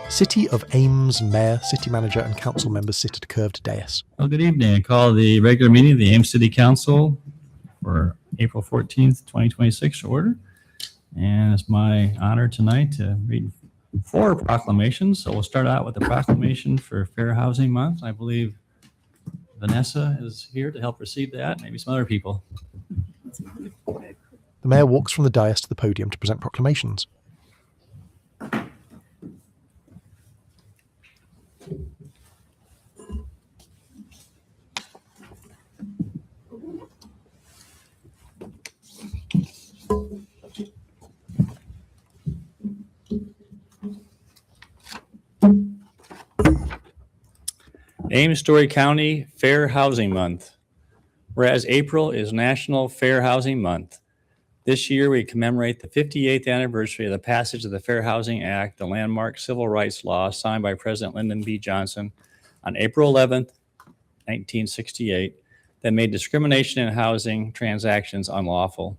City of Ames Mayor, City Manager and Council members sit at a curved dais. Well, good evening. I call the regular meeting of the Ames City Council for April 14th, 2026 to order. And it's my honor tonight to read 4 proclamations. So we'll start out with the proclamation for Fair Housing Month. I believe Vanessa is here to help receive that, maybe some other people. The mayor walks from the dais to the podium to present proclamations. Ames Story County Fair Housing Month. Whereas April is National Fair Housing Month. This year we commemorate the 58th anniversary of the passage of the Fair Housing Act, the landmark civil rights law signed by President Lyndon B. Johnson on April 11th, 1968, that made discrimination in housing transactions unlawful.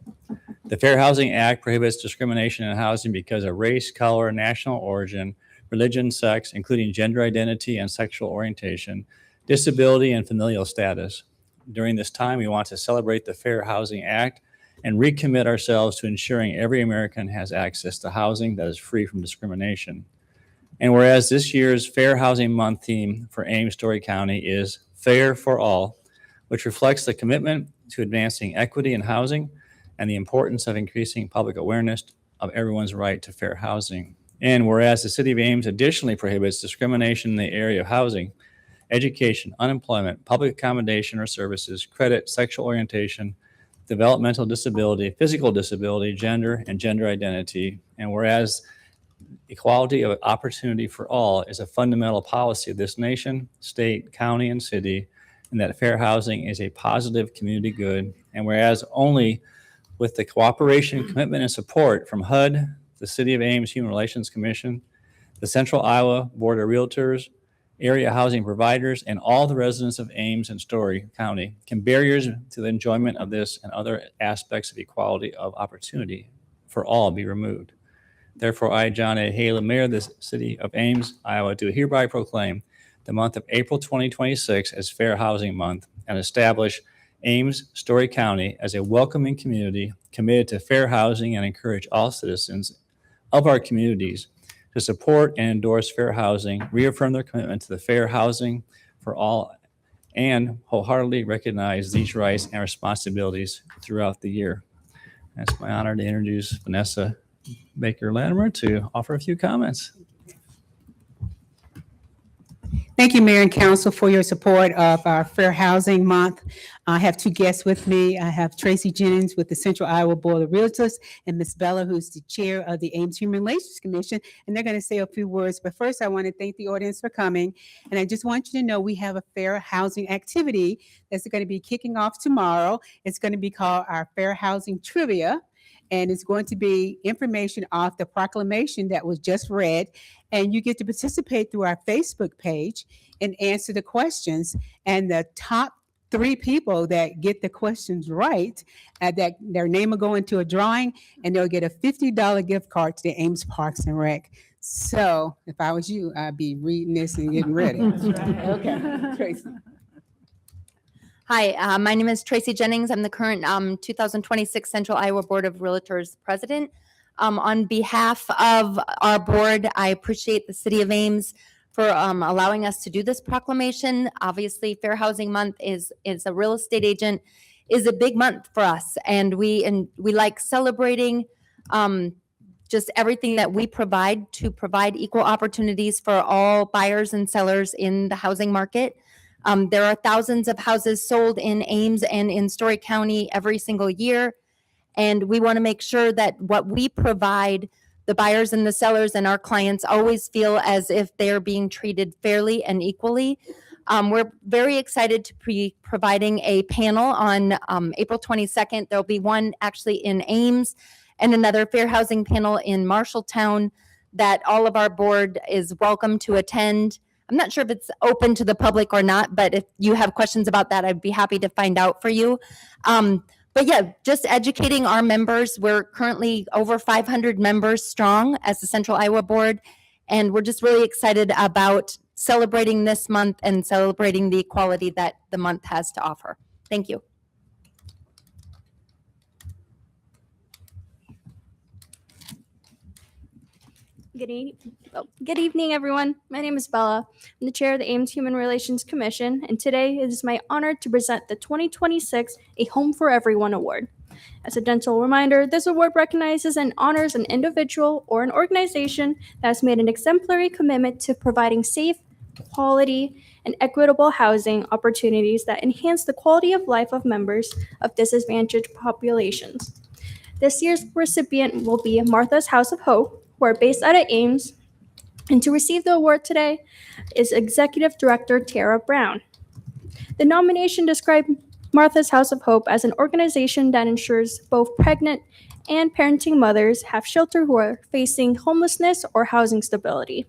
The Fair Housing Act prohibits discrimination in housing because of race, color, national origin, religion, sex, including gender identity and sexual orientation, disability, and familial status. During this time, we want to celebrate the Fair Housing Act and recommit ourselves to ensuring every American has access to housing that is free from discrimination. And whereas this year's Fair Housing Month theme for Ames Story County is Fair for All, which reflects the commitment to advancing equity in housing and the importance of increasing public awareness of everyone's right to fair housing. And whereas the City of Ames additionally prohibits discrimination in the area of housing, education, unemployment, public accommodation or services, credit, sexual orientation, developmental disability, physical disability, gender, and gender identity. And whereas equality of opportunity for all is a fundamental policy of this nation, state, county, and city, and that fair housing is a positive community good. And whereas only with the cooperation, commitment, and support from HUD, the City of Ames Human Relations Commission, the Central Iowa Board of Realtors, area housing providers, and all the residents of Ames and Story County, can barriers to the enjoyment of this and other aspects of equality of opportunity for all be removed. Therefore, I, John A. Haley, Mayor of the City of Ames, Iowa, do hereby proclaim the month of April 2026 as Fair Housing Month and establish Ames Story County as a welcoming community committed to fair housing and encourage all citizens of our communities to support and endorse fair housing, reaffirm their commitment to the fair housing for all, and wholeheartedly recognize these rights and responsibilities throughout the year. It's my honor to introduce Vanessa Baker-Latimer to offer a few comments. Thank you, Mayor and Council, for your support of our Fair Housing Month. I have 2 guests with me. I have Tracy Jennings with the Central Iowa Board of Realtors and Ms. Bella, who's the chair of the Ames Human Relations Commission, and they're going to say a few words. But first, I want to thank the audience for coming, and I just want you to know we have a fair housing activity that's going to be kicking off tomorrow. It's going to be called our Fair Housing Trivia, and it's going to be information off the proclamation that was just read. And you get to participate through our Facebook page and answer the questions. And the top 3 people that get the questions right, that their name will go into a drawing, and they'll get a $50 gift card to the Ames Parks and Rec. So if I was you, I'd be reading this and getting ready. Okay, Tracy. Hi, my name is Tracy Jennings. I'm the current 2026 Central Iowa Board of Realtors president. On behalf of our board, I appreciate the City of Ames for allowing us to do this proclamation. Obviously, Fair Housing Month is a real estate agent, is a big month for us, and we like celebrating just everything that we provide to provide equal opportunities for all buyers and sellers in the housing market. There are thousands of houses sold in Ames and in Story County every single year. And we want to make sure that what we provide, the buyers and the sellers and our clients always feel as if they're being treated fairly and equally. We're very excited to be providing a panel on April 22nd. There'll be one actually in Ames and another fair housing panel in Marshalltown that all of our board is welcome to attend. I'm not sure if it's open to the public or not, but if you have questions about that, I'd be happy to find out for you. But yeah, just educating our members. We're currently over 500 members strong as the Central Iowa Board, And we're just really excited about celebrating this month and celebrating the equality that the month has to offer. Thank you. Good evening, everyone. My name is Bella. I'm the chair of the Ames Human Relations Commission, and today it is my honor to present the 2026 A Home for Everyone Award. As a gentle reminder, this award recognizes and honors an individual or an organization that has made an exemplary commitment to providing safe, quality, and equitable housing opportunities that enhance the quality of life of members of disadvantaged populations. This year's recipient will be Martha's House of Hope, who are based out of Ames. And to receive the award today is Executive Director Tara Brown. The nomination described Martha's House of Hope as an organization that ensures both pregnant and parenting mothers have shelter who are facing homelessness or housing stability,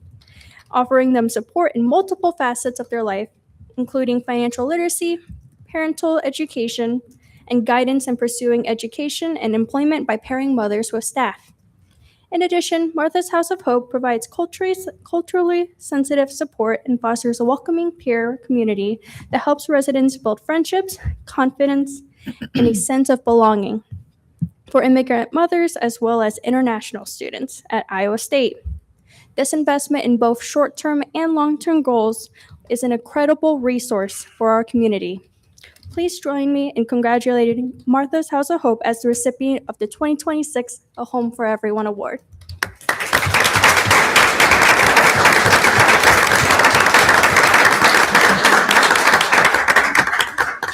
offering them support in multiple facets of their life, including financial literacy, parental education, and guidance in pursuing education and employment by pairing mothers with staff. In addition, Martha's House of Hope provides culturally sensitive support and fosters a welcoming peer community that helps residents build friendships, confidence, and a sense of belonging for immigrant mothers as well as international students at Iowa State. This investment in both short-term and long-term goals is an incredible resource for our community. Please join me in congratulating Martha's House of Hope as the recipient of the 2026 A Home for Everyone Award.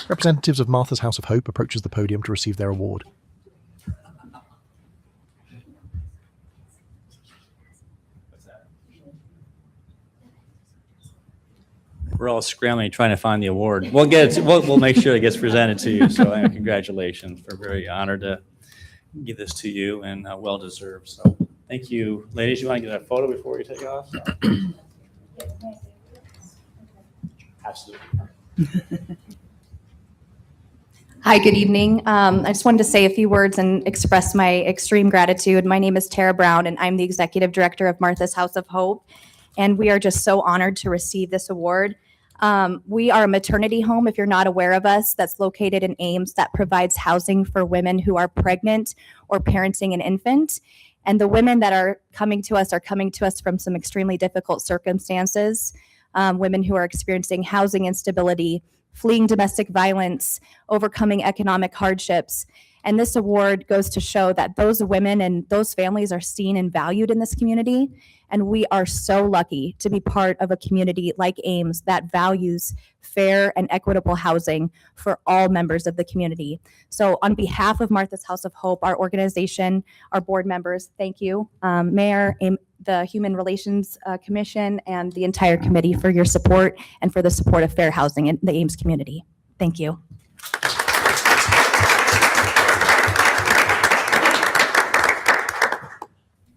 Representatives of Martha's House of Hope approaches the podium to receive their award. We're all scrambling, trying to find the award. We'll get it. We'll make sure it gets presented to you. So congratulations. We're very honored to give this to you, and well deserved. So thank you. Ladies, you want to get a photo before we take off? Absolutely. Hi, good evening. I just wanted to say a few words and express my extreme gratitude. My name is Tara Brown, and I'm the Executive Director of Martha's House of Hope. And we are just so honored to receive this award. We are a maternity home, if you're not aware of us, that's located in Ames that provides housing for women who are pregnant or parenting an infant. And the women that are coming to us from some extremely difficult circumstances, women who are experiencing housing instability, fleeing domestic violence, overcoming economic hardships. And this award goes to show that those women and those families are seen and valued in this community. And we are so lucky to be part of a community like Ames that values fair and equitable housing for all members of the community. So on behalf of Martha's House of Hope, our organization, our board members, thank you, Mayor, the Human Relations Commission, and the entire committee for your support and for the support of fair housing in the Ames community. Thank you.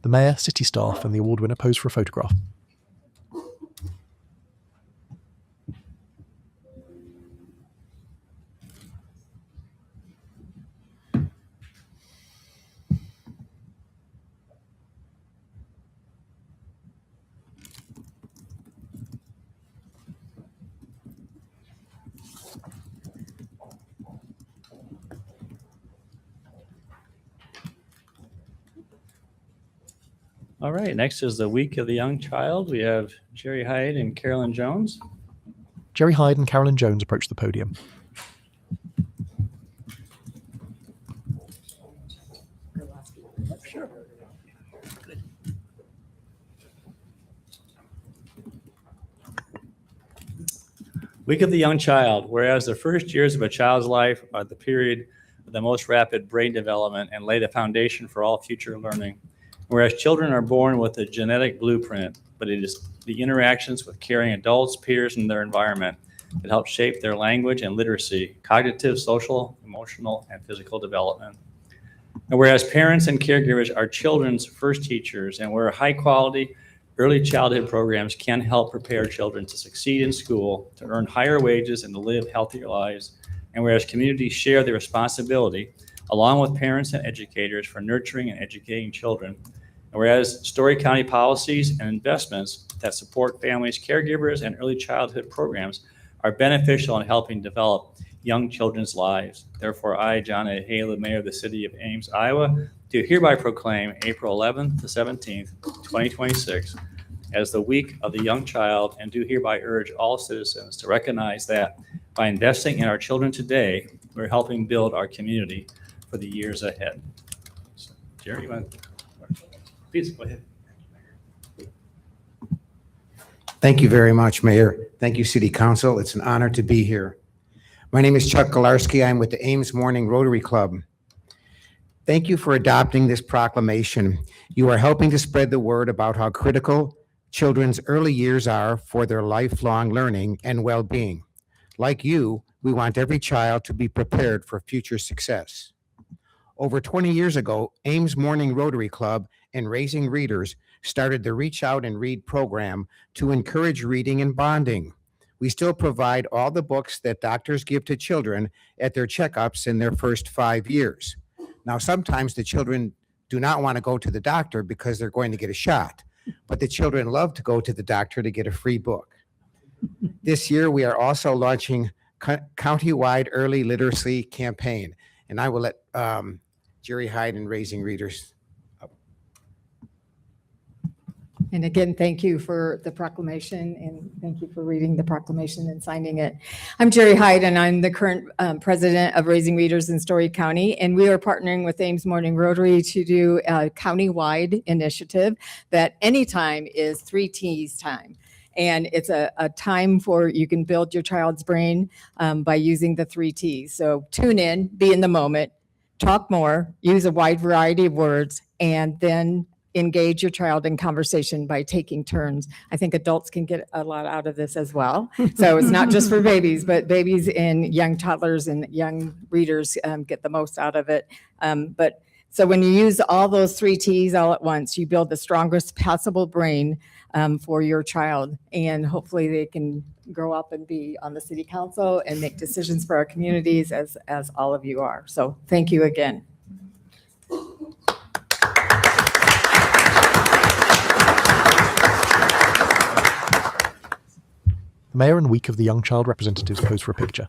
The mayor, city staff, and the award winner pose for a photograph. All right, next is the Week of the Young Child. We have Jerry Hyde and Carolyn Jones. Jerry Hyde and Carolyn Jones approach the podium. Week of the Young Child. Whereas the first years of a child's life are the period of the most rapid brain development and lay the foundation for all future learning. Whereas children are born with a genetic blueprint, but it is the interactions with caring adults, peers, and their environment that help shape their language and literacy, cognitive, social, emotional, and physical development. And whereas parents and caregivers are children's first teachers, and where high-quality early childhood programs can help prepare children to succeed in school, to earn higher wages, and to live healthier lives, and whereas communities share the responsibility, along with parents and educators, for nurturing and educating children. And whereas Story County policies and investments that support families, caregivers, and early childhood programs are beneficial in helping develop young children's lives. Therefore, I, John A. Haley, Mayor of the City of Ames, Iowa, do hereby proclaim April 11th to 17th, 2026 as the Week of the Young Child, and do hereby urge all citizens to recognize that by investing in our children today, we're helping build our community for the years ahead. So, Jerry, you want to? Please, go ahead. Thank you very much, Mayor. Thank you, City Council. It's an honor to be here. My name is Chuck Galarski. I'm with the Ames Morning Rotary Club. Thank you for adopting this proclamation. You are helping to spread the word about how critical children's early years are for their lifelong learning and well-being. Like you, we want every child to be prepared for future success. Over 20 years ago, Ames Morning Rotary Club and Raising Readers started the Reach Out and Read program to encourage reading and bonding. We still provide all the books that doctors give to children at their checkups in their first 5 years. Now, sometimes the children do not want to go to the doctor because they're going to get a shot, but the children love to go to the doctor to get a free book. This year, we are also launching county-wide early literacy campaign, and I will let Jerry Hyde and Raising Readers. And again, thank you for the proclamation, and thank you for reading the proclamation and signing it. I'm Jerry Hyde, and I'm the current president of Raising Readers in Story County, and we are partnering with Ames Morning Rotary to do a county-wide initiative that anytime is 3 T's time. And it's a time for you can build your child's brain by using the 3 T's. So tune in, be in the moment, talk more, use a wide variety of words, and then engage your child in conversation by taking turns. I think adults can get a lot out of this as well. So it's not just for babies, but babies and young toddlers and young readers get the most out of it. So when you use all those 3 T's all at once, you build the strongest possible brain for your child. And hopefully they can grow up and be on the city council and make decisions for our communities as all of you are. So thank you again. The Mayor and Week of the Young Child representatives pose for a picture.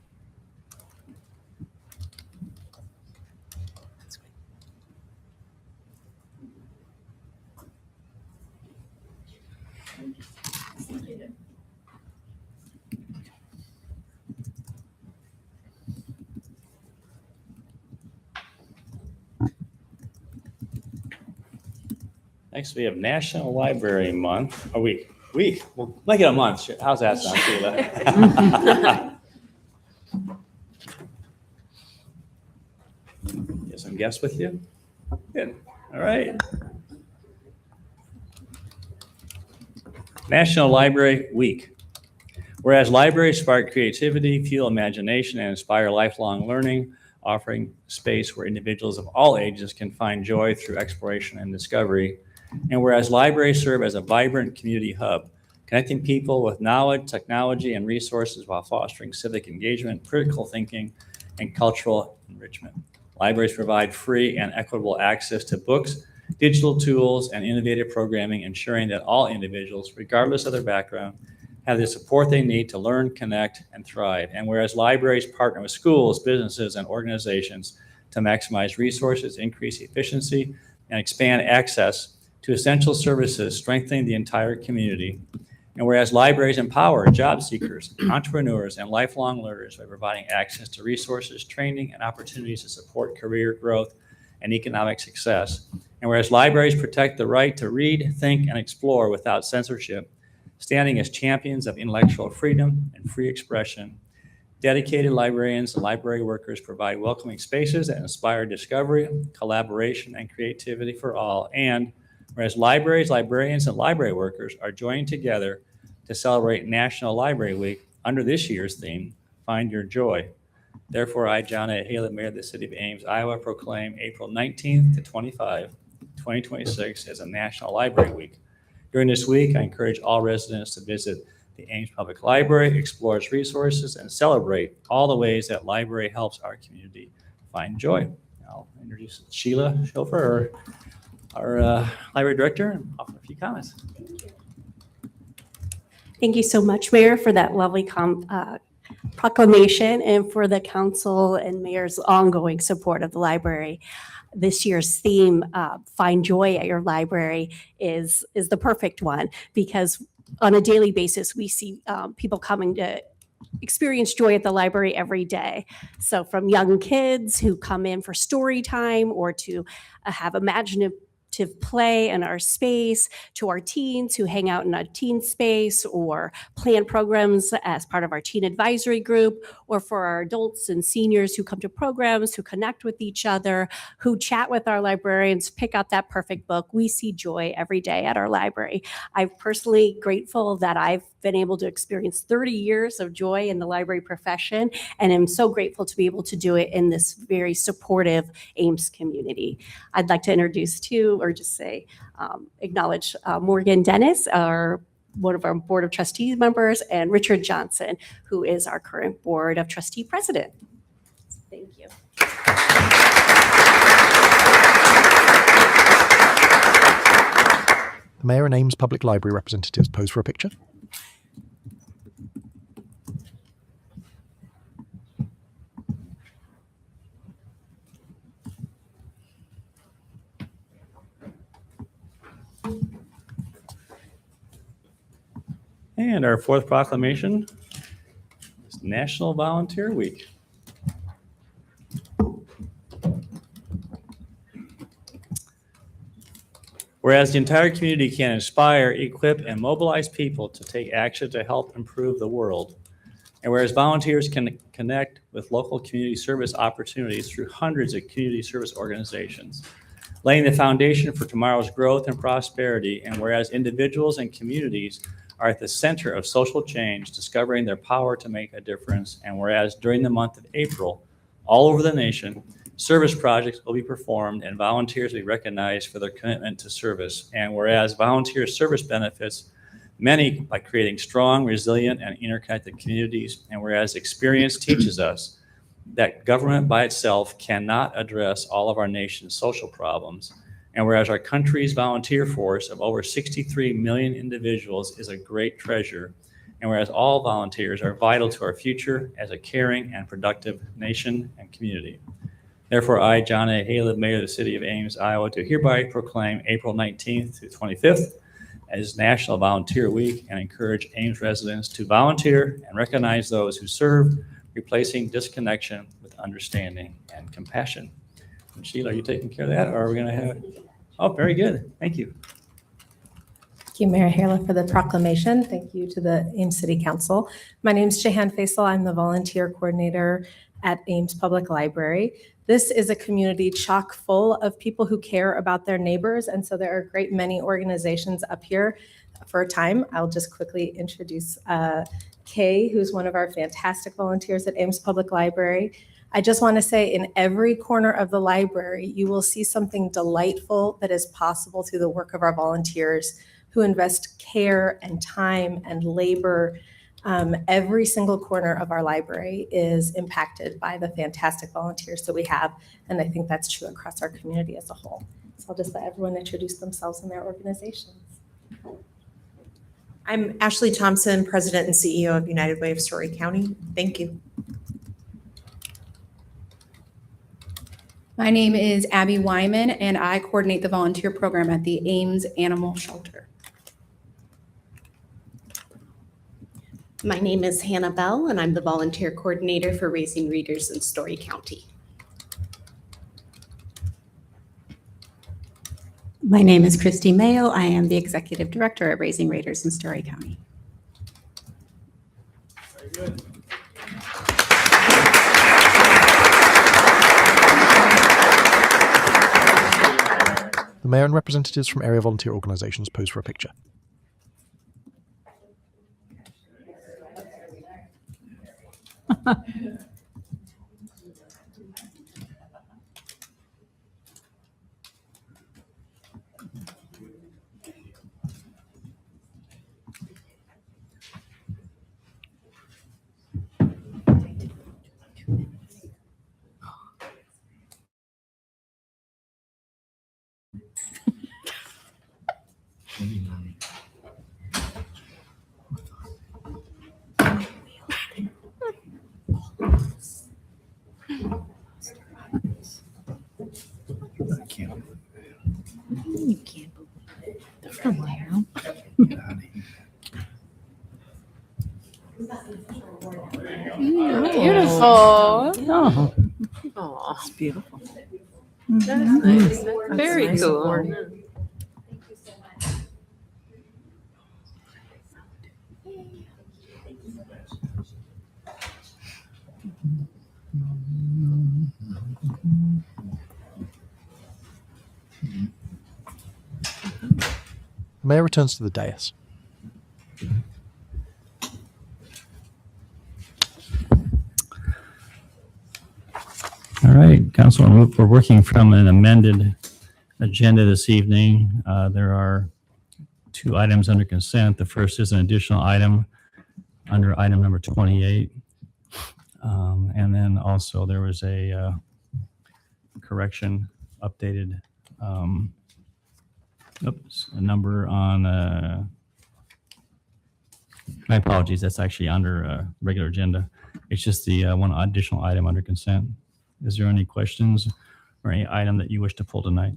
Next, we have National Library Month, a week. We'll make it a month. How's that sound, Sheila? Get some guests with you? Good. All right. National Library Week. Whereas libraries spark creativity, fuel imagination, and inspire lifelong learning, offering space where individuals of all ages can find joy through exploration and discovery. And whereas libraries serve as a vibrant community hub, connecting people with knowledge, technology, and resources while fostering civic engagement, critical thinking, and cultural enrichment. Libraries provide free and equitable access to books, digital tools, and innovative programming, ensuring that all individuals, regardless of their background, have the support they need to learn, connect, and thrive. And whereas libraries partner with schools, businesses, and organizations to maximize resources, increase efficiency, and expand access to essential services, strengthening the entire community. And whereas libraries empower job seekers, entrepreneurs, and lifelong learners by providing access to resources, training, and opportunities to support career growth and economic success. And whereas libraries protect the right to read, think, and explore without censorship, standing as champions of intellectual freedom and free expression, dedicated librarians and library workers provide welcoming spaces that inspire discovery, collaboration, and creativity for all. And whereas libraries, librarians, and library workers are joining together to celebrate National Library Week under this year's theme, Find Your Joy. Therefore, I, John A. Haley, Mayor of the City of Ames, Iowa, proclaim April 19th to 25, 2026 as a National Library Week. During this week, I encourage all residents to visit the Ames Public Library, explore its resources, and celebrate all the ways that library helps our community find joy. I'll introduce Sheila Schilfer. our library director and offer a few comments. Thank you so much, Mayor, for that lovely proclamation and for the council and mayor's ongoing support of the library. This year's theme, Find Joy at Your Library, is the perfect one because on a daily basis, we see people coming to experience joy at the library every day. So from young kids who come in for story time or to have imaginative play in our space, to our teens who hang out in a teen space or plan programs as part of our teen advisory group, or for our adults and seniors who come to programs, who connect with each other, who chat with our librarians, pick out that perfect book. We see joy every day at our library. I'm personally grateful that I've been able to experience 30 years of joy in the library profession, and I'm so grateful to be able to do it in this very supportive Ames community. I'd like to introduce acknowledge Morgan Dennis, one of our Board of Trustees members, and Richard Johnson, who is our current Board of Trustee President. Thank you. The Mayor and Ames Public Library representatives pose for a picture. And our fourth proclamation is National Volunteer Week. Whereas the entire community can inspire, equip, and mobilize people to take action to help improve the world. And whereas volunteers can connect with local community service opportunities through hundreds of community service organizations, laying the foundation for tomorrow's growth and prosperity. And whereas individuals and communities are at the center of social change, discovering their power to make a difference. And whereas during the month of April, all over the nation, service projects will be performed and volunteers will be recognized for their commitment to service. And whereas volunteer service benefits many by creating strong, resilient, and interconnected communities. And whereas experience teaches us that government by itself cannot address all of our nation's social problems. And whereas our country's volunteer force of over 63 million individuals is a great treasure, and whereas all volunteers are vital to our future as a caring and productive nation and community. Therefore, I, John A. Haleb, Mayor of the City of Ames, Iowa, do hereby proclaim April 19th through 25th as National Volunteer Week and encourage Ames residents to volunteer and recognize those who serve, replacing disconnection with understanding and compassion. And Sheila, are you taking care of that, or are we going to have? Oh, very good. Thank you. Thank you, Mayor Haleb, for the proclamation. Thank you to the Ames City Council. My name is Jehan Faisal. I'm the volunteer coordinator at Ames Public Library. This is a community chock full of people who care about their neighbors, and so there are a great many organizations up here. For a time, I'll just quickly introduce Kay, who's one of our fantastic volunteers at Ames Public Library. I just want to say in every corner of the library, you will see something delightful that is possible through the work of our volunteers who invest care and time and labor. Every single corner of our library is impacted by the fantastic volunteers that we have, and I think that's true across our community as a whole. So I'll just let everyone introduce themselves and their organizations. I'm Ashley Thompson, President and CEO of United Way of Story County. Thank you. My name is Abby Wyman, and I coordinate the volunteer program at the Ames Animal Shelter. My name is Hannah Bell, and I'm the volunteer coordinator for Raising Readers in Story County. My name is Christy Mayo. I am the executive director at Raising Readers in Story County. Very good. The Mayor and representatives from area volunteer organizations pose for a picture. Oh. Oh, Oh. it's beautiful. Nice. Very cool. The Mayor returns to the dais. All right, Council, we're working from an amended agenda this evening. There are 2 items under consent. The first is an additional item under item number 28. And then also there was a correction, updated, a number on, my apologies, that's actually under regular agenda. It's just the one additional item under consent. Is there any questions or any item that you wish to pull tonight?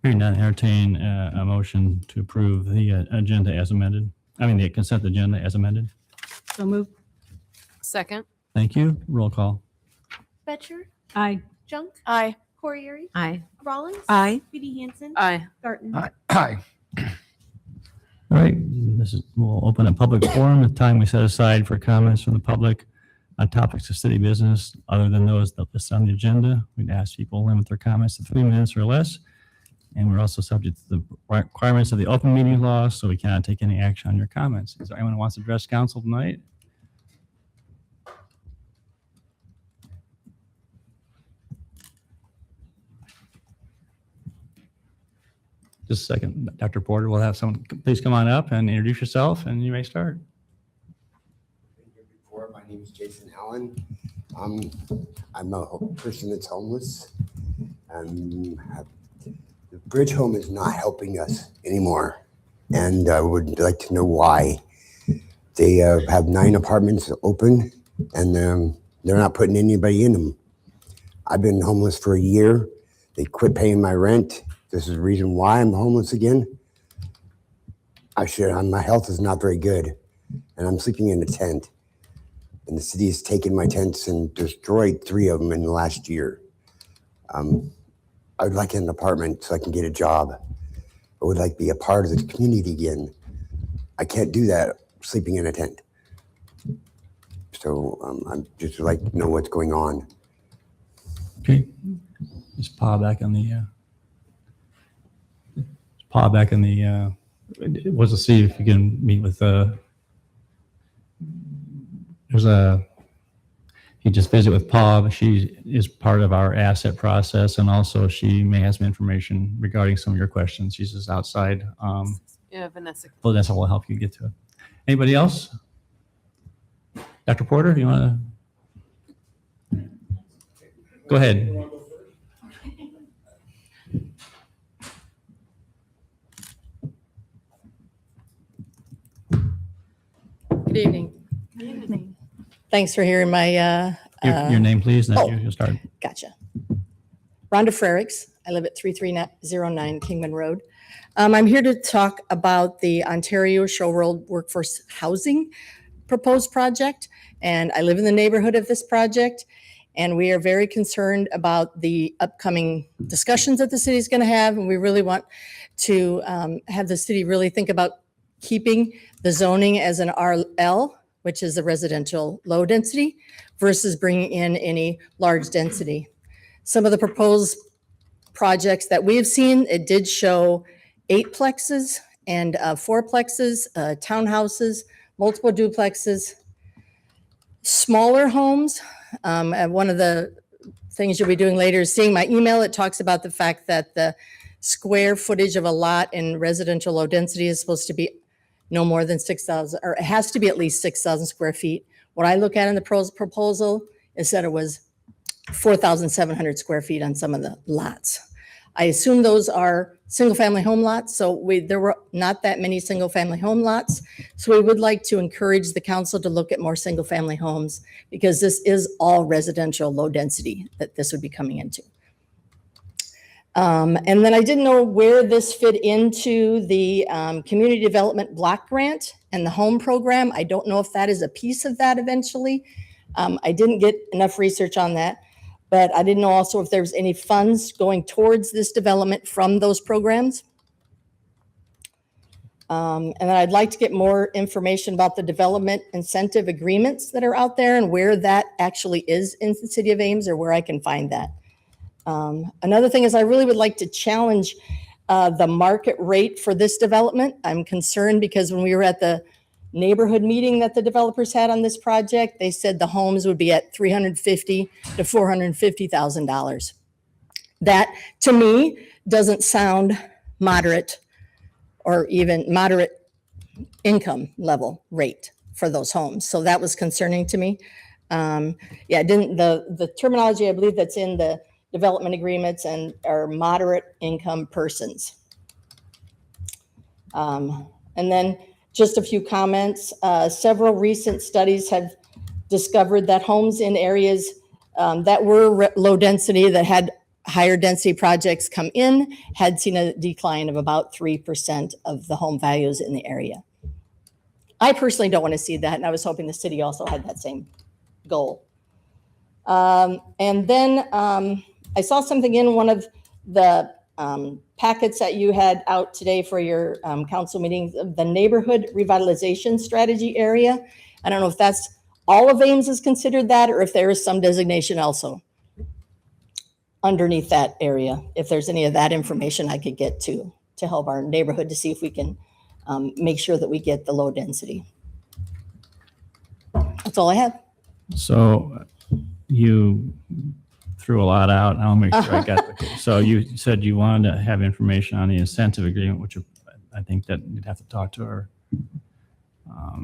Hearing none, entertain a motion to approve the agenda as amended. I mean, the consent agenda as amended. So move. Second. Thank you. Roll call. Betcher, Aye. Junk, Aye. Corriere, Aye. Rollins, Aye. Judy Hansen, Aye. Garten. Aye. All right, we'll open a public forum, the time we set aside for comments from the public on topics of city business other than those that listed on the agenda. We'd ask people to limit their comments to 3 minutes or less. And we're also subject to the requirements of the open meeting law, so we cannot take any action on your comments. Is there anyone who wants to address council tonight? Just a second, Dr. Porter, we'll have someone, please come on up and introduce yourself and you may start. My name is Jason Allen. I'm a person that's homeless. The Bridge Home is not helping us anymore, and I would like to know why. They have 9 apartments open, and they're not putting anybody in them. I've been homeless for a year. They quit paying my rent. This is the reason why I'm homeless again. My health is not very good, and I'm sleeping in a tent. And the city has taken my tents and destroyed 3 of them in the last year. I would like an apartment so I can get a job. I would like to be a part of the community again. I can't do that sleeping in a tent. So I'm just like to know what's going on. Okay. Just paw back on the, was to see if you can meet with, you just visit with Paul. She is part of our asset process, and also she may have some information regarding some of your questions. She's just outside. Yeah, Vanessa. Vanessa will help you get to it. Anybody else? Dr. Porter, you want to? Go ahead. Good evening. Good evening. Thanks for hearing my. Your name, please, and then you'll start. Gotcha. Rhonda Frericks. I live at 3309 Kingman Road. I'm here to talk about the Ontario Show World Workforce Housing proposed project, and I live in the neighborhood of this project, and we are very concerned about the upcoming discussions that the city is going to have, and we really want to have the city really think about keeping the zoning as an RL, which is a residential low density, versus bringing in any large density. Some of the proposed projects that we have seen, it did show 8plexes and 4plexes, townhouses, multiple duplexes, smaller homes. And one of the things you'll be doing later is seeing my email. It talks about the fact that the square footage of a lot in residential low density is supposed to be no more than 6,000, or it has to be at least 6,000 square feet. What I look at in the proposal is that it was 4,700 square feet on some of the lots. I assume those are single-family home lots, so there were not that many single-family home lots. So we would like to encourage the council to look at more single-family homes, because this is all residential low density that this would be coming into. And then I didn't know where this fit into the community development block grant and the home program. I don't know if that is a piece of that eventually. I didn't get enough research on that, but I didn't know also if there's any funds going towards this development from those programs. And then I'd like to get more information about the development incentive agreements that are out there and where that actually is in the City of Ames, or where I can find that. Another thing is I really would like to challenge the market rate for this development. I'm concerned because when we were at the neighborhood meeting that the developers had on this project, they said the homes would be at $350,000 to $450,000. That, to me, doesn't sound moderate or even moderate income level rate for those homes. So that was concerning to me. The terminology I believe that's in the development agreements and are moderate income persons. And then just a few comments. Several recent studies have discovered that homes in areas that were low density, that had higher density projects come in, had seen a decline of about 3% of the home values in the area. I personally don't want to see that, and I was hoping the city also had that same goal. And then I saw something in one of the packets that you had out today for your council meetings, the neighborhood revitalization strategy area. I don't know if that's all of Ames is considered that, or if there is some designation also underneath that area. If there's any of that information I could get to help our neighborhood to see if we can make sure that we get the low density. That's all I have. So you threw a lot out. I'll make sure I got the. So you said you wanted to have information on the incentive agreement, which I think that you'd have to talk to our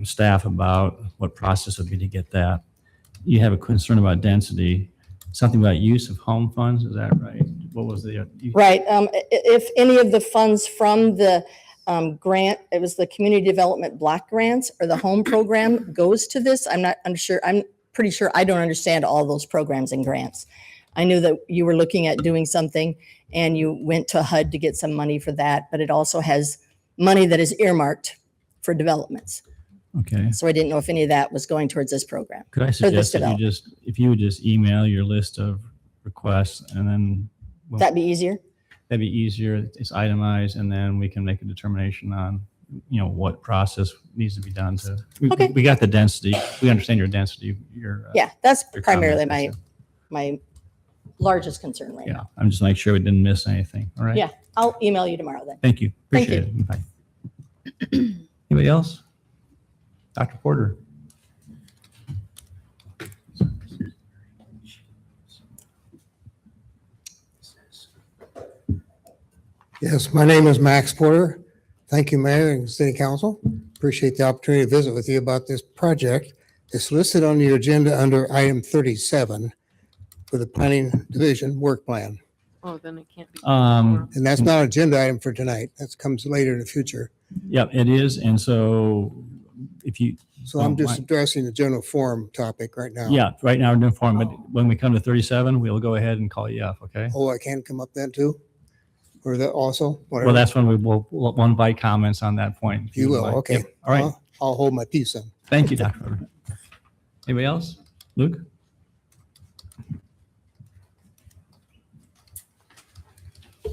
staff about what process would be to get that. You have a concern about density, something about use of home funds. Is that right? What was the? Right. If any of the funds from the grant, it was the community development block grants or the home program goes to this. I'm not unsure. I'm pretty sure I don't understand all those programs and grants. I knew that you were looking at doing something and you went to HUD to get some money for that, but it also has money that is earmarked for developments. Okay. So I didn't know if any of that was going towards this program. Could I suggest that if you would just email your list of requests, and then That'd be easier. That'd be easier. It's itemized, and then we can make a determination on, what process needs to be done to. We got the density. We understand your density. Yeah, that's your primarily comments, my largest concern right Yeah, now. I'm just making sure we didn't miss anything. All right. Yeah, I'll email you tomorrow then. Thank you. Thank Appreciate it. Bye. Anybody else? Dr. Porter. Yes, my name is Max Porter. Thank you, Mayor and City Council. Appreciate the opportunity to visit with you about this project. It's listed on your agenda under item 37 for the Planning Division Work Plan. Oh, then it can't be. And that's not an agenda item for tonight. That comes later in the future. Yep, it is. And so if you. So I'm just addressing the general forum topic right now. Yeah, right now we're doing form, but when we come to 37, we'll go ahead and call you up, okay? Oh, I can come up then too? Or that also? Well, Whatever. that's when we'll invite comments on that point. if You will, like. okay. Yep. All right. I'll hold my peace then. Thank you, Dr. Porter. Anybody else? Luke?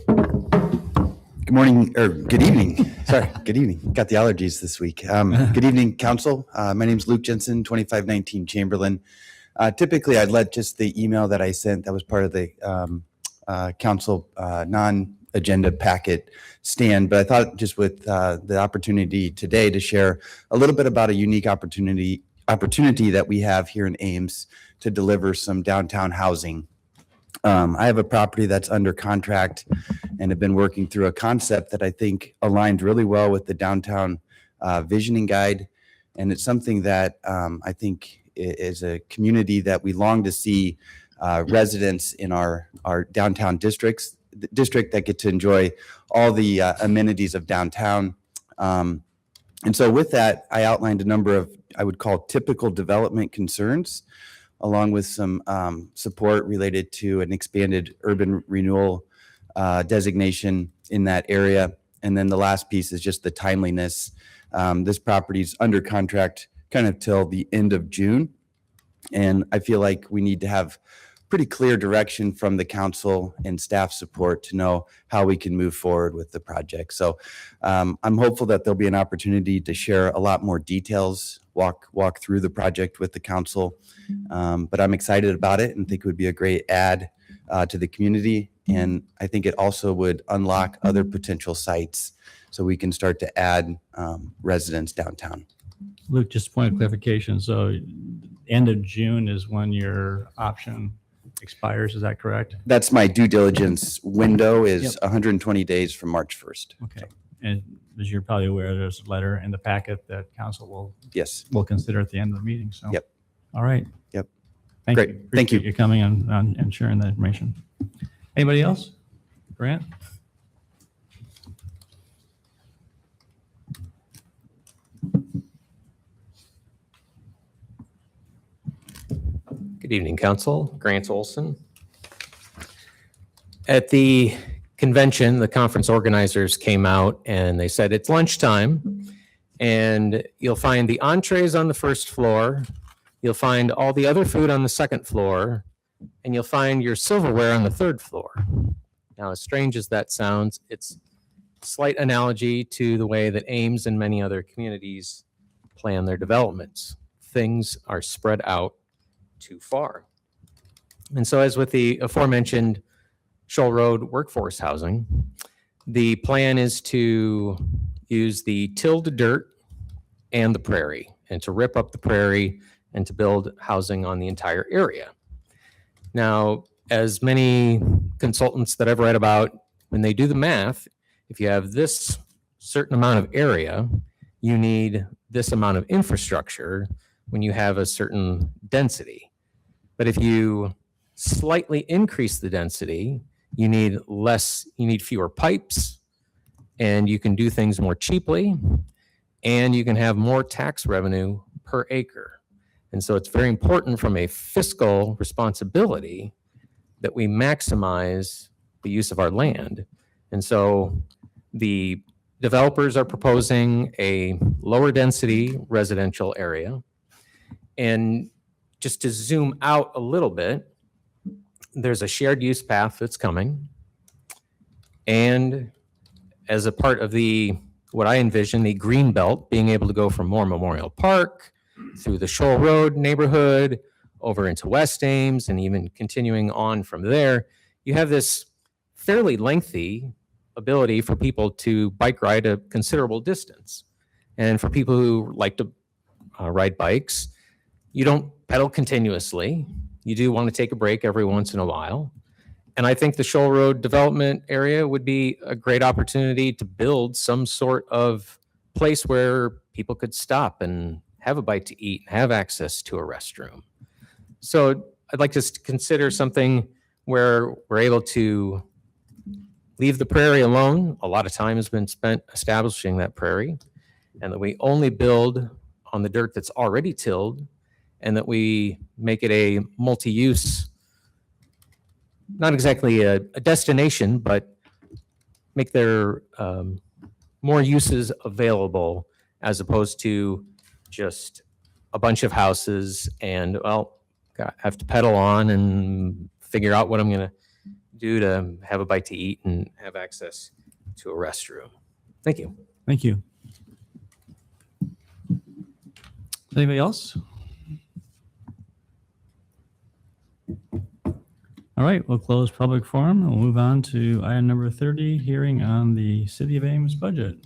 Good morning, or good evening. Sorry, good evening. Got the allergies this week. Good evening, Council. My name is Luke Jensen, 2519 Chamberlain. Typically, I'd let just the email that I sent that was part of the Council non-agenda packet stand, but I thought just with the opportunity today to share a little bit about a unique opportunity that we have here in Ames to deliver some downtown housing. I have a property that's under contract and have been working through a concept that I think aligned really well with the downtown visioning guide. And it's something that I think is a community that we long to see residents in our downtown district that get to enjoy all the amenities of downtown. And so with that, I outlined a number of, I would call, typical development concerns, along with some support related to an expanded urban renewal designation in that area. And then the last piece is just the timeliness. This property's under contract kind of till the end of June. And I feel like we need to have pretty clear direction from the council and staff support to know how we can move forward with the project. So I'm hopeful that there'll be an opportunity to share a lot more details, walk through the project with the council. But I'm excited about it and think it would be a great add to the community. And I think it also would unlock other potential sites so we can start to add residents downtown. Luke, just a point of clarification. So end of June is when your option expires, is that correct? That's my due diligence window is 120 days from March 1st. Okay. And as you're probably aware, there's a letter in the packet that council will consider at the end of the meeting. So, all right. Thank Great. you. Thank you. Appreciate you coming and sharing that information. Anybody else? Grant? Good evening, Council. Grant Olson. At the convention, the conference organizers came out and they said it's lunchtime and you'll find the entrees on the first floor, you'll find all the other food on the second floor, and you'll find your silverware on the third floor. Now, as strange as that sounds, it's a slight analogy to the way that Ames and many other communities plan their developments. Things are spread out too far. And so as with the aforementioned Shoal Road workforce housing, the plan is to use the tilled dirt and the prairie, and to rip up the prairie and to build housing on the entire area. Now, as many consultants that I've read about, when they do the math, if you have this certain amount of area, you need this amount of infrastructure when you have a certain density. But if you slightly increase the density, you need fewer pipes, and you can do things more cheaply, and you can have more tax revenue per acre. And so it's very important from a fiscal responsibility that we maximize the use of our land. And so the developers are proposing a lower density residential area. And just to zoom out a little bit, there's a shared use path that's coming. And as a part of what I envision, the green belt, being able to go from Moore Memorial Park through the Shoal Road neighborhood over into West Ames and even continuing on from there, you have this fairly lengthy ability for people to bike ride a considerable distance. And for people who like to ride bikes, you don't pedal continuously. You do want to take a break every once in a while. And I think the Shoal Road development area would be a great opportunity to build some sort of place where people could stop and have a bite to eat, have access to a restroom. So I'd like to consider something where we're able to leave the prairie alone. A lot of time has been spent establishing that prairie, and that we only build on the dirt that's already tilled, and that we make it a multi-use, not exactly a destination, but make there more uses available as opposed to just a bunch of houses and, well, I have to pedal on and figure out what I'm going to do to have a bite to eat and have access to a restroom. Thank you. Thank you. Anybody else? All right, we'll close public forum and we'll move on to item number 30, hearing on the City of Ames budget.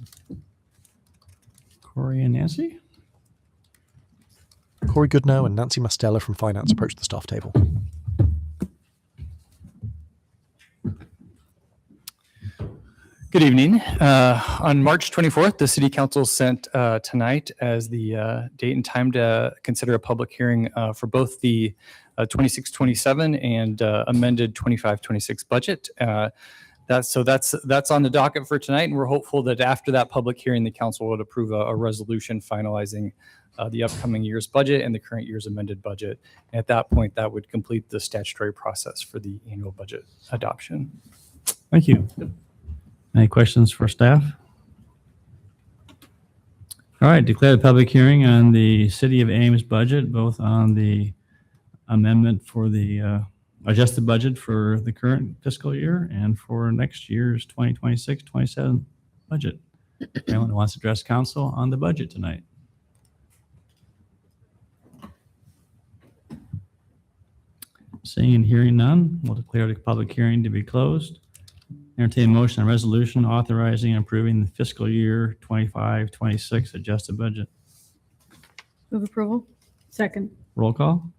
Corey and Nancy? Corey Goodnow and Nancy Mastella from Finance approach the staff table. Good evening. On March 24th, the City Council sent tonight as the date and time to consider a public hearing for both the 26-27 and amended 25-26 budget. That's on the docket for tonight, and we're hopeful that after that public hearing, the council would approve a resolution finalizing the upcoming year's budget and the current year's amended budget. And at that point, that would complete the statutory process for the annual budget adoption. Thank you. Any questions for staff? All right, declare the public hearing on the City of Ames budget, both on the amendment for the adjusted budget for the current fiscal year and for next year's 2026-27 budget. Anyone who wants to address council on the budget tonight? Seeing and hearing none, we'll declare the public hearing to be closed. Entertain a motion on resolution authorizing and approving the fiscal year 25-26 adjusted budget. Move approval. Second. Roll call.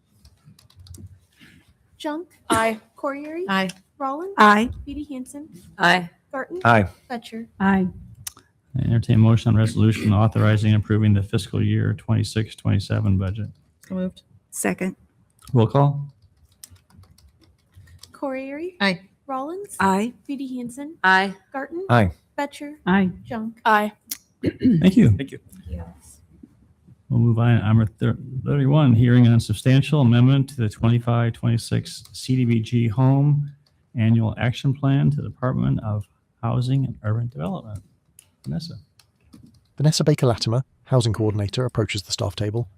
Junk. Aye. Corriere. Aye. Rollins. Aye. Beatty Hansen. Aye. Garten. Aye. Fletcher. Aye. Entertain a motion on resolution authorizing and approving the fiscal year 26-27 budget. So moved. Second. Roll call. Corriere. Aye. Rollins. Aye. Beatty Hansen. Aye. Garten. Aye. Fletcher. Aye. Junk. Aye. Thank you. Thank you. We'll move on. Item 31, hearing on substantial amendment to the 25-26 CDBG Home Annual Action Plan to the Department of Housing and Urban Development. Vanessa. Vanessa Baker-Latimer, Housing Coordinator, approaches the staff table.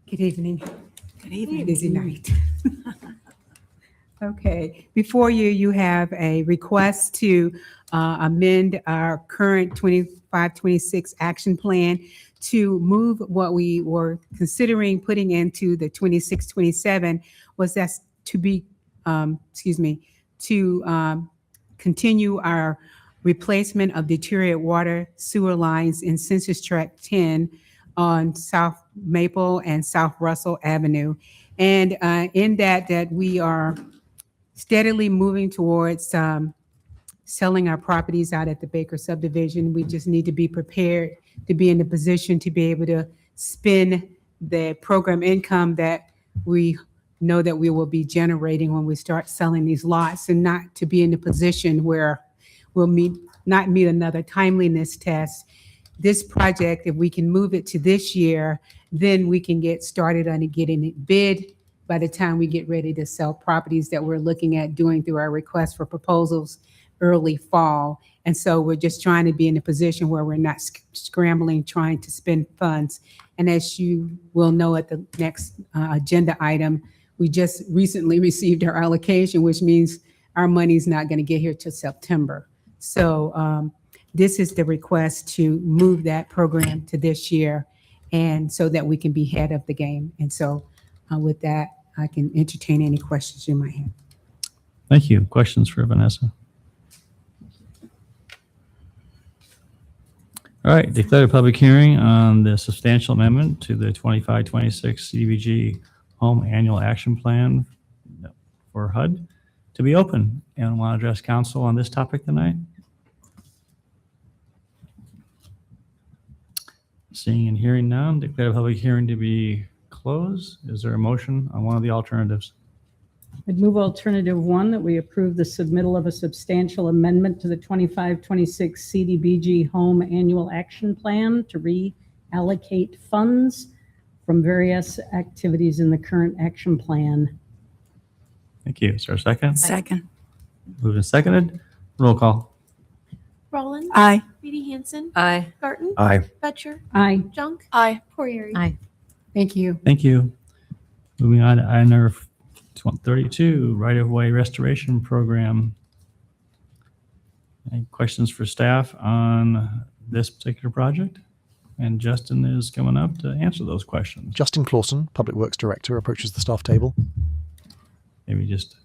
Good evening. Good evening. Busy night. Okay, before you, you have a request to amend our current 25-26 action plan to move what we were considering putting into the 26-27 was that to be, to continue our replacement of deteriorated water sewer lines in Census Tract 10 on South Maple and South Russell Avenue. And in that we are steadily moving towards selling our properties out at the Baker subdivision. We just need to be prepared to be in the position to be able to spend the program income that we know that we will be generating when we start selling these lots, and not to be in the position where we'll not meet another timeliness test. This project, if we can move it to this year, then we can get started on getting it bid by the time we get ready to sell properties that we're looking at doing through our request for proposals early fall. And so we're just trying to be in a position where we're not scrambling, trying to spend funds. And as you will know at the next agenda item, we just recently received our allocation, which means our money's not going to get here till September. So this is the request to move that program to this year, and so that we can be ahead of the game. And so with that, I can entertain any questions you might have. Thank you. Questions for Vanessa? All right, declare a public hearing on the substantial amendment to the 25-26 CDBG Home Annual Action Plan for HUD to be open. And want to address council on this topic tonight? Seeing and hearing none, declare the public hearing to be closed. Is there a motion on one of the alternatives? I'd move alternative 1, that we approve the submittal of a substantial amendment to the 25-26 CDBG Home Annual Action Plan to reallocate funds from various activities in the current action plan. Thank you. Is there a second? Second. Moved and seconded. Roll call. Rollins. Aye. Beatty Hansen. Aye. Garten. Aye. Fletcher. Aye. Junk. Aye. Corriere. Aye. Thank you. Thank you. Moving on to item number 32, right-of-way restoration program. Any questions for staff on this particular project? And Justin is coming up to answer those questions. Justin Clausen, Public Works Director, approaches the staff table. Maybe just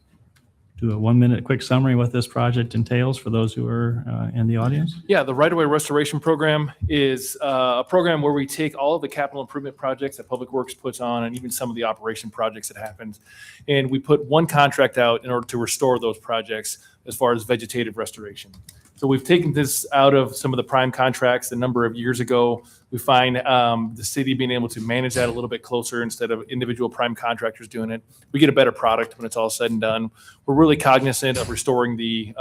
do a 1-minute quick summary of what this project entails for those who are in the audience. Yeah, the right-of-way restoration program is a program where we take all of the capital improvement projects that Public Works puts on, and even some of the operation projects that happens, and we put one contract out in order to restore those projects as far as vegetative restoration. So we've taken this out of some of the prime contracts a number of years ago. We find the city being able to manage that a little bit closer instead of individual prime contractors doing it. We get a better product when it's all said and done. We're really cognizant of restoring the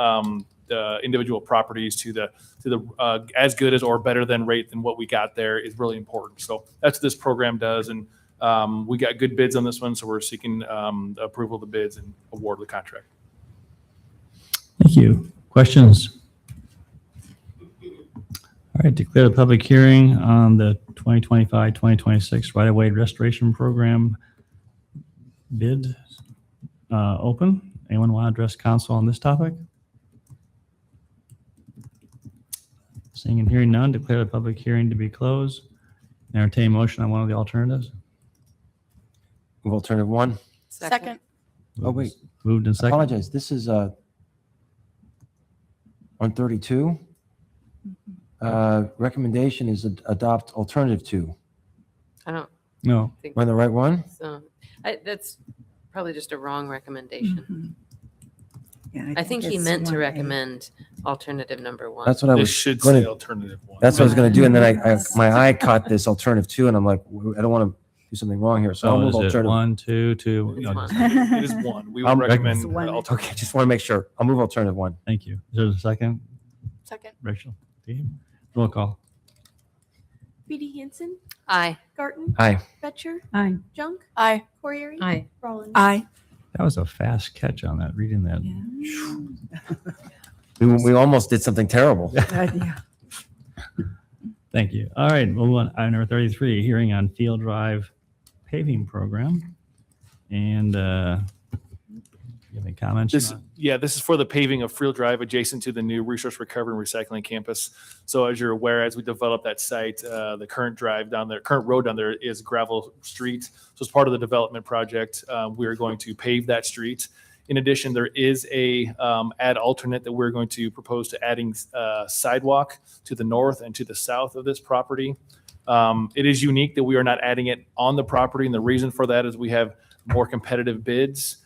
individual properties to the as good as or better than rate than what we got there is really important. So that's what this program does. And We got good bids on this one, so we're seeking approval of the bids and award of the contract. Thank you. Questions? All right, declare the public hearing on the 2025-2026 right-of-way restoration program bid open. Anyone want to address council on this topic? Seeing and hearing none, declare the public hearing to be closed. Entertain a motion on one of the alternatives. Move alternative 1. Second. Oh, wait. Moved and second. Apologize. This is 132. Recommendation is adopt alternative 2. I don't No. think Am I the right one? so. That's probably just a wrong recommendation. I think he meant to recommend alternative number 1. That's what I This was should gonna- say alternative 1. That's what I was going to do, and then my eye caught this alternative 2, and I'm like, I don't want to do something wrong here, so I'll So move is it alternative. 1, 2, 2? It's No, one. just- It is 1. We would I'll recommend recommend- alternative. Okay, just want to make sure. I'll move alternative 1. Thank you. Is there a second? Second. Rachel? Steve? Roll call. Beatty Hansen, Aye. Garten, Aye. Betcher, Aye. Junk, Aye. Corriere, Aye. Rollins. Aye. That was a fast catch on that, reading that. We almost did something terrible. Thank you. All right, we'll move on. Item number 33, hearing on Field Drive paving program. And you have any comments? This, Sean? yeah, this is for the paving of Freel Drive adjacent to the new Resource Recovery and Recycling Campus. So as you're aware, as we develop that site, the current drive down there, current road down there is gravel street. So as part of the development project, we are going to pave that street. In addition, there is a add alternate that we're going to propose to adding sidewalk to the north and to the south of this property. It is unique that we are not adding it on the property, and the reason for that is we have more competitive bids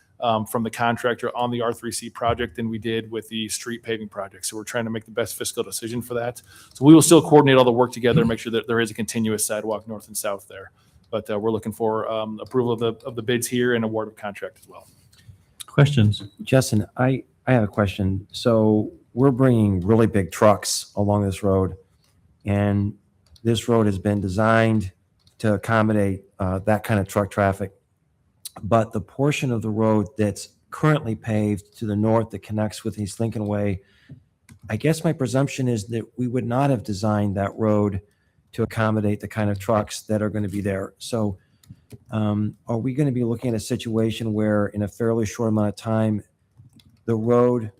from the contractor on the R3C project than we did with the street paving project. So we're trying to make the best fiscal decision for that. So we will still coordinate all the work together and make sure that there is a continuous sidewalk north and south there. But we're looking for approval of the bids here and award of contract as well. Questions? Justin, I have a question. So we're bringing really big trucks along this road, and this road has been designed to accommodate that kind of truck traffic. But the portion of the road that's currently paved to the north that connects with East Lincoln Way, I guess my presumption is that we would not have designed that road to accommodate the kind of trucks that are going to be there. So are we going to be looking at a situation where in a fairly short amount of time, the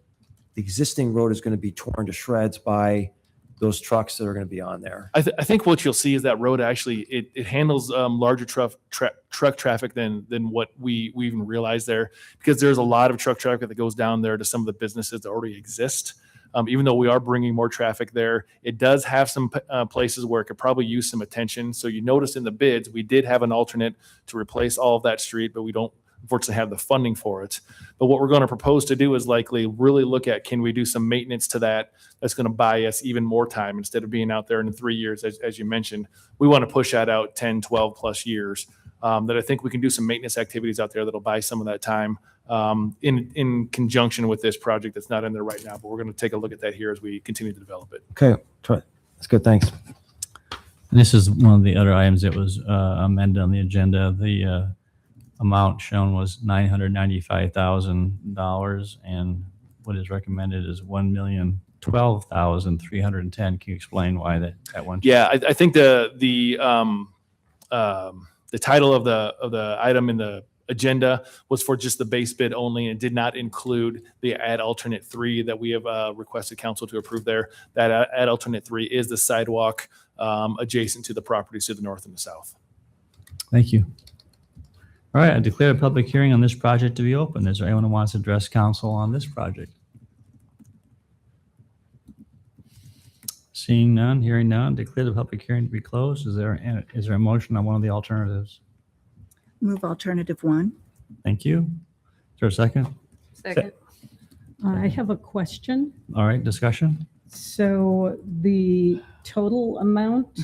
existing road is going to be torn to shreds by those trucks that are going to be on there? I think what you'll see is that road actually, it handles larger truck traffic than what we even realize there, because there's a lot of truck traffic that goes down there to some of the businesses that already exist. Even though we are bringing more traffic there, it does have some places where it could probably use some attention. So you notice in the bids, we did have an alternate to replace all of that street, but we don't unfortunately have the funding for it. But what we're going to propose to do is likely really look at, can we do some maintenance to that that's going to buy us even more time instead of being out there in 3 years, as you mentioned. We want to push that out 10, 12 plus years. That I think we can do some maintenance activities out there that'll buy some of that time in conjunction with this project that's not in there right now. But we're going to take a look at that here as we continue to develop it. Okay, that's good. Thanks. And this is one of the other items that was amended on the agenda. The amount shown was $995,000, and what is recommended is $1,012,310. Can you explain why that one? Yeah, I think the title of the item in the agenda was for just the base bid only, and did not include the add alternate 3 that we have requested council to approve there. That add alternate 3 is the sidewalk adjacent to the properties to the north and the south. Thank you. All right, I declare a public hearing on this project to be open. Is there anyone who wants to address council on this project? Seeing none, hearing none, declare the public hearing to be closed. Is there a motion on one of the alternatives? Move alternative 1. Thank you. Is there a second? Second. I have a question. All right, discussion? So the total amount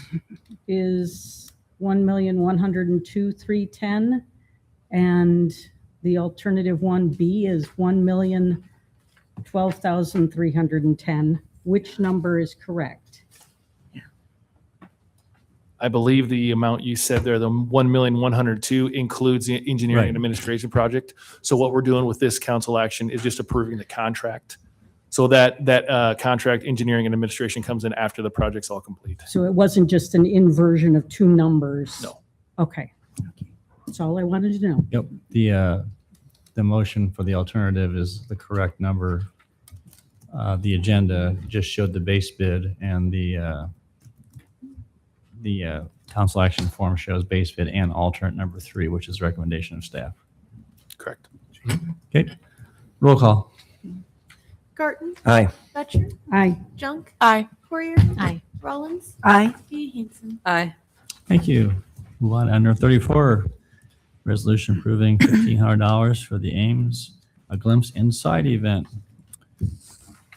is $1,102,310, and the alternative 1B is $1,012,310. Which number is correct? I believe the amount you said there, the 1,102,000 includes the engineering Right. and administration project. So what we're doing with this council action is just approving the contract. So that contract, engineering and administration comes in after the project's all complete. So it wasn't just an inversion of two numbers? No. Okay. That's all I wanted to know. Yep. The motion for the alternative is the correct number. The agenda just showed the base bid, and the council action form shows base bid and alternate number 3, which is recommendation of staff. Correct. Okay. Roll call. Garten. Aye. Batcher. Aye. Junk. Aye. Poirier. Aye. Rollins. Aye. Hanson. Aye. Thank you. Move on to under 34. Resolution approving $1,500 for the Ames A Glimpse Inside event.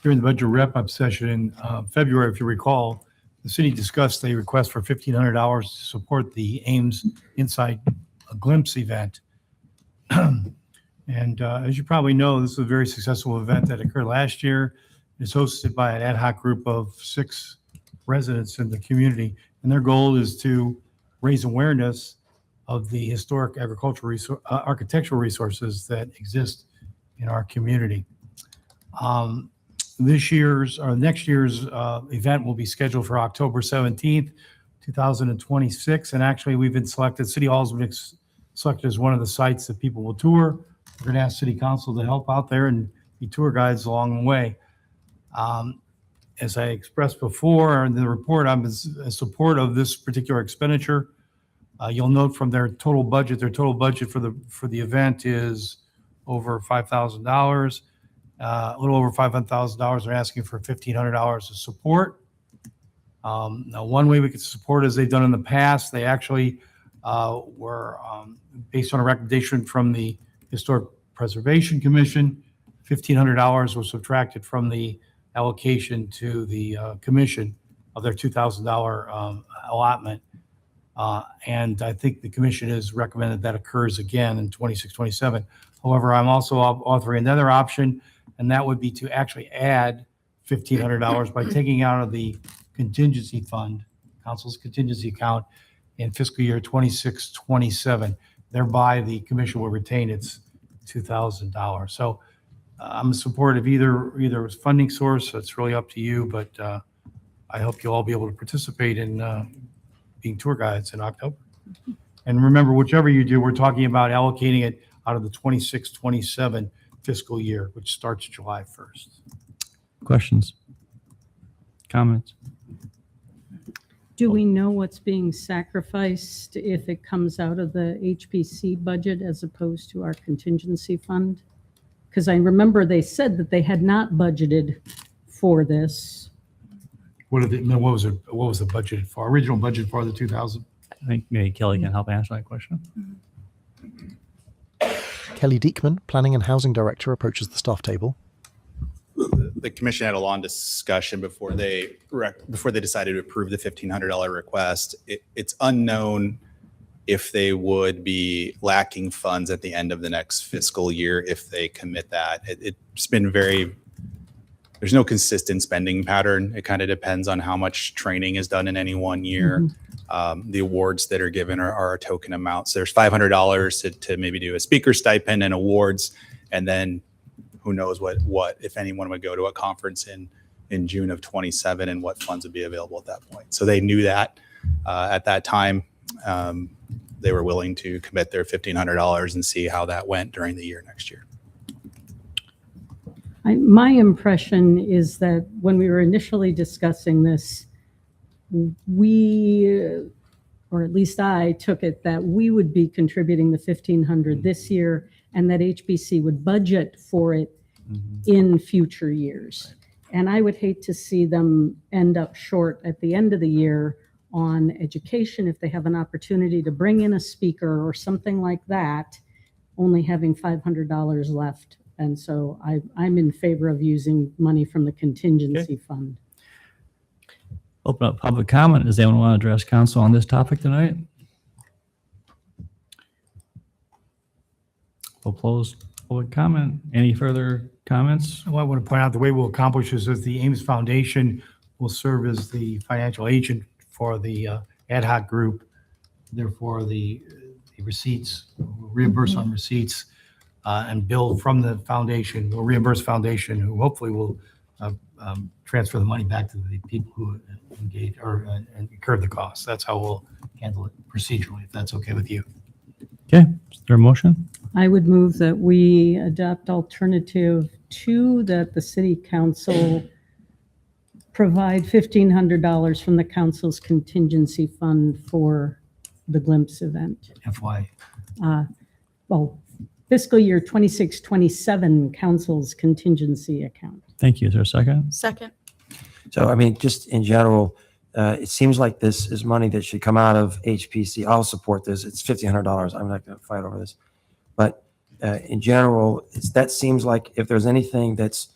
During the budget wrap-up session in February, if you recall, the city discussed a request for $1,500 to support the Ames Inside a Glimpse event. And as you probably know, this is a very successful event that occurred last year. It's hosted by an ad hoc group of 6 residents in the community. And their goal is to raise awareness of the historic architectural resources that exist in our community. Next year's event will be scheduled for October 17th, 2026. And actually, we've been selected, City Hall's been selected as one of the sites that people will tour. We're going to ask City Council to help out there and be tour guides along the way. As I expressed before in the report, I'm in support of this particular expenditure. You'll note from their total budget for the event is over $5,000. A little over $500,000. They're asking for $1,500 of support. Now, one way we could support, as they've done in the past, they actually were based on a recommendation from the Historic Preservation Commission. $1,500 was subtracted from the allocation to the commission of their $2,000 allotment. And I think the commission has recommended that occurs again in 26-27. However, I'm also offering another option, and that would be to actually add $1,500 by taking out of the contingency fund, council's contingency account, in fiscal year 26-27. Thereby, the commission will retain its $2,000. So I'm in support of either funding source. It's really up to you, but I hope you'll all be able to participate in being tour guides in October. And remember, whichever you do, we're talking about allocating it out of the 26-27 fiscal year, which starts July 1st. Questions? Comments? Do we know what's being sacrificed if it comes out of the HPC budget as opposed to our contingency fund? Because I remember they said that they had not budgeted for this. What was the budget for? Original budget for the 2,000? I think maybe Kelly can help answer that question. Kelly Diekman, Planning and Housing Director, approaches the staff table. The commission had a long discussion before they decided to approve the $1,500 request. It's unknown if they would be lacking funds at the end of the next fiscal year if they commit that. It's been there's no consistent spending pattern. It kind of depends on how much training is done in any one year. The awards that are given are a token amount. So there's $500 to maybe do a speaker stipend and awards, and then who knows what if anyone would go to a conference in June of 27 and what funds would be available at that point. So they knew that at that time. They were willing to commit their $1,500 and see how that went during the year next year. My impression is that when we were initially discussing this, we, or at least I, took it that we would be contributing the $1,500 this year and that HBC would budget for it in future years. And I would hate to see them end up short at the end of the year on education if they have an opportunity to bring in a speaker or something like that, only having $500 left. And so I'm in favor of using money from the contingency fund. Open up public comment. Does anyone want to address council on this topic tonight? We'll close public comment. Any further comments? Well, I want to point out the way we'll accomplish this is the Ames Foundation will serve as the financial agent for the ad hoc group. Therefore, the receipts, we'll reimburse on receipts and bill from the foundation. We'll reimburse foundation, who hopefully will transfer the money back to the people who engage or incur the costs. That's how we'll handle it procedurally, if that's okay with you. Okay, is there a motion? I would move that we adopt alternative 2, that the city council provide $1,500 from the council's contingency fund for the Glimpse event. FY. Fiscal year 26-27 council's contingency account. Thank you. Is there a second? Second. So, I mean, just in general, it seems like this is money that should come out of HPC. I'll support this. It's $1,500. I'm not going to fight over this. But in general, that seems like if there's anything that's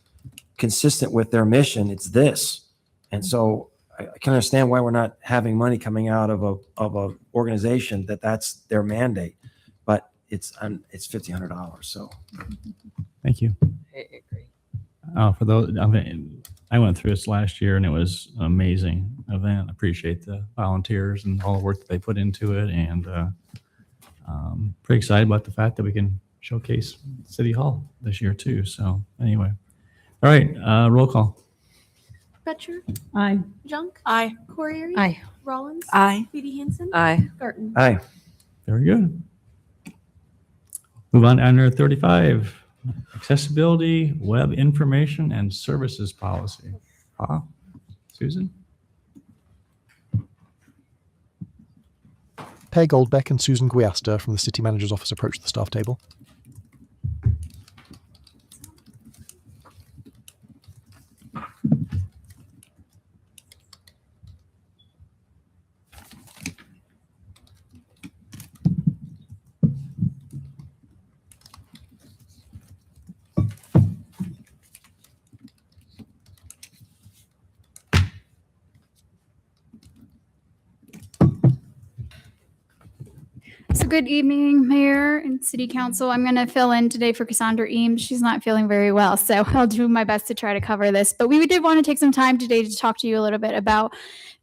consistent with their mission, it's this. And so I can understand why we're not having money coming out of a organization that's their mandate. But it's $1,500. So Thank you. I agree. For those, I went through this last year and it was an amazing event. I appreciate the volunteers and all the work that they put into it, and pretty excited about the fact that we can showcase City Hall this year too. So anyway, all right, roll call. Betcher, Aye. Junk, Aye. Corriere, Aye. Rollins, Aye. Beatty Hansen, Aye. Garten. Aye. Very good. Move on to under 35, accessibility, web information and services policy. Susan? Peg Goldbeck and Susan Guiasta from the City Manager's Office approach the staff table. So good evening, Mayor and City Council. I'm going to fill in today for Cassandra Ames. She's not feeling very well, so I'll do my best to try to cover this. But we did want to take some time today to talk to you a little bit about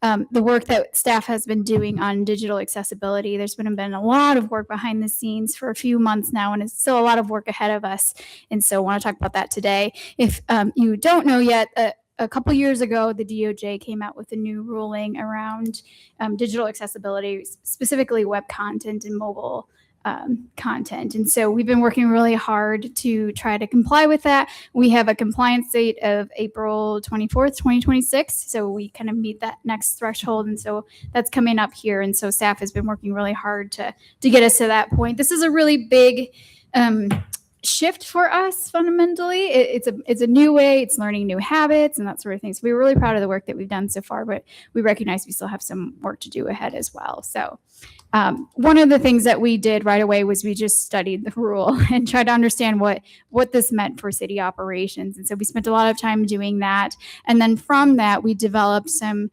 the work that staff has been doing on digital accessibility. There's been a lot of work behind the scenes for a few months now, and it's still a lot of work ahead of us. And so I want to talk about that today. If you don't know yet, a couple years ago, the DOJ came out with a new ruling around digital accessibility, specifically web content and mobile content. And so we've been working really hard to try to comply with that. We have a compliance date of April 24th, 2026. So we kind of meet that next threshold. And so that's coming up here. And so staff has been working really hard to get us to that point. This is a really big shift for us fundamentally. It's a new way, it's learning new habits and that sort of thing. So we're really proud of the work that we've done so far, but we recognize we still have some work to do ahead as well. So one of the things that we did right away was we just studied the rule and tried to understand what this meant for city operations. And so we spent a lot of time doing that. And then from that, we developed some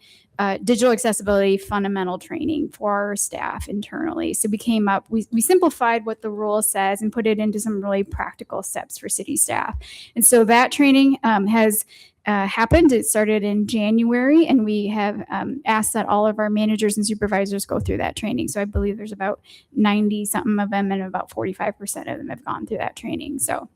digital accessibility fundamental training for our staff internally. So we simplified what the rule says and put it into some really practical steps for city staff. And so that training has happened. It started in January, and we have asked that all of our managers and supervisors go through that training. So I believe there's about 90 something of them, and about 45% of them have gone through that training. So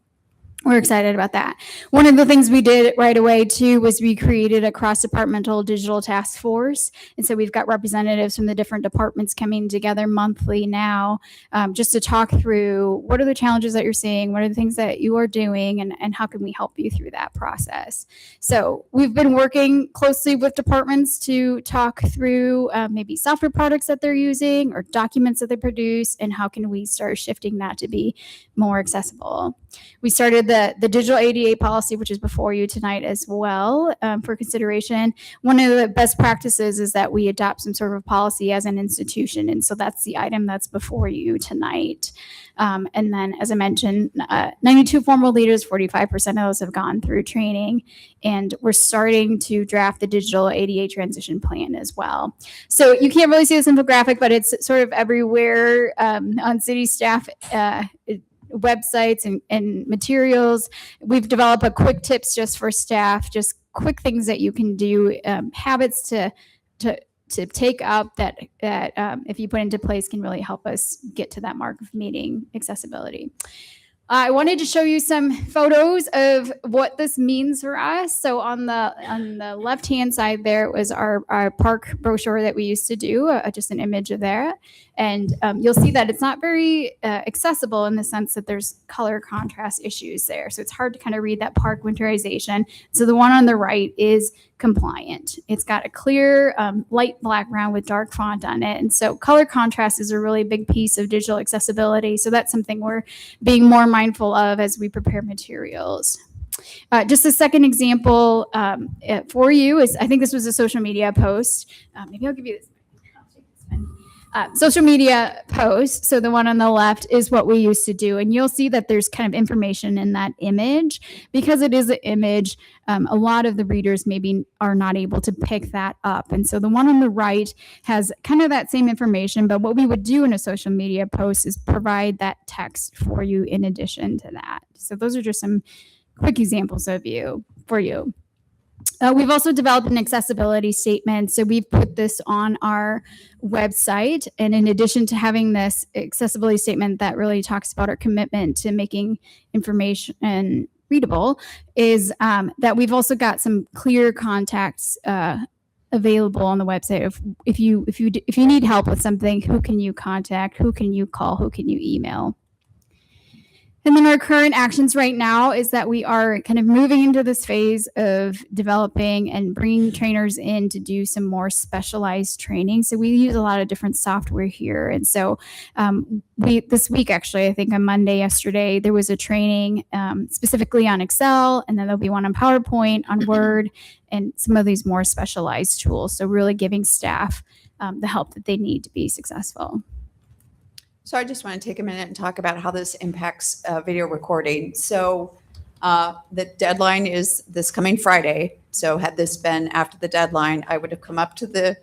we're excited about that. One of the things we did right away too was we created a cross-departmental digital task force. And so we've got representatives from the different departments coming together monthly now just to talk through what are the challenges that you're seeing, what are the things that you are doing, and how can we help you through that process. So we've been working closely with departments to talk through maybe software products that they're using or documents that they produce, and how can we start shifting that to be more accessible. We started the digital ADA policy, which is before you tonight as well for consideration. One of the best practices is that we adopt some sort of policy as an institution. And so that's the item that's before you tonight. And then, as I mentioned, 92 formal leaders, 45% of those have gone through training. And we're starting to draft the digital ADA transition plan as well. So you can't really see this infographic, but it's sort of everywhere on city staff websites and materials. We've developed a quick tips just for staff, just quick things that you can do, habits to take up that if you put into place can really help us get to that mark of meeting accessibility. I wanted to show you some photos of what this means for us. So on the left-hand side there was our park brochure that we used to do, just an image of that. And you'll see that it's not very accessible in the sense that there's color contrast issues there. So it's hard to kind of read that park winterization. So the one on the right is compliant. It's got a clear light background with dark font on it. And so color contrast is a really big piece of digital accessibility. So that's something we're being more mindful of as we prepare materials. Just a second example for you is, I think this was a social media post. Maybe I'll give you this. Social media post. So the one on the left is what we used to do. And you'll see that there's kind of information in that image. Because it is an image, a lot of the readers maybe are not able to pick that up. And so the one on the right has kind of that same information, but what we would do in a social media post is provide that text for you in addition to that. So those are just some quick examples for you. We've also developed an accessibility statement. So we've put this on our website. And in addition to having this accessibility statement that really talks about our commitment to making information readable, is that we've also got some clear contacts available on the website. If you need help with something, who can you contact? Who can you call? Who can you email? And then our current actions right now is that we are kind of moving into this phase of developing and bringing trainers in to do some more specialized training. So we use a lot of different software here. And so this week, actually, I think on Monday, yesterday, there was a training specifically on Excel, and then there'll be one on PowerPoint, on Word, and some of these more specialized tools. So really giving staff the help that they need to be successful. So I just want to take a minute and talk about how this impacts video recording. So the deadline is this coming Friday. So had this been after the deadline, I would have come up to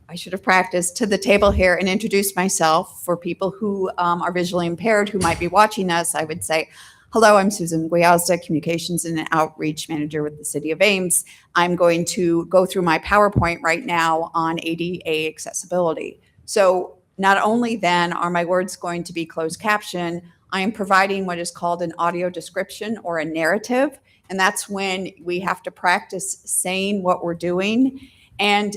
I should have practiced to the table here and introduced myself. For people who are visually impaired who might be watching us, I would say, hello, I'm Susan Guiazda, Communications and Outreach Manager with the City of Ames. I'm going to go through my PowerPoint right now on ADA accessibility. So not only then are my words going to be closed caption, I am providing what is called an audio description or a narrative. And that's when we have to practice saying what we're doing. And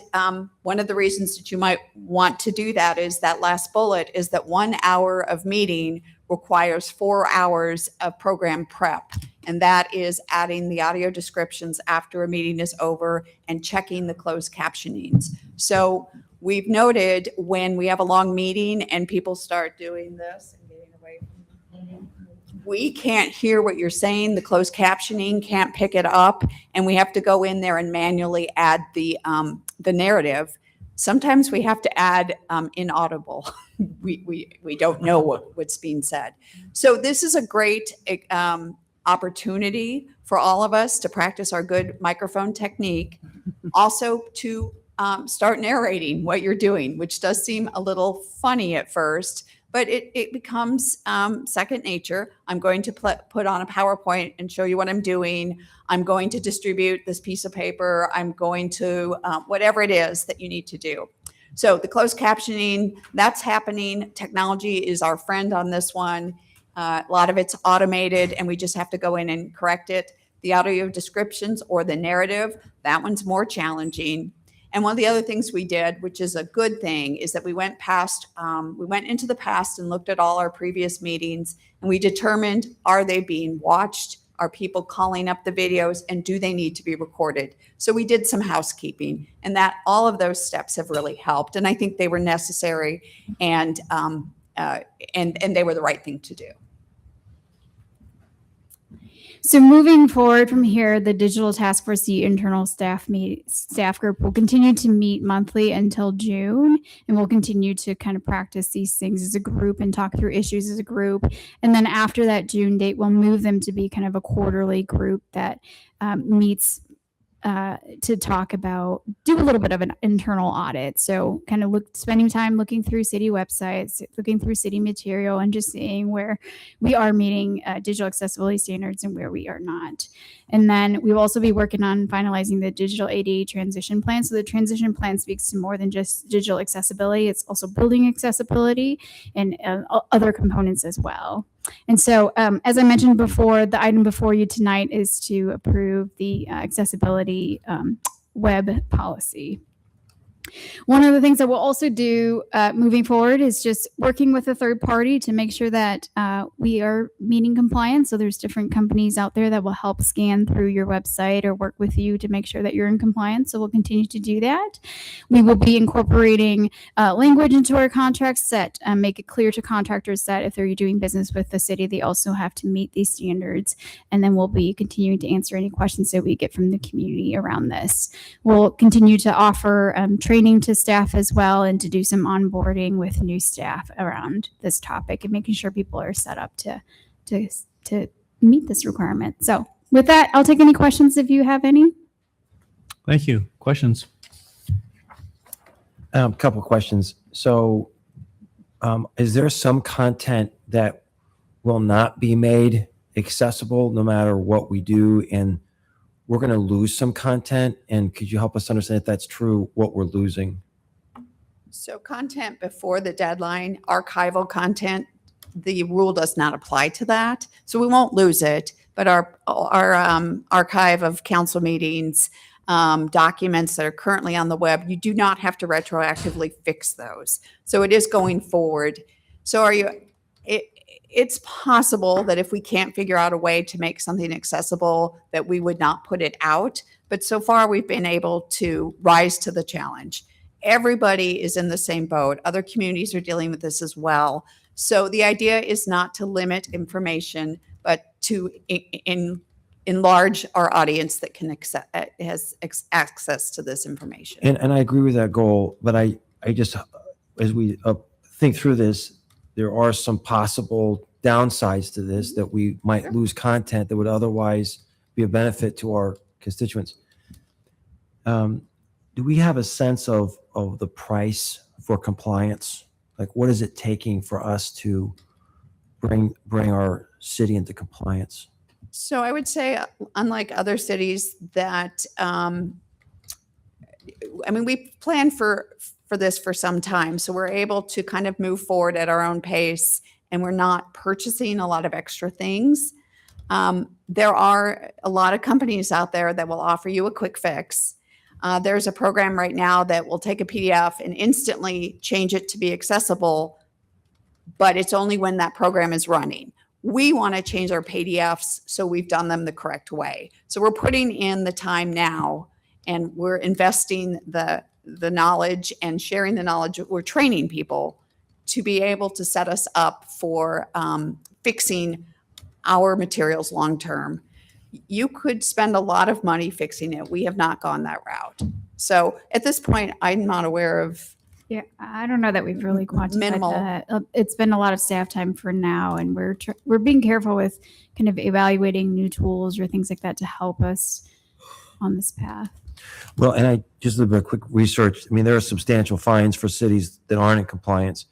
one of the reasons that you might want to do that is that last bullet is that 1 hour of meeting requires 4 hours of program prep. And that is adding the audio descriptions after a meeting is over and checking the closed captionings. So we've noted when we have a long meeting and people start doing this and getting away from me, we can't hear what you're saying. The closed captioning can't pick it up, and we have to go in there and manually add the narrative. Sometimes we have to add inaudible. We don't know what's being said. So this is a great opportunity for all of us to practice our good microphone technique. Also to start narrating what you're doing, which does seem a little funny at first, but it becomes second nature. I'm going to put on a PowerPoint and show you what I'm doing. I'm going to distribute this piece of paper. I'm going to whatever it is that you need to do. So the closed captioning, that's happening. Technology is our friend on this one. A lot of it's automated, and we just have to go in and correct it. The audio descriptions or the narrative, that one's more challenging. And one of the other things we did, which is a good thing, is that we went into the past and looked at all our previous meetings, and we determined, are they being watched? Are people calling up the videos, and do they need to be recorded? So we did some housekeeping, and that all of those steps have really helped. And I think they were necessary, and they were the right thing to do. So moving forward from here, the Digital Task Force, the internal staff group, will continue to meet monthly until June, and we'll continue to kind of practice these things as a group and talk through issues as a group. And then after that June date, we'll move them to be kind of a quarterly group that meets to talk about, do a little bit of an internal audit. So kind of spending time looking through city websites, looking through city material, and just seeing where we are meeting digital accessibility standards and where we are not. And then we will also be working on finalizing the digital ADA transition plan. So the transition plan speaks to more than just digital accessibility. It's also building accessibility and other components as well. And so, as I mentioned before, the item before you tonight is to approve the accessibility web policy. One of the things that we'll also do moving forward is just working with a third party to make sure that we are meeting compliance. So there's different companies out there that will help scan through your website or work with you to make sure that you're in compliance. So we'll continue to do that. We will be incorporating language into our contracts that make it clear to contractors that if they're doing business with the city, they also have to meet these standards. And then we'll be continuing to answer any questions that we get from the community around this. We'll continue to offer training to staff as well, and to do some onboarding with new staff around this topic and making sure people are set up to meet this requirement. So with that, I'll take any questions if you have any. Thank you. Questions? A couple of questions. So is there some content that will not be made accessible no matter what we do, and we're going to lose some content? And could you help us understand if that's true, what we're losing? So content before the deadline, archival content, the rule does not apply to that. So we won't lose it, but our archive of council meetings, documents that are currently on the web, you do not have to retroactively fix those. So it is going forward. So it's possible that if we can't figure out a way to make something accessible, that we would not put it out. But so far, we've been able to rise to the challenge. Everybody is in the same boat. Other communities are dealing with this as well. So the idea is not to limit information, but to enlarge our audience that has access to this information. And I agree with that goal, but I just, as we think through this, there are some possible downsides to this, that we might lose content that would otherwise be a benefit to our constituents. Do we have a sense of the price for compliance? Like, what is it taking for us to bring our city into compliance? So I would say, unlike other cities, that we planned for this for some time, so we're able to kind of move forward at our own pace, and we're not purchasing a lot of extra things. There are a lot of companies out there that will offer you a quick fix. There's a program right now that will take a PDF and instantly change it to be accessible, but it's only when that program is running. We want to change our PDFs so we've done them the correct way. So we're putting in the time now, and we're investing the knowledge and sharing the knowledge. We're training people to be able to set us up for fixing our materials long term. You could spend a lot of money fixing it. We have not gone that route. So at this point, I'm not aware of. Yeah, I don't know that we've really quantified Minimal. that. It's been a lot of staff time for now, and we're being careful with kind of evaluating new tools or things like that to help us on this path. Well, and I just did a quick research. I mean, there are substantial fines for cities that aren't in compliance.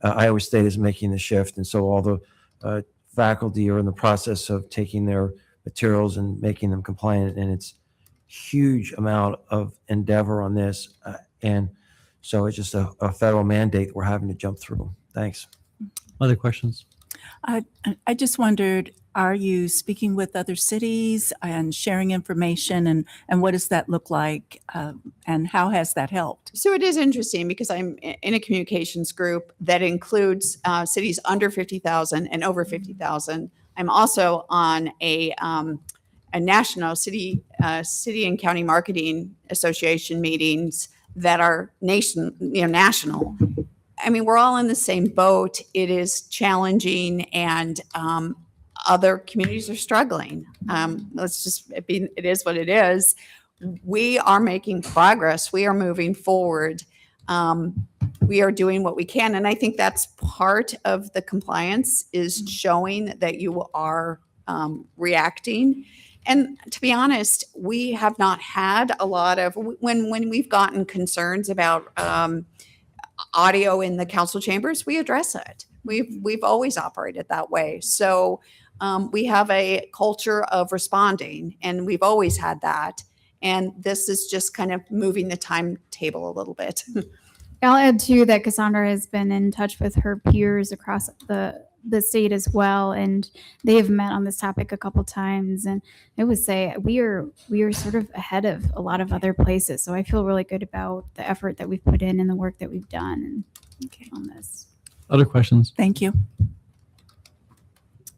Iowa State is making the shift, and so all the faculty are in the process of taking their materials and making them compliant, and it's huge amount of endeavor on this, and so it's just a federal mandate that we're having to jump through. Thanks. Other questions? I just wondered, are you speaking with other cities and sharing information, and what does that look like, and how has that helped? So it is interesting because I'm in a communications group that includes cities under 50,000 and over 50,000. I'm also on a national city and county marketing association meetings that are national. I mean, we're all in the same boat. It is challenging, and other communities are struggling. It is what it is. We are making progress. We are moving forward. We are doing what we can. And I think that's part of the compliance, is showing that you are reacting. And to be honest, we have not had a lot of, when we've gotten concerns about audio in the council chambers, we address it. We've always operated that way. So we have a culture of responding, and we've always had that. And this is just kind of moving the timetable a little bit. I'll add too that Cassandra has been in touch with her peers across the state as well, and they have met on this topic a couple times. And I would say we are sort of ahead of a lot of other places. So I feel really good about the effort that we've put in and the work that we've done on this. Other questions? Thank you.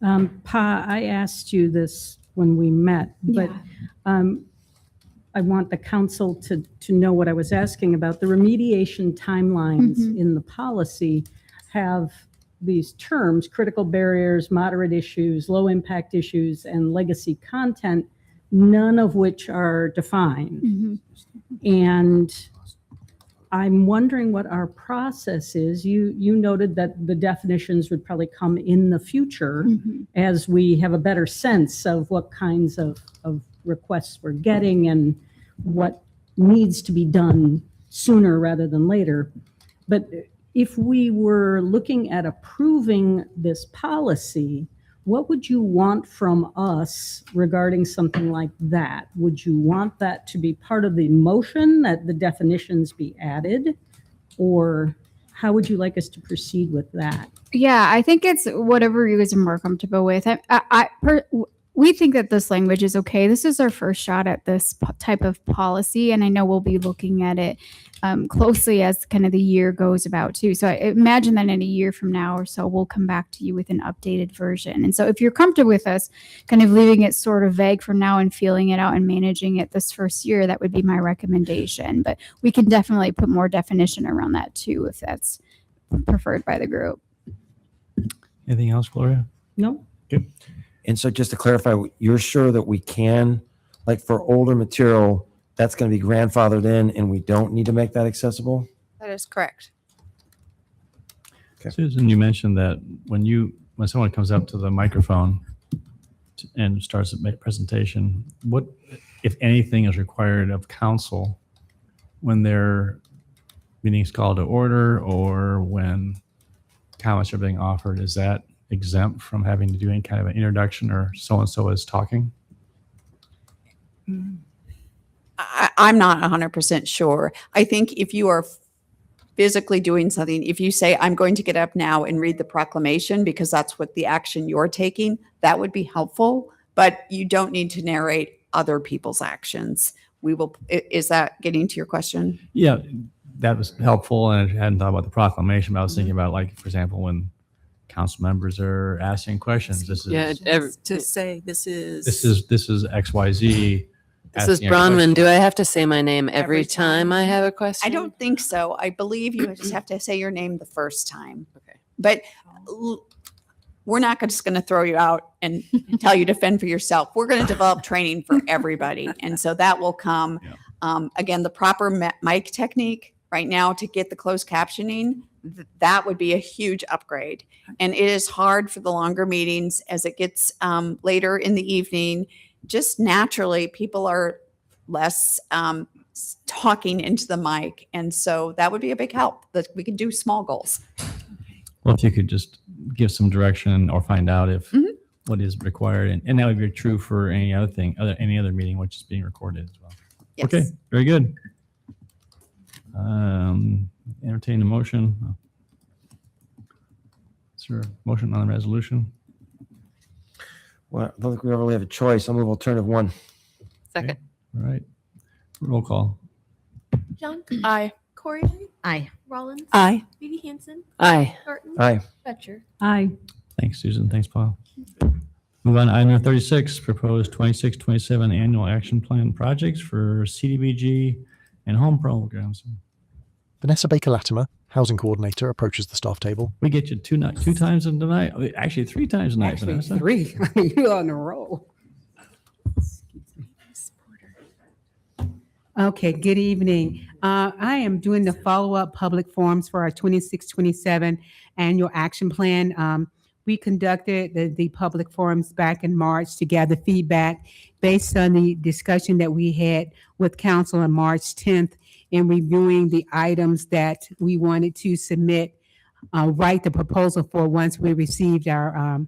Pa, I asked you this when we met, but I want the council to know what I was asking about. The remediation timelines in the policy have these terms: critical barriers, moderate issues, low impact issues, and legacy content, none of which are defined. And I'm wondering what our process is. You noted that the definitions would probably come in the future as we have a better sense of what kinds of requests we're getting and what needs to be done sooner rather than later. But if we were looking at approving this policy, what would you want from us regarding something like that? Would you want that to be part of the motion, that the definitions be added? Or how would you like us to proceed with that? Yeah, I think it's whatever you guys are more comfortable with. We think that this language is okay. This is our first shot at this type of policy, and I know we'll be looking at it closely as kind of the year goes about too. So I imagine that in a year from now or so, we'll come back to you with an updated version. And so if you're comfortable with us kind of leaving it sort of vague for now and feeling it out and managing it this first year, that would be my recommendation. But we can definitely put more definition around that too, if that's preferred by the group. Anything else, Gloria? No. Okay. And so just to clarify, you're sure that we can, like for older material, that's going to be grandfathered in and we don't need to make that accessible? That is correct. Okay. Susan, you mentioned that when someone comes up to the microphone and starts a presentation, what, if anything, is required of council when their meeting's called to order or when comments are being offered? Is that exempt from having to do any kind of an introduction or so-and-so is talking? I'm not 100% sure. I think if you are physically doing something, if you say, I'm going to get up now and read the proclamation because that's what the action you're taking, that would be helpful, but you don't need to narrate other people's actions. Is that getting to your question? Yeah, that was helpful, and I hadn't thought about the proclamation, but I was thinking about, like, for example, when council members are asking questions. This is to say this is XYZ. This is Bronwyn. Do I have to say my name every time I have a question? I don't think so. I believe you just have to say your name the first time. Okay. But we're not just going to throw you out and tell you to fend for yourself. We're going to develop training for everybody. And so that will come. Again, the proper mic technique right now to get the closed captioning, that would be a huge upgrade. And it is hard for the longer meetings as it gets later in the evening. Just naturally, people are less talking into the mic. And so that would be a big help, that we could do small goals. Well, if you could just give some direction or find out if what is required. And that would be true for any other thing, any other meeting which is being recorded as well. Yes. Okay, very good. Entertain a motion. Is there a motion on the resolution? Well, I don't think we really have a choice. I'll move alternative one. Second. All right. Roll call. John? Aye. Corey? Aye. Rollins? Aye. Vivi Hansen? Aye. Thornton? Aye. Fetcher? Aye. Thanks, Susan. Thanks, Paul. Move on to item number 36, proposed 26-27 annual action plan projects for CDBG and home programs. Vanessa Baker-Latimer, Housing Coordinator, approaches the staff table. We get you two times tonight. Actually, 3 times tonight, Vanessa. 3. You're on a roll. Okay, good evening. I am doing the follow-up public forums for our 26-27 annual action plan. We conducted the public forums back in March to gather feedback based on the discussion that we had with council on March 10th in reviewing the items that we wanted to submit, write the proposal for once we received our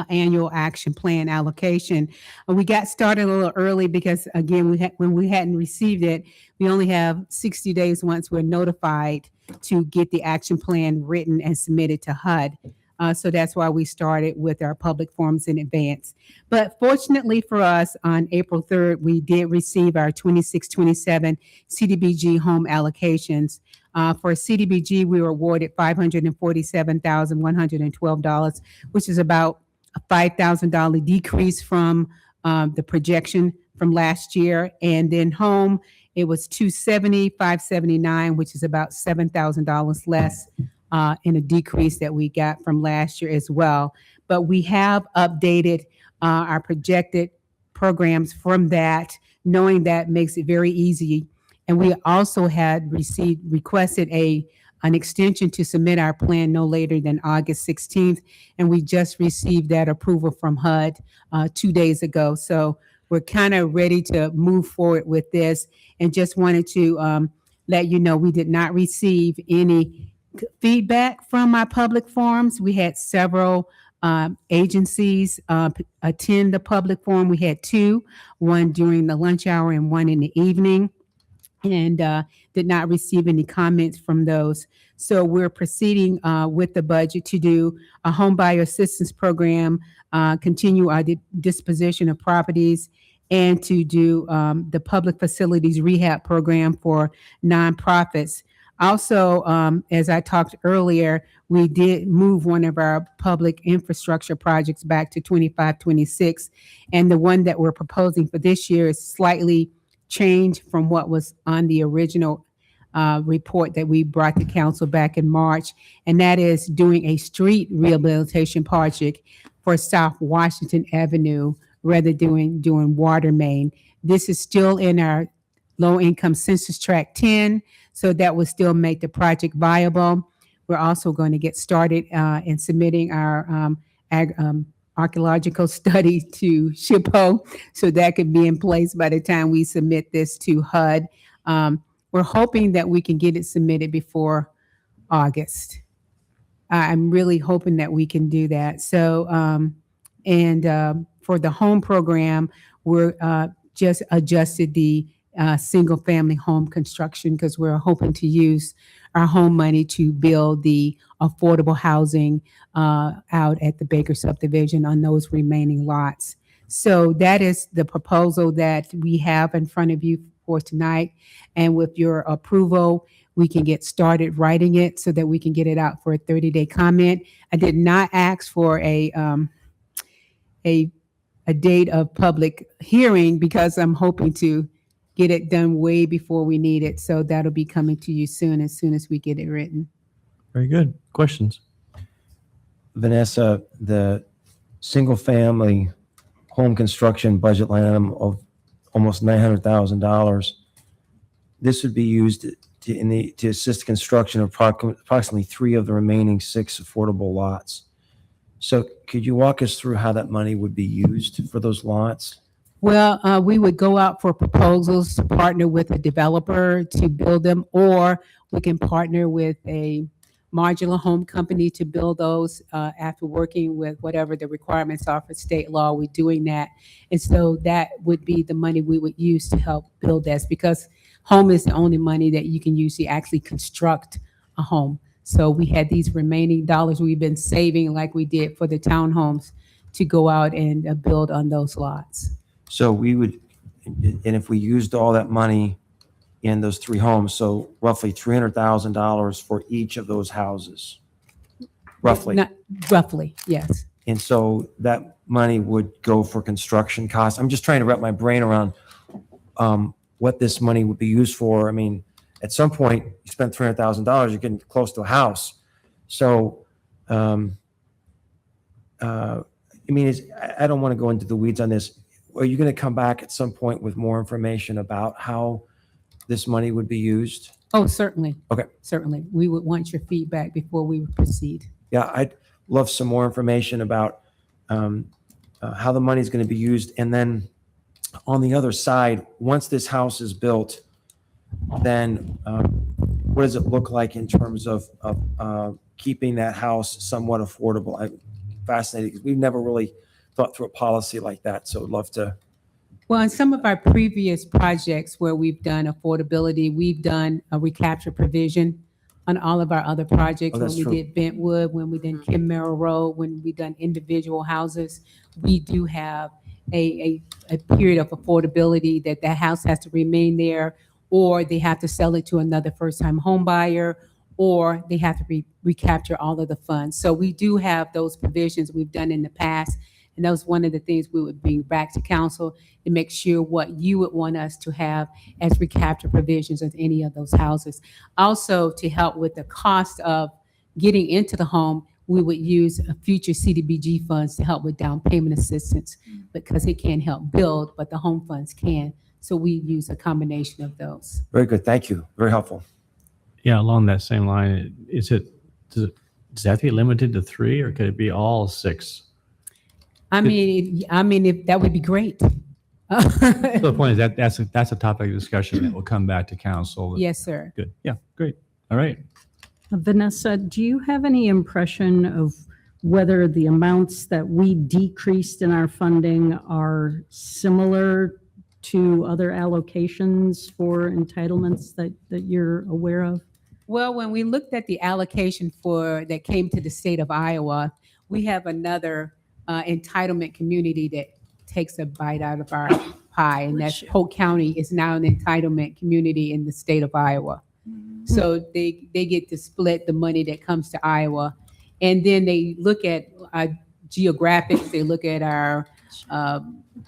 annual action plan allocation. We got started a little early because, again, when we hadn't received it, we only have 60 days once we're notified to get the action plan written and submitted to HUD. So that's why we started with our public forums in advance. But fortunately for us, on April 3rd, we did receive our 26-27 CDBG home allocations. For CDBG, we were awarded $547,112, which is about a $5,000 decrease from the projection from last year. And then home, it was $270,579, which is about $7,000 less in a decrease that we got from last year as well. But we have updated our projected programs from that, knowing that makes it very easy. And we also had requested an extension to submit our plan no later than August 16th. And we just received that approval from HUD 2 days ago. So we're kind of ready to move forward with this, and just wanted to let you know we did not receive any feedback from our public forums. We had several agencies attend the public forum. We had 2, one during the lunch hour and one in the evening, and did not receive any comments from those. So we're proceeding with the budget to do a home buyer assistance program, continue our disposition of properties, and to do the public facilities rehab program for nonprofits. Also, as I talked earlier, we did move one of our public infrastructure projects back to 25-26, and the one that we're proposing for this year is slightly changed from what was on the original report that we brought to council back in March, and that is doing a street rehabilitation project for South Washington Avenue rather than doing water main. This is still in our low-income census tract 10, so that will still make the project viable. We're also going to get started in submitting our archaeological study to SHPO, so that could be in place by the time we submit this to HUD. We're hoping that we can get it submitted before August. I'm really hoping that we can do that. So, for the home program, we're just adjusted the single family home construction because we're hoping to use our home money to build the affordable housing out at the Baker subdivision on those remaining lots. So that is the proposal that we have in front of you for tonight. And with your approval, we can get started writing it so that we can get it out for a 30-day comment. I did not ask for a date of public hearing because I'm hoping to get it done way before we need it. So that'll be coming to you soon as we get it written. Very good. Questions? Vanessa, the single family home construction budget line item of almost $900,000, this would be used to assist construction of approximately 3 of the remaining 6 affordable lots. So could you walk us through how that money would be used for those lots? Well, we would go out for proposals to partner with a developer to build them, or we can partner with a modular home company to build those after working with whatever the requirements are for state law. We're doing that. And so that would be the money we would use to help build this, because home is the only money that you can use to actually construct a home. So we had these remaining dollars we've been saving, like we did for the townhomes, to go out and build on those lots. So we would, and if we used all that money in those 3 homes, so roughly $300,000 for each of those houses, roughly. Roughly, yes. And so that money would go for construction costs. I'm just trying to wrap my brain around what this money would be used for. I mean, at some point, you spend $300,000, you're getting close to a house. So, I mean, I don't want to go into the weeds on this. Are you going to come back at some point with more information about how this money would be used? Oh, certainly. Okay. Certainly. We would want your feedback before we proceed. Yeah, love some more information about how the money is going to be used. And then on the other side, once this house is built, then what does it look like in terms of keeping that house somewhat affordable? I'm fascinated because we've never really thought through a policy like that. So I'd love to. Well, in some of our previous projects where we've done affordability, we've done a recapture provision on all of our other projects. Oh, When that's we true. did Bentwood, when we did Kim Merrill Road, when we done individual houses, we do have a period of affordability that house has to remain there, or they have to sell it to another first-time home buyer, or they have to recapture all of the funds. So we do have those provisions we've done in the past. And that was one of the things we would bring back to council to make sure what you would want us to have as recapture provisions of any of those houses. Also, to help with the cost of getting into the home, we would use future CDBG funds to help with down payment assistance because it can't help build, but the home funds can. So we use a combination of those. Very good. Thank you. Very helpful. Yeah, along that same line, does it have to be limited to 3 or could it be all 6? I mean, if that would be great. So the point is that's a topic of discussion that will come back to council. Yes, sir. Good. Yeah, great. All right. Vanessa, do you have any impression of whether the amounts that we decreased in our funding are similar to other allocations for entitlements that you're aware of? Well, when we looked at the allocation that came to the state of Iowa, we have another entitlement community that takes a bite out of our pie, and that's Polk County is now an entitlement community in the state of Iowa. So they get to split the money that comes to Iowa, and then they look at geographics. They look at our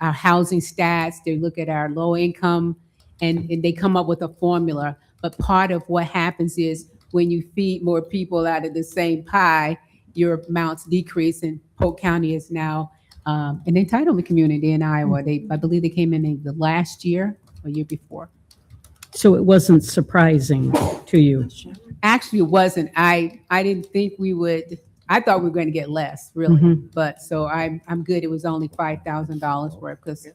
housing stats. They look at our low income, and they come up with a formula. But part of what happens is when you feed more people out of the same pie, your amounts decrease, and Polk County is now an entitlement community in Iowa. I believe they came in the last year or year before. So it wasn't surprising to you? Actually, it wasn't. I didn't think we would. I thought we were going to get less, really. Mhm. But so I'm good. It was only $5,000 worth because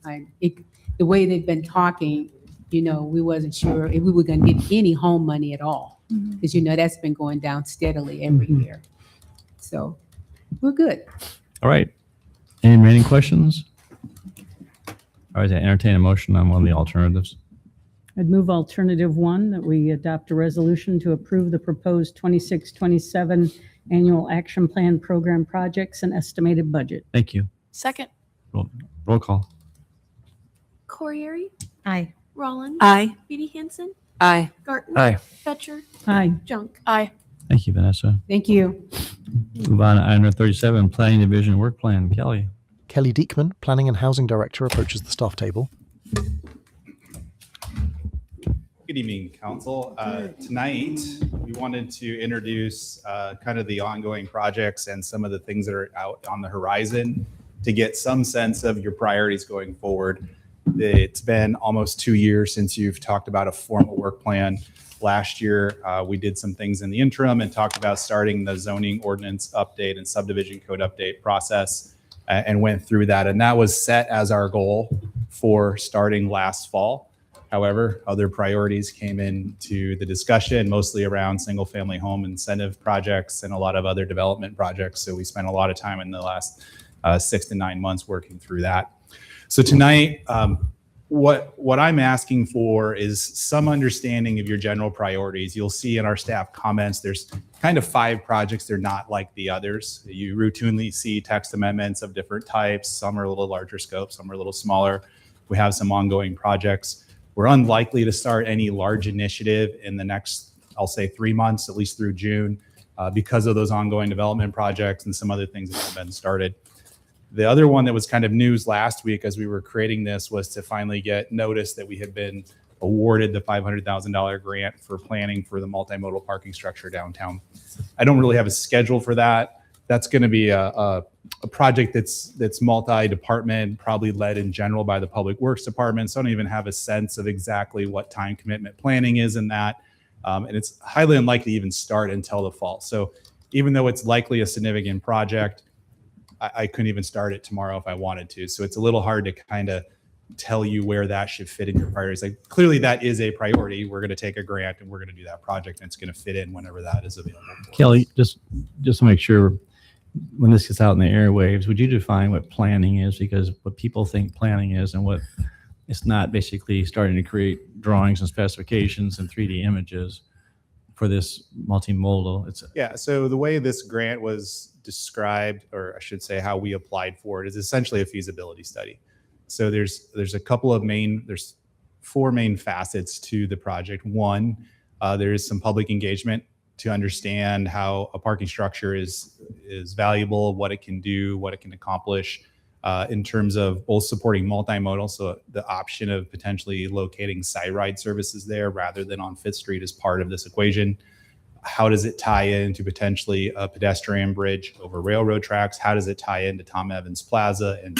the way they've been talking, we wasn't sure if we were going to get any home money at all because that's been going down steadily every year. So we're good. All right. Any remaining questions? All right, I entertain a motion on one of the alternatives. I'd move alternative 1, that we adopt a resolution to approve the proposed 26-27 annual action plan program projects and estimated budget. Thank you. Second. Roll call. Corriere, Aye. Rollins. Aye. Beatty Hansen, Aye. Garten. Aye. Fetcher, Aye. Junk. Aye. Thank you, Vanessa. Thank you. Move on to item number 37, Planning Division Work Plan. Kelly. Kelly Diekman, Planning and Housing Director, approaches the staff table. Good evening, Council. Tonight, we wanted to introduce kind of the ongoing projects and some of the things that are out on the horizon to get some sense of your priorities going forward. It's been almost 2 years since you've talked about a formal work plan. Last year, we did some things in the interim and talked about starting the zoning ordinance update and subdivision code update process and went through that. And that was set as our goal for starting last fall. However, other priorities came into the discussion, mostly around single family home incentive projects and a lot of other development projects. So we spent a lot of time in the last 6 to 9 months working through that. So tonight, what I'm asking for is some understanding of your general priorities. You'll see in our staff comments, there's kind of 5 projects. They're not like the others. You routinely see text amendments of different types. Some are a little larger scope, some are a little smaller. We have some ongoing projects. We're unlikely to start any large initiative in the next, I'll say 3 months, at least through June, because of those ongoing development projects and some other things that have been started. The other one that was kind of news last week as we were creating this was to finally get notice that we had been awarded the $500,000 grant for planning for the multimodal parking structure downtown. I don't really have a schedule for that. That's going to be a project that's multi-department, probably led in general by the Public Works Department. So I don't even have a sense of exactly what time commitment planning is in that. And it's highly unlikely to even start until the fall. So even though it's likely a significant project, I couldn't even start it tomorrow if I wanted to. So it's a little hard to kind of tell you where that should fit in your priorities. Like clearly that is a priority. We're going to take a grant and we're going to do that project, and it's going to fit in whenever that is available. Kelly, just to make sure, when this gets out in the airwaves, would you define what planning is? Because what people think planning is and what it's not, basically starting to create drawings and specifications and 3D images for this multimodal. Yeah, so the way this grant was described, or I should say how we applied for it, is essentially a feasibility study. So there's four main facets to the project. One, there is some public engagement to understand how a parking structure is valuable, what it can do, what it can accomplish in terms of both supporting multimodal, so the option of potentially locating side ride services there rather than on Fifth Street as part of this equation. How does it tie into potentially a pedestrian bridge over railroad tracks? How does it tie into Tom Evans Plaza? And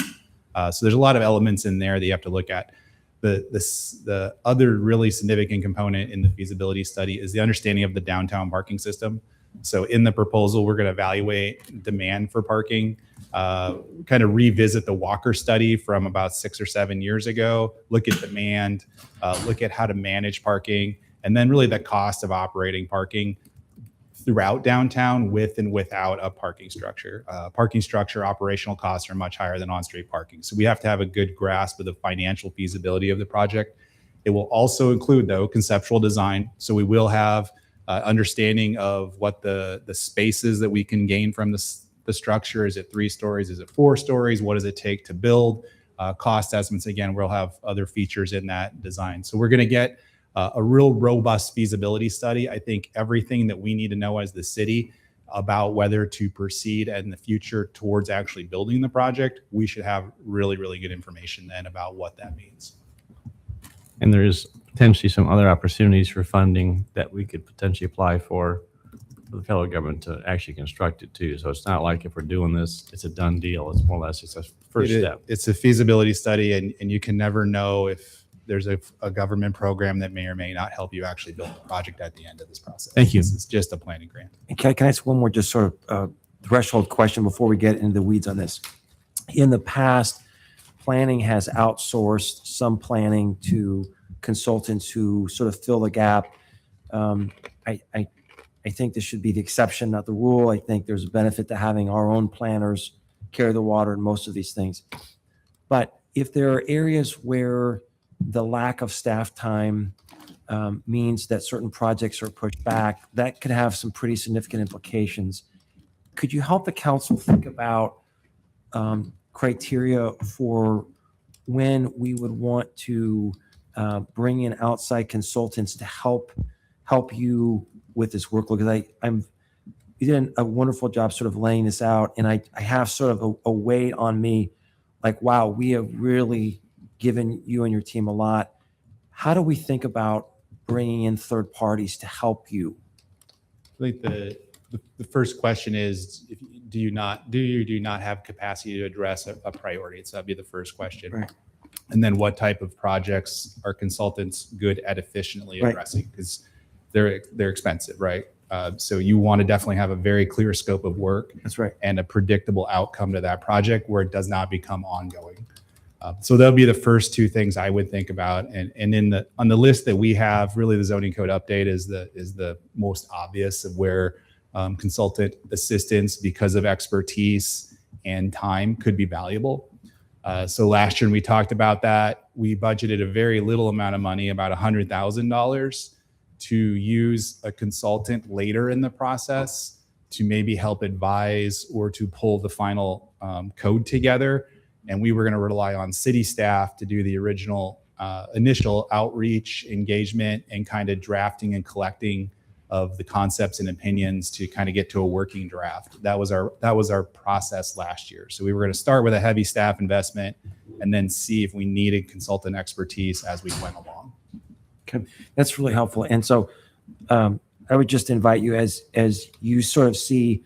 so there's a lot of elements in there that you have to look at. The other really significant component in the feasibility study is the understanding of the downtown parking system. So in the proposal, we're going to evaluate demand for parking, kind of revisit the Walker study from about 6 or 7 years ago, look at demand, look at how to manage parking, and then really the cost of operating parking throughout downtown with and without a parking structure. Parking structure operational costs are much higher than on-street parking. So we have to have a good grasp of the financial feasibility of the project. It will also include, though, conceptual design. So we will have understanding of what the spaces that we can gain from the structure. Is it 3 stories? Is it 4 stories? What does it take to build? Cost estimates. Again, we'll have other features in that design. So we're going to get a real robust feasibility study. I think everything that we need to know as the city about whether to proceed in the future towards actually building the project, we should have really, really good information then about what that means. And there is potentially some other opportunities for funding that we could potentially apply for the federal government to actually construct it too. So it's not like if we're doing this, it's a done deal. It's more or less it's a first step. It's a feasibility study, and you can never know if there's a government program that may or may not help you actually build the project at the end of this process. Thank you. This is just a planning grant. And can I ask one more just sort of threshold question before we get into the weeds on this? In the past, planning has outsourced some planning to consultants who sort of fill the gap. I think this should be the exception, not the rule. I think there's a benefit to having our own planners carry the water in most of these things. But if there are areas where the lack of staff time means that certain projects are pushed back, that could have some pretty significant implications. Could you help the council think about criteria for when we would want to bring in outside consultants to help you with this workload? Because you did a wonderful job sort of laying this out, and I have sort of a weight on me, like, wow, we have really given you and your team a lot. How do we think about bringing in third parties to help you? I think the first question is, do you not have capacity to address a priority? So that'd be the first question. Right. And then what type of projects are consultants good at efficiently addressing? Because they're expensive, right? So you want to definitely have a very clear scope of work. That's right. And a predictable outcome to that project where it does not become ongoing. So that'll be the first two things I would think about. And on the list that we have, really the zoning code update is the most obvious of where consultant assistance, because of expertise and time, could be valuable. So last year when we talked about that, we budgeted a very little amount of money, about $100,000, to use a consultant later in the process to maybe help advise or to pull the final code together. And we were going to rely on city staff to do the initial outreach, engagement, and kind of drafting and collecting of the concepts and opinions to kind of get to a working draft. That was our process last year. So we were going to start with a heavy staff investment and then see if we needed consultant expertise as we went along. Okay, that's really helpful. And so I would just invite you, as you sort of see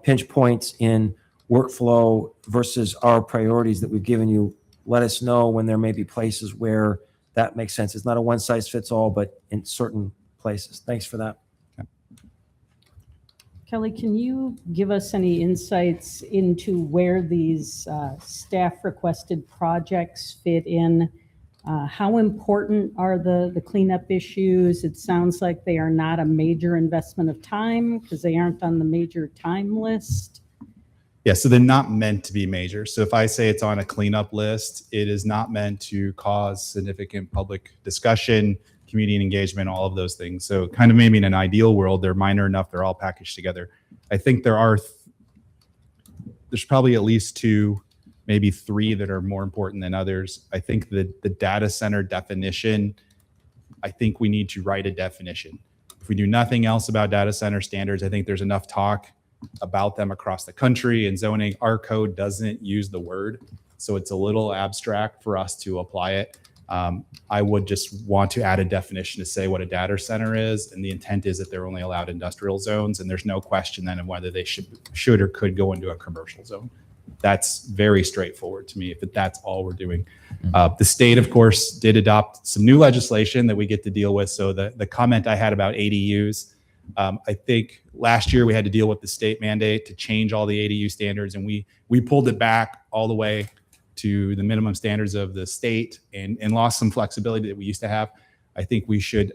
pinch points in workflow versus our priorities that we've given you, let us know when there may be places where that makes sense. It's not a one size fits all, but in certain places. Thanks for that. Kelly, can you give us any insights into where these staff requested projects fit in? How important are the cleanup issues? It sounds like they are not a major investment of time because they aren't on the major time list. Yeah, so they're not meant to be major. So if I say it's on a cleanup list, it is not meant to cause significant public discussion, community engagement, all of those things. So kind of maybe in an ideal world, they're minor enough, they're all packaged together. I think there's probably at least 2, maybe 3 that are more important than others. I think that the data center definition, I think we need to write a definition. If we do nothing else about data center standards, I think there's enough talk about them across the country and zoning. Our code doesn't use the word, so it's a little abstract for us to apply it. I would just want to add a definition to say what a data center is, and the intent is that they're only allowed industrial zones, and there's no question then of whether they should or could go into a commercial zone. That's very straightforward to me if that's all we're doing. The state, of course, did adopt some new legislation that we get to deal with. So the comment I had about ADUs, I think last year we had to deal with the state mandate to change all the ADU standards, and we pulled it back all the way to the minimum standards of the state and lost some flexibility that we used to have. I think we should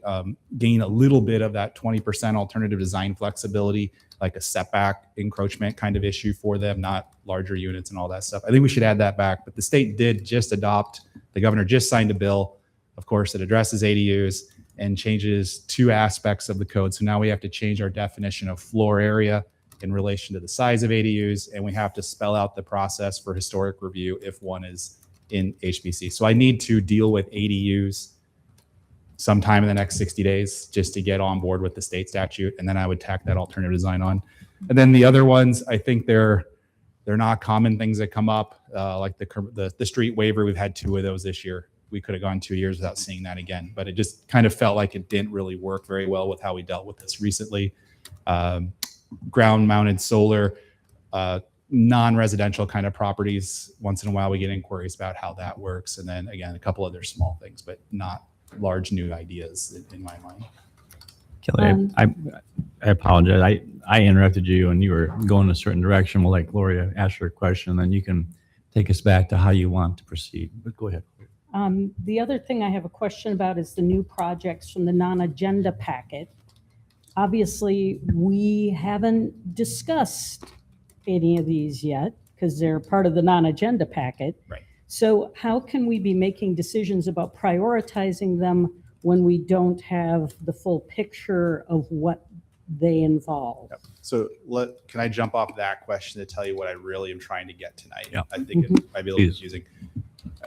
gain a little bit of that 20% alternative design flexibility, like a setback encroachment kind of issue for them, not larger units and all that stuff. I think we should add that back, but the state did just adopt, the governor just signed a bill, of course, that addresses ADUs and changes 2 aspects of the code. So now we have to change our definition of floor area in relation to the size of ADUs, and we have to spell out the process for historic review if one is in HBC. So I need to deal with ADUs sometime in the next 60 days just to get on board with the state statute, and then I would tack that alternative design on. And then the other ones, I think they're not common things that come up, like the street waiver. We've had 2 of those this year. We could have gone 2 years without seeing that again, but it just kind of felt like it didn't really work very well with how we dealt with this recently. Ground-mounted solar, non-residential kind of properties. Once in a while, we get inquiries about how that works. And then again, a couple other small things, but not large new ideas in my mind. Kelly, I apologize. I interrupted you and you were going a certain direction. We'll let Gloria ask her question, and then you can take us back to how you want to proceed. But go ahead. The other thing I have a question about is the new projects from the non-agenda packet. Obviously, we haven't discussed any of these yet because they're part of the non-agenda packet. Right. So how can we be making decisions about prioritizing them when we don't have the full picture of what they involve? Yep. So can I jump off that question to tell you what I really am trying to get tonight? Yep. I think it might be a little confusing.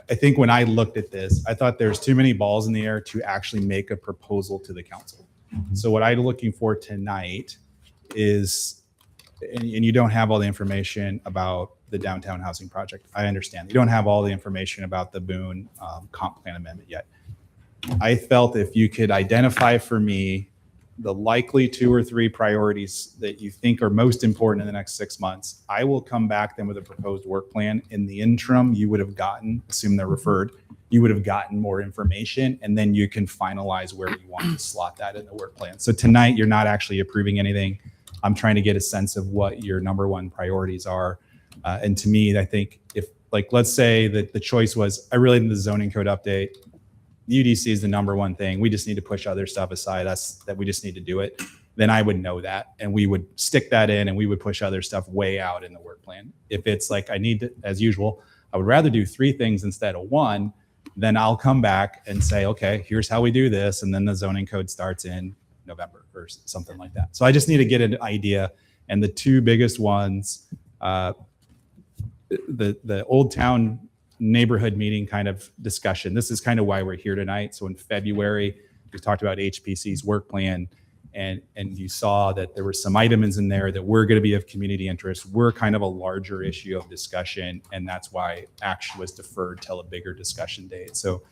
I think when I looked at this, I thought there's too many balls in the air to actually make a proposal to the council. So what I'm looking for tonight is, and you don't have all the information about the downtown housing project. I understand. You don't have all the information about the Boone comp plan amendment yet. I felt if you could identify for me the likely 2 or 3 priorities that you think are most important in the next 6 months, I will come back then with a proposed work plan. In the interim, you would have gotten, assume they're referred, you would have gotten more information, and then you can finalize where you want to slot that in the work plan. So tonight, you're not actually approving anything. I'm trying to get a sense of what your number 1 priorities are. And to me, I think if, like, let's say that the choice was, I really need the zoning code update. UDC is the number 1 thing. We just need to push other stuff aside, that we just need to do it. Then I would know that, and we would stick that in, and we would push other stuff way out in the work plan. If it's like I need to, as usual, I would rather do 3 things instead of 1, then I'll come back and say, okay, here's how we do this. And then the zoning code starts in November or something like that. So I just need to get an idea. And the 2 biggest ones, the Old Town neighborhood meeting kind of discussion. This is kind of why we're here tonight. So in February, we talked about HPC's work plan, and you saw that there were some items in there that were going to be of community interest. We're kind of a larger issue of discussion, and that's why action was deferred till a bigger discussion date. So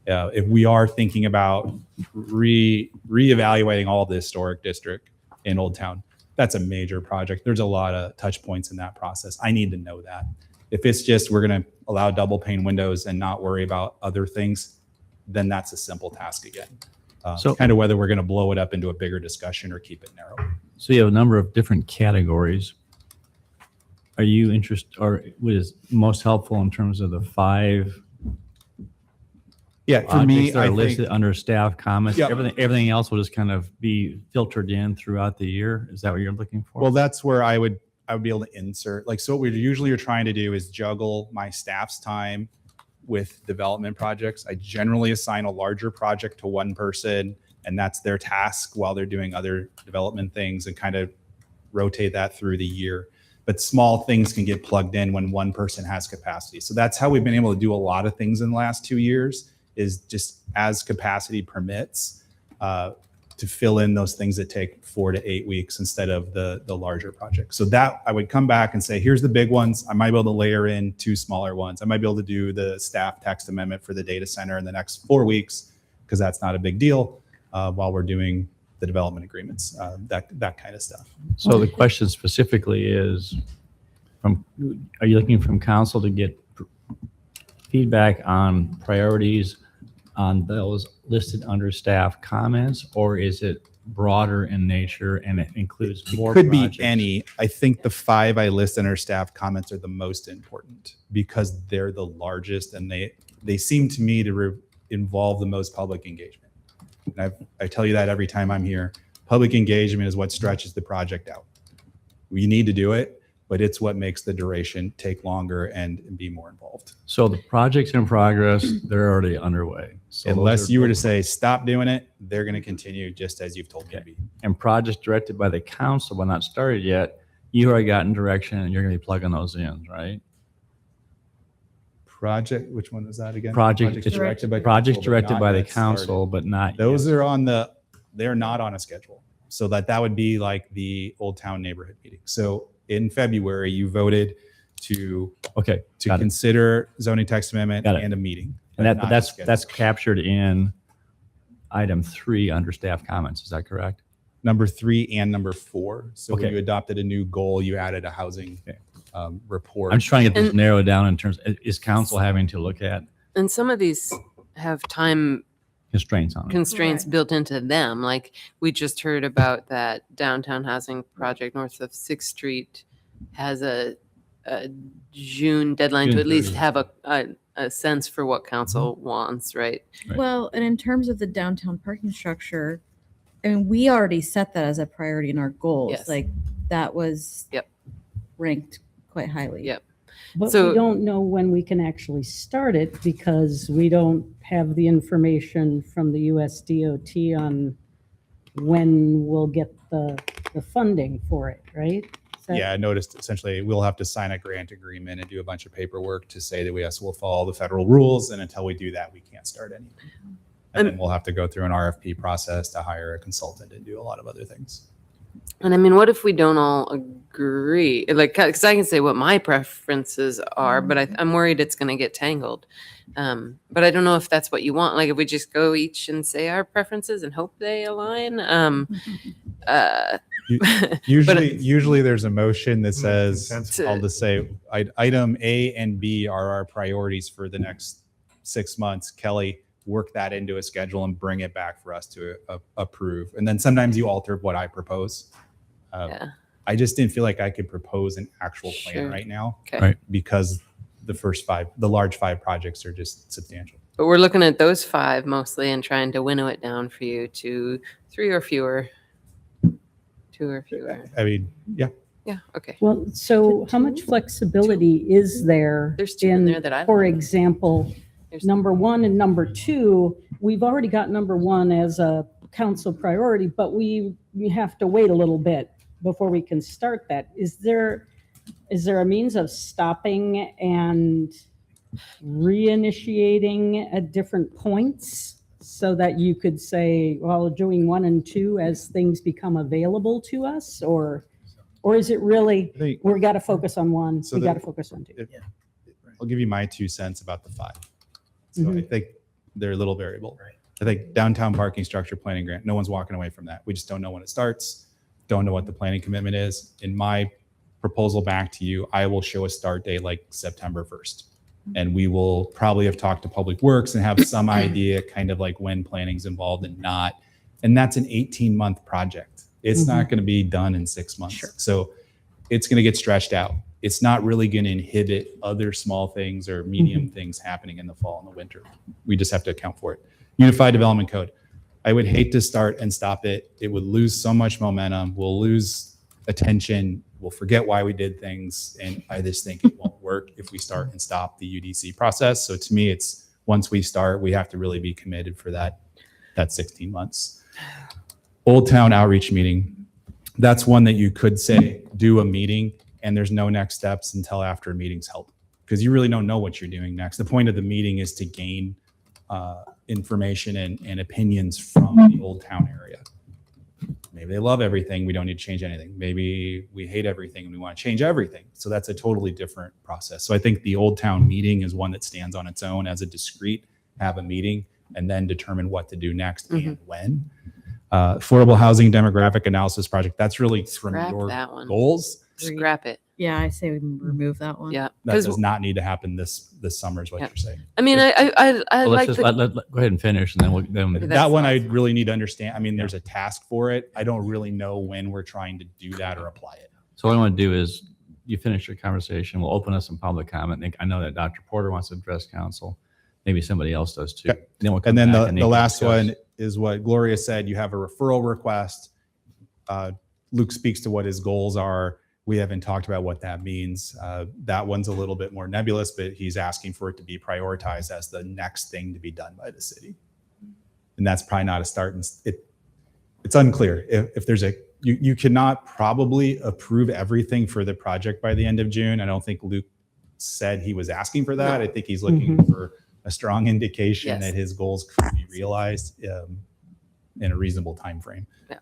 if we are thinking about reevaluating all the historic district in Old Town, that's a major project. There's a lot of touch points in that process. I need to know that. If it's just we're going to allow double pane windows and not worry about other things, then that's a simple task again. So kind of whether we're going to blow it up into a bigger discussion or keep it narrow. So you have a number of different categories. Are you interested, or what is most helpful in terms of the 5 Yeah, for projects me, that are I listed think, under staff comments? Yep. Everything else will just kind of be filtered in throughout the year? Is that what you're looking for? well, that's where I would be able to insert, like, so what we usually are trying to do is juggle my staff's time with development projects. I generally assign a larger project to one person, and that's their task while they're doing other development things, and kind of rotate that through the year. But small things can get plugged in when one person has capacity. So that's how we've been able to do a lot of things in the last 2 years, is just as capacity permits, to fill in those things that take 4 to 8 weeks instead of the larger projects. So that I would come back and say, here's the big ones. I might be able to layer in 2 smaller ones. I might be able to do the staff text amendment for the data center in the next 4 weeks, because that's not a big deal, while we're doing the development agreements, that kind of stuff. So the question specifically is, are you looking from council to get feedback on priorities on those listed under staff comments, or is it broader in nature and it includes more Could projects? be any. I think the 5 I list in our staff comments are the most important because they're the largest, and they seem to me to involve the most public engagement. And I tell you that every time I'm here. Public engagement is what stretches the project out. We need to do it, but it's what makes the duration take longer and be more involved. So the projects in progress, they're already underway. So Unless you were to say, stop doing it, they're going to continue just as you've told me to be. And projects directed by the council, but not started yet, you already gotten direction and you're going to be plugging those in, right? Project, which one was that again? Projects directed by the council, but not Those are they're not on a schedule. So that would be like the Old Town neighborhood meeting. So in February, you voted to consider zoning text amendment and a meeting. And that's captured in item 3 under staff comments. Is that correct? Number 3 and number 4. So when Okay. you adopted a new goal, you added a housing report. I'm just trying to get this And- narrowed down in terms, is council having to look at And some of these have time constraints on it? constraints built into them. Like we just heard about that downtown housing project north of 6th Street has a June deadline to June at least 30th. have a sense for what council wants, right? Right. Well, and in terms of the downtown parking structure, I mean, we already set that as a priority in our goals. Yes. Like that was Yep. ranked quite highly. Yep. But So- we don't know when we can actually start it because we don't have the information from the USDOT on when we'll get the funding for it, right? Is that- Yeah, I noticed essentially we'll have to sign a grant agreement and do a bunch of paperwork to say that we'll follow the federal rules. And until we do that, we can't start anything. And then we'll have to go through an RFP process to hire a consultant and do a lot of other things. And I mean, what if we don't all agree? Like, because I can say what my preferences are, but I'm worried it's going to get tangled. But I don't know if that's what you want. Like, if we just go each and say our preferences and hope they align. Usually there's a motion that says, consensus. I'll just say, item A and B are our priorities for the next 6 months. Kelly, work that into a schedule and bring it back for us to approve. And then sometimes you alter what I propose. Yeah. I just didn't feel like I could propose an actual plan Sure. right now Okay. Right. because the large 5 projects are just substantial. But we're looking at those 5 mostly and trying to winnow it down for you to 3 or fewer. 2 or fewer. I mean, yeah. Yeah. Okay. Well, so how much flexibility is there? There's 2 in there that I. For example, There's- number 1 and number 2, we've already got number 1 as a council priority, but we have to wait a little bit before we can start that. Is there a means of stopping and reinitiating at different points so that you could say, well, doing 1 and 2 as things become available to us? Or is it really, we got to focus on 1, So we the- got to focus on 2? I'll give you my 2 cents about the 5. So I think they're a little variable. I think downtown parking structure planning grant, no one's walking away from that. We just don't know when it starts, don't know what the planning commitment is. In my proposal back to you, I will show a start date like September 1st. And we will probably have talked to Public Works and have some idea kind of like when planning's involved and not. And that's an 18-month project. It's not going to be done in 6 months. So it's going to get stretched out. It's not really going to inhibit other small things or medium things happening in the fall and the winter. We just have to account for it. Unified Development Code. I would hate to start and stop it. It would lose so much momentum. We'll lose attention. We'll forget why we did things. And I just think it won't work if we start and stop the UDC process. So to me, it's once we start, we have to really be committed for that 16 months. Old Town Outreach Meeting. That's one that you could say, do a meeting and there's no next steps until after a meeting's held, because you really don't know what you're doing next. The point of the meeting is to gain information and opinions from the Old Town area. Maybe they love everything. We don't need to change anything. Maybe we hate everything and we want to change everything. So that's a totally different process. So I think the Old Town meeting is one that stands on its own as a discrete, have a meeting and then determine what to do next and when. Affordable Housing Demographic Analysis Project. That's really from your goals. Scrap it. Yeah, I say we remove that one. Yeah. That does not need to happen this summer is what you're saying. I mean, I Well, like let's just go ahead and finish, and then we'll. That one I really need to understand. I mean, there's a task for it. I don't really know when we're trying to do that or apply it. So what I want to do is, you finish your conversation. We'll open up some public comment. I know that Dr. Porter wants to address council. Maybe somebody else does too. Okay. Then we'll come And then back the Nate can last discuss. one is what Gloria said. You have a referral request. Luke speaks to what his goals are. We haven't talked about what that means. That one's a little bit more nebulous, but he's asking for it to be prioritized as the next thing to be done by the city. And that's probably not a start. It's unclear if there's you cannot probably approve everything for the project by the end of June. I don't think Luke said he was asking for that. I think he's looking for a strong indication that his goals could be realized in a reasonable time frame. Yeah.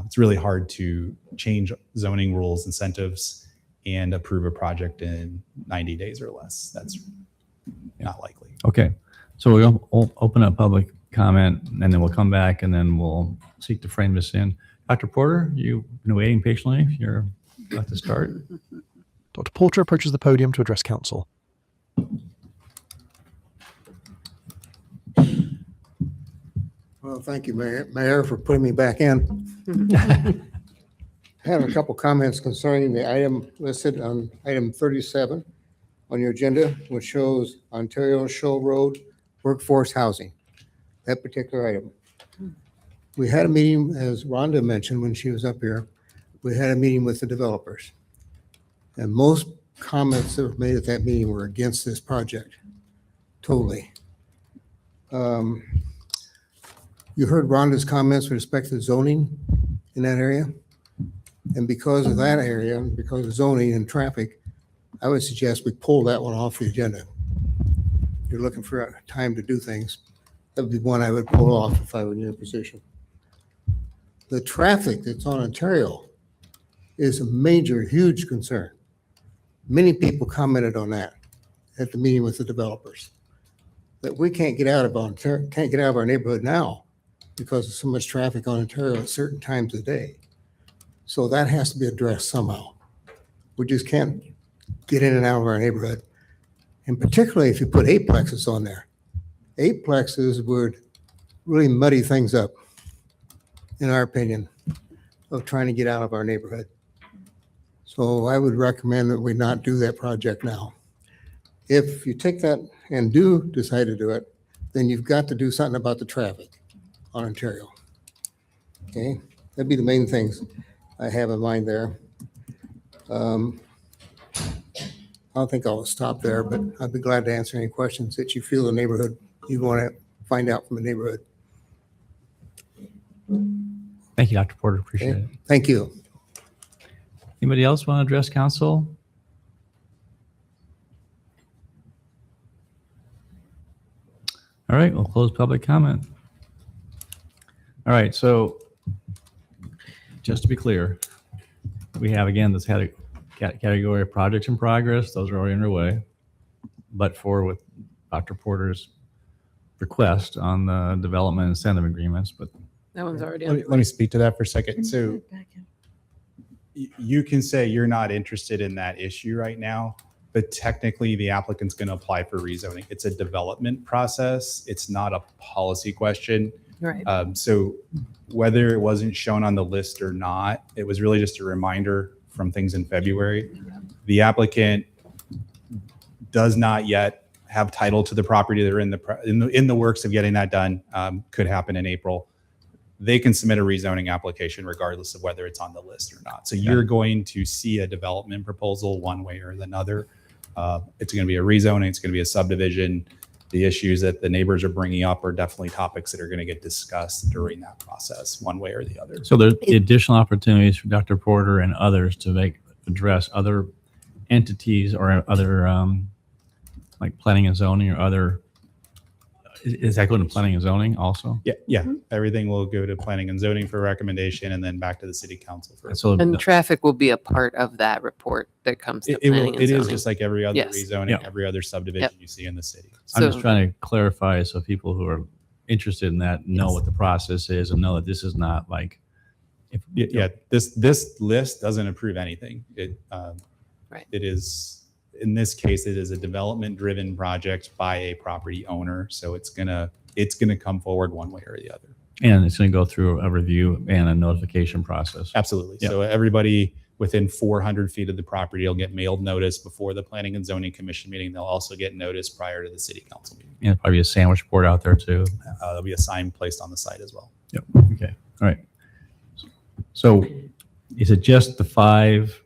It's really hard to change zoning rules, incentives, and approve a project in 90 days or less. That's not likely. Okay, so we'll open up public comment, and then we'll come back, and then we'll seek to frame this in. Dr. Porter, you've been waiting patiently. You're about to start. Dr. Porter approaches the podium to address council. Well, thank you, Mayor, for putting me back in. I have a couple comments concerning the item listed on item 37 on your agenda, which shows Ontario Shoal Road workforce housing, that particular item. We had a meeting, as Rhonda mentioned when she was up here, we had a meeting with the developers. And most comments that were made at that meeting were against this project, totally. You heard Rhonda's comments with respect to zoning in that area. And because of that area, because of zoning and traffic, I would suggest we pull that one off the agenda. If you're looking for a time to do things, that would be one I would pull off if I were in your position. The traffic that's on Ontario is a major, huge concern. Many people commented on that at the meeting with the developers. That we can't get out of Ontario, can't get out of our neighborhood now because of so much traffic on Ontario at certain times of the day. So that has to be addressed somehow. We just can't get in and out of our neighborhood. And particularly if you put eightplexes on there. Eightplexes would really muddy things up, in our opinion, of trying to get out of our neighborhood. So I would recommend that we not do that project now. If you take that and do decide to do it, then you've got to do something about the traffic on Ontario. Okay, that'd be the main things I have in mind there. I don't think I'll stop there, but I'd be glad to answer any questions that you feel the neighborhood, you want to find out from the neighborhood. Thank you, Dr. Porter. Appreciate it. Thank you. Anybody else want to address council? All right, we'll close public comment. All right, so just to be clear, we have again this category of projects in progress. Those are already underway, but with Dr. Porter's request on the development incentive agreements. But that one's already Let me speak to that for a second. So you can say you're not interested in that issue right now, but technically the applicant's going to apply for rezoning. It's a development process. It's not a policy question. Right. So whether it wasn't shown on the list or not, it was really just a reminder from things in February. The applicant does not yet have title to the property. They're in the works of getting that done. Could happen in April. They can submit a rezoning application regardless of whether it's on the list or not. So you're going to see a development proposal one way or another. It's going to be a rezoning. It's going to be a subdivision. The issues that the neighbors are bringing up are definitely topics that are going to get discussed during that process, one way or the other. So there's the additional opportunities for Dr. Porter and others to address other entities or other like planning and zoning or other. Is that going to planning and zoning also? Yeah. Everything will go to planning and zoning for recommendation, and then back to the city council for. And traffic will be a part of that report that comes to planning and It zoning. is just like every other Yes. rezoning, every other subdivision you see in the city. I'm just trying to clarify so people who are interested in that know what the process is and know that this is not like. This list doesn't approve anything. It is, in this case, it is a development-driven project by a property owner. So it's gonna come forward one way or the other. And it's going to go through a review and a notification process. Absolutely. Yep. So everybody within 400 feet of the property will get mailed notice before the Planning and Zoning Commission meeting. They'll also get notice prior to the City Council meeting. And probably a sandwich board out there too. There'll be a sign placed on the site as well. Yep. Okay. All right. So is it just the 5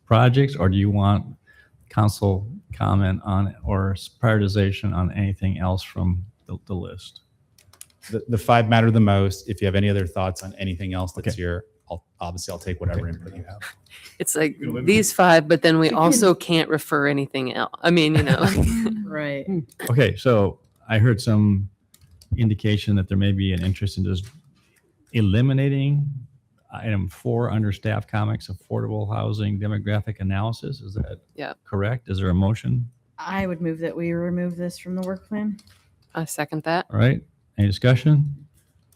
projects, or do you want council comment on or prioritization on anything else from the list? The 5 matter the most. If you have any other thoughts on anything else that's here, I'll take whatever input you have. It's like these 5, but then we also can't refer anything else. I mean, Right. Okay. So I heard some indication that there may be an interest in just eliminating item 4 under staff comments, affordable housing demographic analysis. Is that correct? Is there a motion? I would move that we remove this from the work plan. I second that. All right. Any discussion?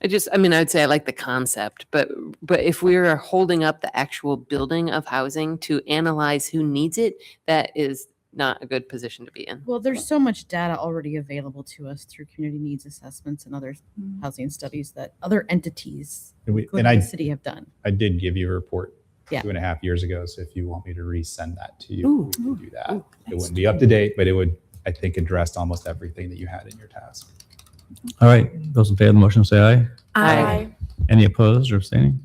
I would say I like the concept, but if we are holding up the actual building of housing to analyze who needs it, that is not a good position to be in. Well, there's so much data already available to us through community needs assessments and other housing studies that other entities, including the city, have done. I did give you a report Yeah. 2.5 years ago. So if you want me to resend that to you, we can do that. It wouldn't be up to date, but it would, I think, address almost everything that you had in your task. All right. Those in favor of the motion say aye. Aye. Any opposed or abstaining?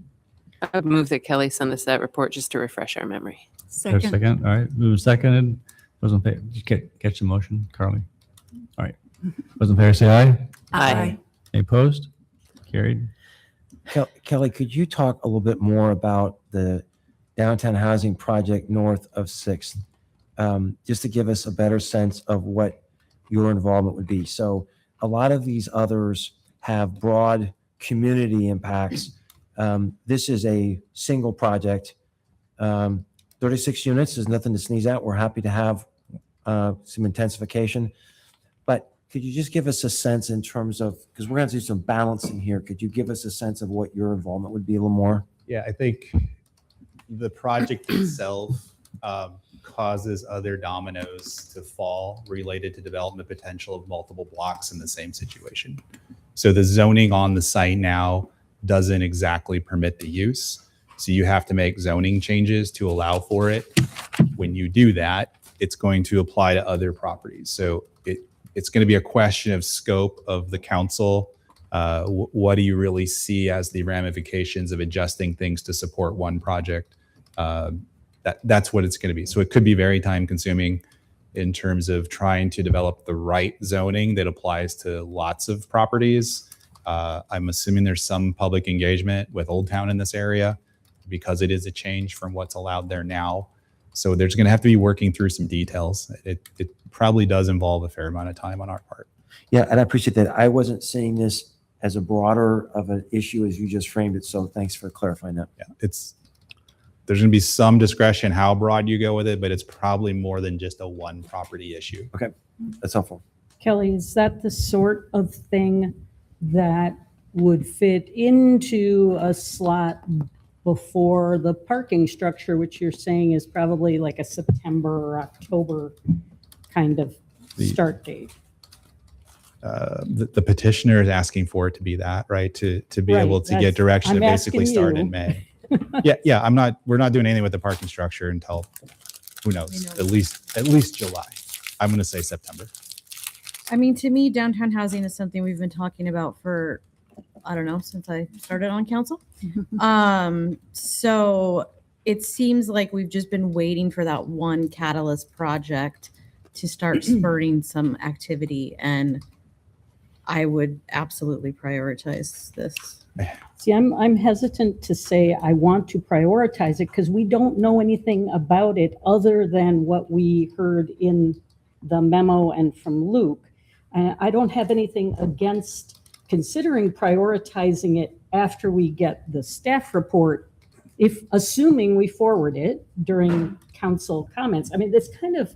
I would move that Kelly send us that report just to refresh our memory. There's a second. All right. Moved and seconded. Those in favor, did you catch the motion, Carly? All right. Those in favor say aye. Aye. Any opposed? Carried. Kelly, could you talk a little bit more about the downtown housing project north of 6th? Just to give us a better sense of what your involvement would be. So a lot of these others have broad community impacts. This is a single project. 36 units is nothing to sneeze at. We're happy to have some intensification. But could you just give us a sense in terms of, because we're going to do some balancing here, could you give us a sense of what your involvement would be a little more? Yeah, I think the project itself causes other dominoes to fall related to development potential of multiple blocks in the same situation. So the zoning on the site now doesn't exactly permit the use. So you have to make zoning changes to allow for it. When you do that, it's going to apply to other properties. So it's going to be a question of scope of the council. What do you really see as the ramifications of adjusting things to support one project? That's what it's going to be. So it could be very time consuming in terms of trying to develop the right zoning that applies to lots of properties. I'm assuming there's some public engagement with Old Town in this area because it is a change from what's allowed there now. So there's going to have to be working through some details. It probably does involve a fair amount of time on our part. Yeah, and I appreciate that. I wasn't seeing this as a broader of an issue as you just framed it. So thanks for clarifying that. Yeah, there's going to be some discretion how broad you go with it, but it's probably more than just a one property issue. Okay, that's helpful. Kelly, is that the sort of thing that would fit into a slot before the parking structure, which you're saying is probably like a September or October kind of start date? the petitioner is asking for it to be that, right? To be Right, able to that's- get direction to I'm basically asking start you. in May. Yeah. We're not doing anything with the parking structure until, who knows, at least July. I'm going to say September. I mean, to me, downtown housing is something we've been talking about for, I don't know, since I started on council. So it seems like we've just been waiting for that one catalyst project to start spurring some activity, and I would absolutely prioritize this. See, I'm hesitant to say I want to prioritize it because we don't know anything about it other than what we heard in the memo and from Luke. I don't have anything against considering prioritizing it after we get the staff report, if assuming we forward it during council comments. I mean, this kind of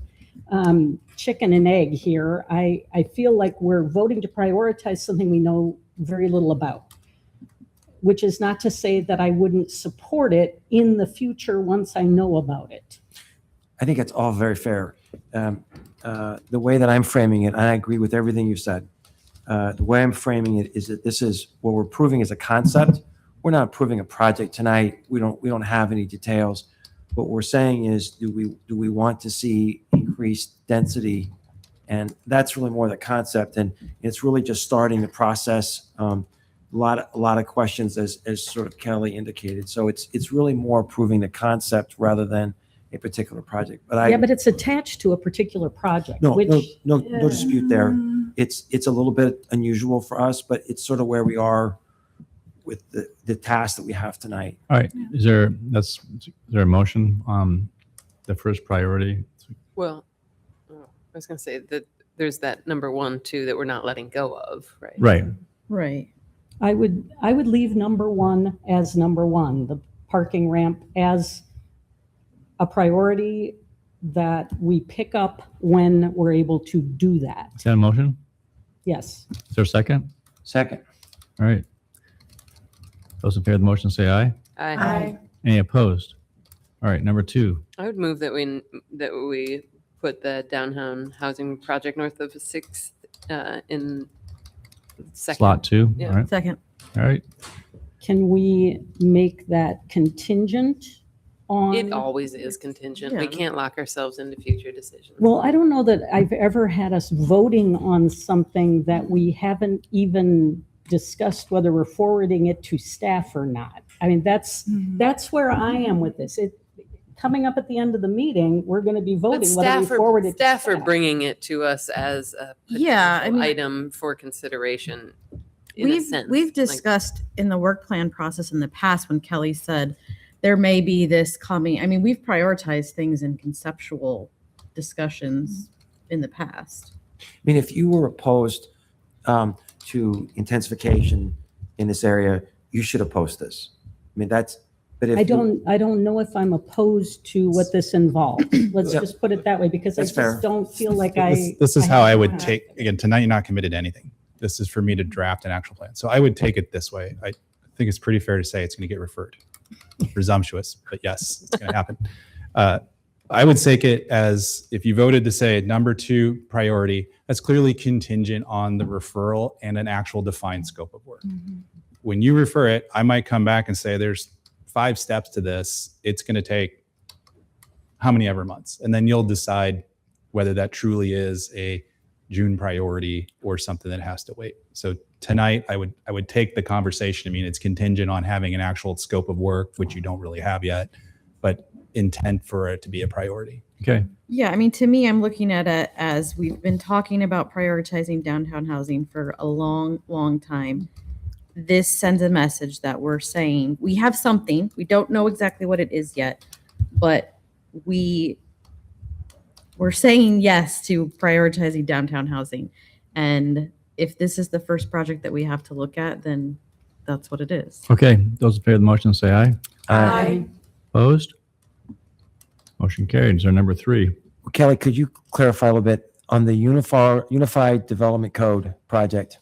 chicken and egg here. I feel like we're voting to prioritize something we know very little about, which is not to say that I wouldn't support it in the future once I know about it. I think it's all very fair. The way that I'm framing it, and I agree with everything you said. The way I'm framing it is that this is what we're proving as a concept. We're not approving a project tonight. We don't have any details. What we're saying is, do we want to see increased density? And that's really more the concept. And it's really just starting the process. A lot of questions, as sort of Kelly indicated. So it's really more proving the concept rather than a particular project. But Yeah, but it's attached to a particular project, no which dispute there. It's a little bit unusual for us, but it's sort of where we are with the task that we have tonight. All right. Is there a motion on the first priority? Well, I was going to say that there's that number 1, too, that we're not letting go of, right? Right. Right. I would leave number 1 as number 1, the parking ramp as a priority that we pick up when we're able to do that. Is that a motion? Yes. Is there a second? Second. All right. Those in favor of the motion say aye. Aye. Any opposed? All right, number 2. I would move that we put the downtown housing project north of 6th in second. Slot 2. Yeah. All right. Second. All right. Can we make that contingent on? It always is contingent. We Yeah. can't lock ourselves into future decisions. Well, I don't know that I've ever had us voting on something that we haven't even discussed whether we're forwarding it to staff or not. I mean, that's where I am with this. Coming up at the end of the meeting, we're going to be But voting whether we forward it to staff are bringing it to us as a Yeah, I potential mean- item for consideration. In a sense. We've Like, discussed in the work plan process in the past when Kelly said there may be this coming. I mean, we've prioritized things in conceptual discussions in the past. I mean, if you were opposed to intensification in this area, you should oppose this. I mean, but if I don't know if I'm opposed to what this involves. Let's Yeah. just put it that way, because I That's fair. just don't feel like This is how I would have- take, again, tonight you're not committed to anything. This is for me to draft an actual plan. So I would take it this way. I think it's pretty fair to say it's going to get referred. Presumptuous, but yes, it's going to happen. I would take it as, if you voted to say number 2 priority, that's clearly contingent on the referral and an actual defined scope of work. When you refer it, I might come back and say there's 5 steps to this. It's going to take how many ever months. And then you'll decide whether that truly is a June priority or something that has to wait. So tonight, I would take the conversation. I mean, it's contingent on having an actual scope of work, which you don't really have yet, but intent for it to be a priority. Okay. Yeah, I mean, to me, I'm looking at it as we've been talking about prioritizing downtown housing for a long, long time. This sends a message that we're saying we have something. We don't know exactly what it is yet, but we're saying yes to prioritizing downtown housing. And if this is the first project that we have to look at, then that's what it is. Okay. Those in favor of the motion say aye. Aye. Opposed? Motion carried. Is there number 3? Kelly, could you clarify a little bit on the Unified Development Code project?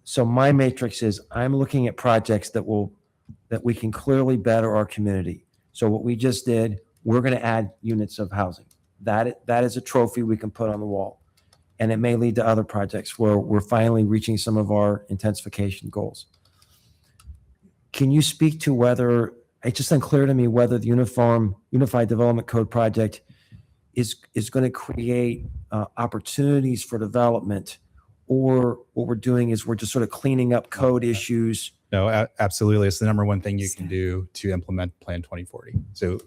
So my matrix is I'm looking at projects that we can clearly better our community. So what we just did, we're going to add units of housing. That is a trophy we can put on the wall. and it may lead to other projects where we're finally reaching some of our intensification goals. Can you speak to whether, it's just unclear to me whether the Unified Development Code project is going to create opportunities for development, or what we're doing is we're just sort of cleaning up code issues? No, absolutely. It's the number one thing you can do to implement Plan 2040. So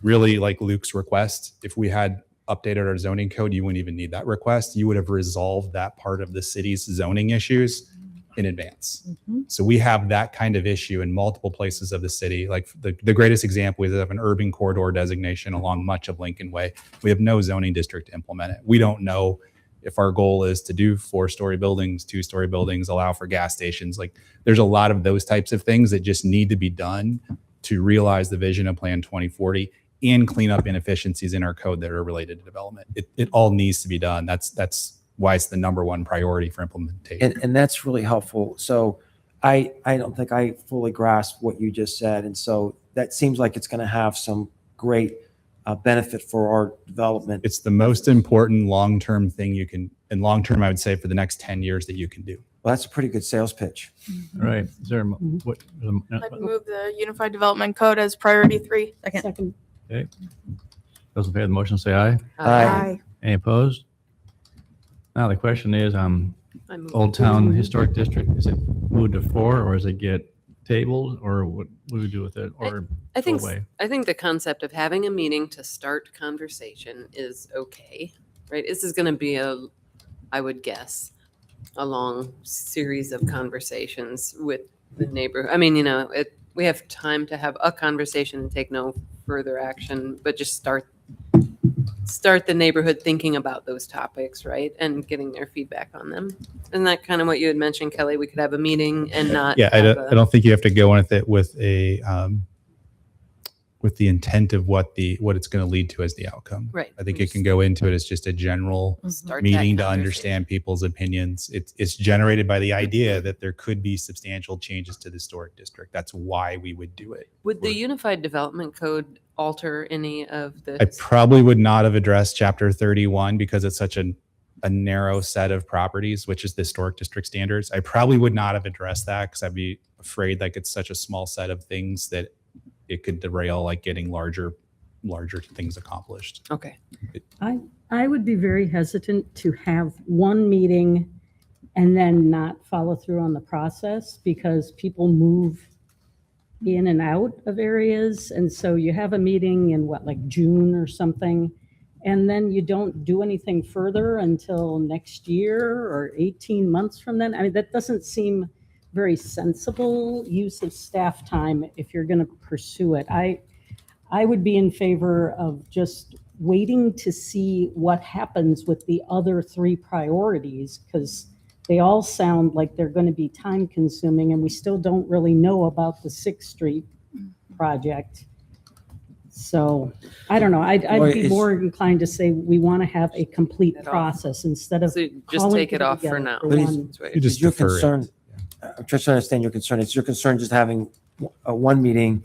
really, like Luke's request, if we had updated our zoning code, you wouldn't even need that request. You would have resolved that part of the city's zoning issues in advance. So we have that kind of issue in multiple places of the city. Like the greatest example is of an urban corridor designation along much of Lincoln Way. We have no zoning district to implement it. We don't know if our goal is to do 4-story buildings, 2-story buildings, allow for gas stations. Like there's a lot of those types of things that just need to be done to realize the vision of Plan 2040 and clean up inefficiencies in our code that are related to development. It all needs to be done. That's why it's the number one priority for implementation. And that's really helpful. So I don't think I fully grasp what you just said. And so that seems like it's going to have some great benefit for our development. It's the most important long-term thing you can, and long-term, I would say for the next 10 years that you can do. Well, that's a pretty good sales pitch. All right. Is there what? I'd move the Unified Development Code as priority 3. Second. Okay. Those in favor of the motion say aye. Aye. Any opposed? Now the question is, I move Old Town Historic District, is it moved to 4, or does it get tabled, or what do we do with it? Or I think go away? I think the concept of having a meeting to start conversation is okay, right? This is going to be I would guess, a long series of conversations with the neighborhood. I mean, we have time to have a conversation and take no further action, but just start the neighborhood thinking about those topics, right? And getting their feedback on them. Isn't that kind of what you had mentioned, Kelly? We could have a meeting and not. Yeah, I don't think you have to go with it with the intent of what it's going to lead to as the outcome. Right. I think you can go into it as just a general Start meeting that to understand people's opinions. It's generated by the idea that there could be substantial changes to the historic district. That's why we would do it. Would the Unified Development Code alter any of this? I probably would not have addressed Chapter 31 because it's such a narrow set of properties, which is the historic district standards. I probably would not have addressed that because I'd be afraid like it's such a small set of things that it could derail like getting larger things accomplished. Okay. I would be very hesitant to have one meeting and then not follow through on the process, because people move in and out of areas. And so you have a meeting in like June or something, and then you don't do anything further until next year or 18 months from then. I mean, that doesn't seem very sensible use of staff time if you're going to pursue it. I would be in favor of just waiting to see what happens with the other 3 priorities, because they all sound like they're going to be time consuming, and we still don't really know about the 6th Street project. So I don't know. I'd be more inclined to say we want to have a complete process instead of So just calling take it people off for together now. But one- is your concern, I'm just trying to understand your concern. Is your concern just having one meeting?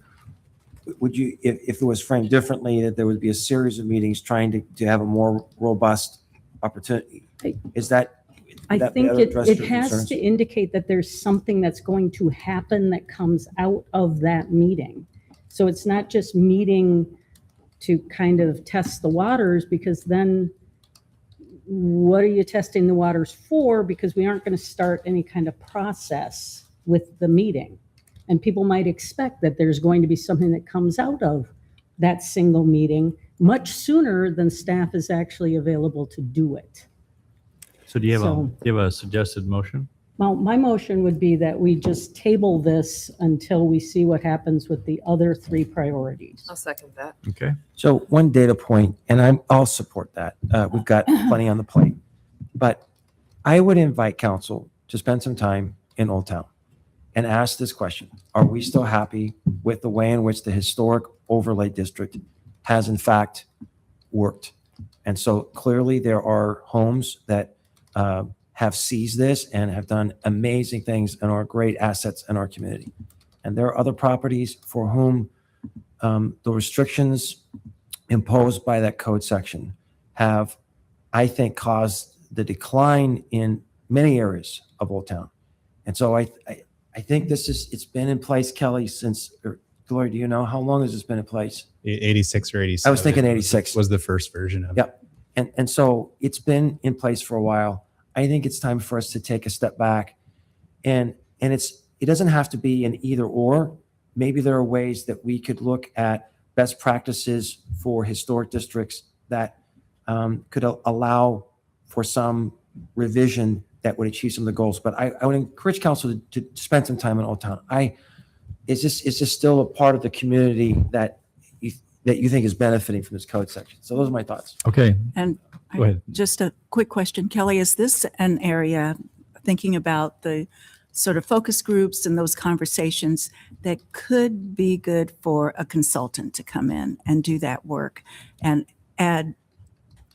Would you, if it was framed differently, that there would be a series of meetings trying to have a more robust opportunity? Is that? I that think address it your has concerns? to indicate that there's something that's going to happen that comes out of that meeting. So it's not just meeting to kind of test the waters, because then what are you testing the waters for? Because we aren't going to start any kind of process with the meeting. And people might expect that there's going to be something that comes out of that single meeting much sooner than staff is actually available to do it. So do you have a suggested motion? Well, my motion would be that we just table this until we see what happens with the other 3 priorities. I'll second that. Okay. So one data point, and I'll support that. We've got plenty on the plate. But I would invite council to spend some time in Old Town and ask this question. Are we still happy with the way in which the historic overlay district has in fact worked? And so clearly there are homes that have seized this and have done amazing things and are great assets in our community. And there are other properties for whom the restrictions imposed by that code section have, I think, caused the decline in many areas of Old Town. And so I think it's been in place, Kelly, since, or Gloria, do you know, how long has this been in place? 86 or 87. I was thinking 86. Was the first version of it. Yep. And so it's been in place for a while. I think it's time for us to take a step back. And it doesn't have to be an either or. Maybe there are ways that we could look at best practices for historic districts that could allow for some revision that would achieve some of the goals. But I would encourage council to spend some time in Old Town. Is this still a part of the community that you think is benefiting from this code section? So those are my thoughts. Okay. And Go ahead. just a quick question, Kelly, is this an area, thinking about the sort of focus groups and those conversations, that could be good for a consultant to come in and do that work and add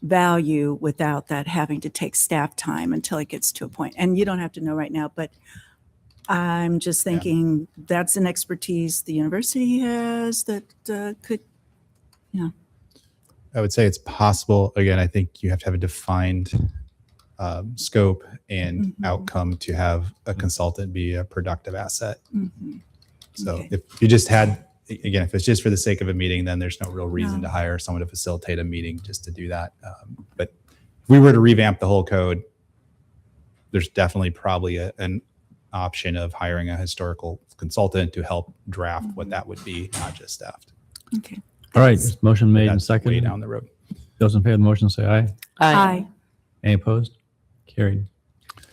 value without that having to take staff time until it gets to a point? And you don't have to know right now, but I'm just thinking that's an expertise the university has that could, I would say it's possible. Again, I think you have to have a defined scope and outcome to have a consultant be a productive asset. So if you just had, again, if it's just for the sake of a meeting, then there's no real reason to hire someone to facilitate a meeting just to do that. But if we were to revamp the whole code, there's definitely probably an option of hiring a historical consultant to help draft what that would be, not just staffed. Okay. All right. Motion made and That's seconded. way down the road. Those in favor of the motion say aye. Aye. Any opposed? Carried.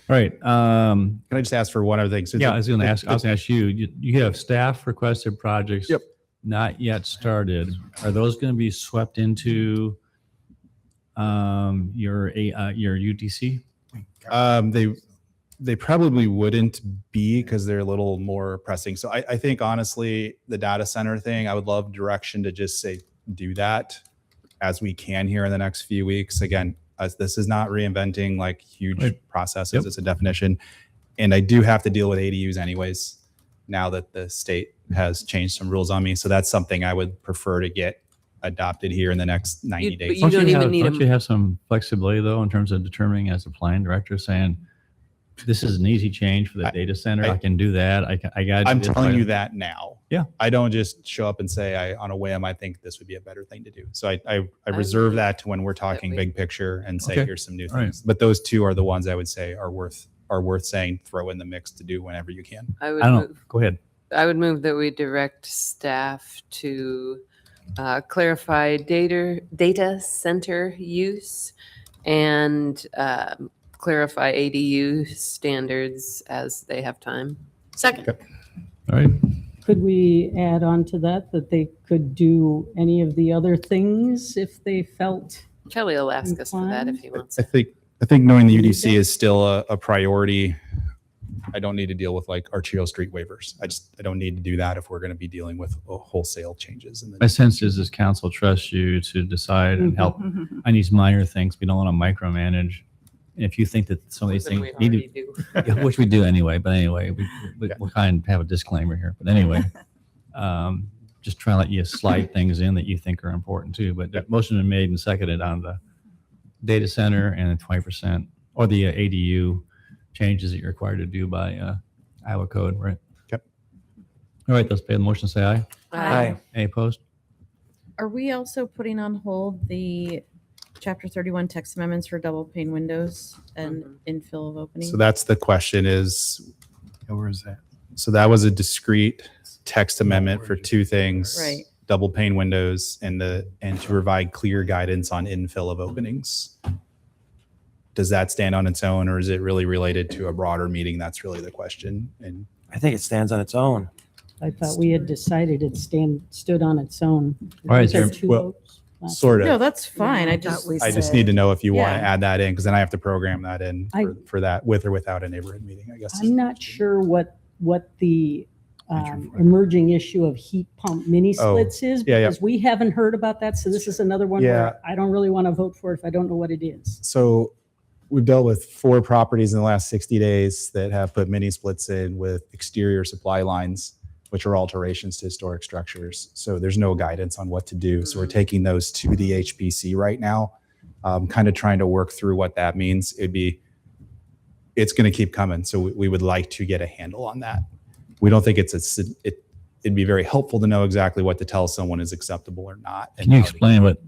All right. Can I just ask for one other thing? So Yeah, I was going to ask you. You have staff requested projects. Yep. Not yet started. Are those going to be swept into your UTC? They probably wouldn't be, because they're a little more pressing. So I think honestly, the data center thing, I would love direction to just say, do that as we can here in the next few weeks. Again, this is not reinventing like huge processes. Yep. It's a definition. And I do have to deal with ADUs anyways, now that the state has changed some rules on me. So that's something I would prefer to get adopted here in the next 90 days. You don't even need Don't you have some flexibility though in terms of determining as a plan director saying, this is an easy change for the data center. I can do that. I got. I'm telling you that now. Yeah. I don't just show up and say on a whim, I think this would be a better thing to do. So I reserve that to when we're talking big picture and say, here's some new things. But those two are the ones I would say are worth saying, throw in the mix to do whenever you can. Go ahead. I would move that we direct staff to clarify data center use and clarify ADU standards as they have time. Second. Okay. All right. Could we add on to that they could do any of the other things if they felt? Kelly will ask us for that if he wants. I think knowing the UDC is still a priority. I don't need to deal with like Archeo Street waivers. I don't need to do that if we're going to be dealing with wholesale changes. My sense is this council trusts you to decide and help on these minor things. We don't want to micromanage. And if you think that some of these things need to, yeah, which we do anyway, but anyway, we'll kind of have a disclaimer here. But anyway, just try to let you slide things in that you think are important too. But the motion has been made and seconded on the data center and the 20% or the ADU changes that you're required to do by Iowa code, right? Yep. All right, let's pay the motion. Say aye. Aye. Any opposed? Are we also putting on hold the Chapter 31 text amendments for double pane windows and infill of openings? So that's the question is, where is that? So that was a discrete text amendment for two things. Right. Double pane windows and to provide clear guidance on infill of openings. Does that stand on its own, or is it really related to a broader meeting? That's really the question. And I think it stands on its own. I thought we had decided it stood on its own. All right, Was there sir. two Well, votes last sort of. No, that's fine. Yeah, I I just need to know if you want to Yeah. add that in, because then I have to program that in I- for that with or without a neighborhood meeting, I guess. I'm not sure what the emerging issue of heat pump mini splits is, yeah, yeah. because we haven't heard about that. So this is another one where I don't really want to vote for it if I don't know what it is. So we've dealt with 4 properties in the last 60 days that have put mini splits in with exterior supply lines, which are alterations to historic structures. So there's no guidance on what to do. So we're taking those to the HPC right now. kind of trying to work through what that means. It's going to keep coming. So we would like to get a handle on that. We don't think it'd be very helpful to know exactly what to tell someone is acceptable or not. Can you explain what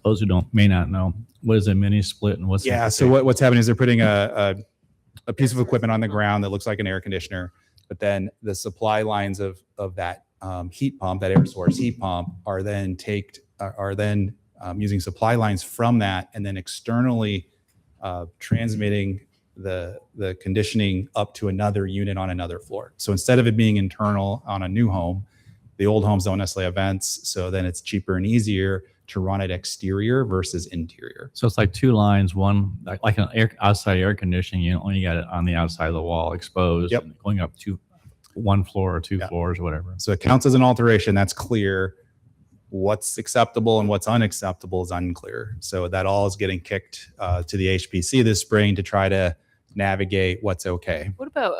those who may not know, what is a mini split and what's the so what's happening is they're putting a piece of equipment on the ground that looks like an air conditioner, but then the supply lines of that heat pump, that air source heat pump, are then using supply lines from that and then externally transmitting the conditioning up to another unit on another floor. So instead of it being internal on a new home, the old homes don't necessarily have vents, so then it's cheaper and easier to run it exterior versus interior. So it's like two lines, one like an outside air conditioning unit, only got it on the outside of the wall exposed, Yep. and going up one floor or two floors or whatever. So it counts as an alteration. That's clear. What's acceptable and what's unacceptable is unclear. So that all is getting kicked to the HPC this spring to try to navigate what's okay. What about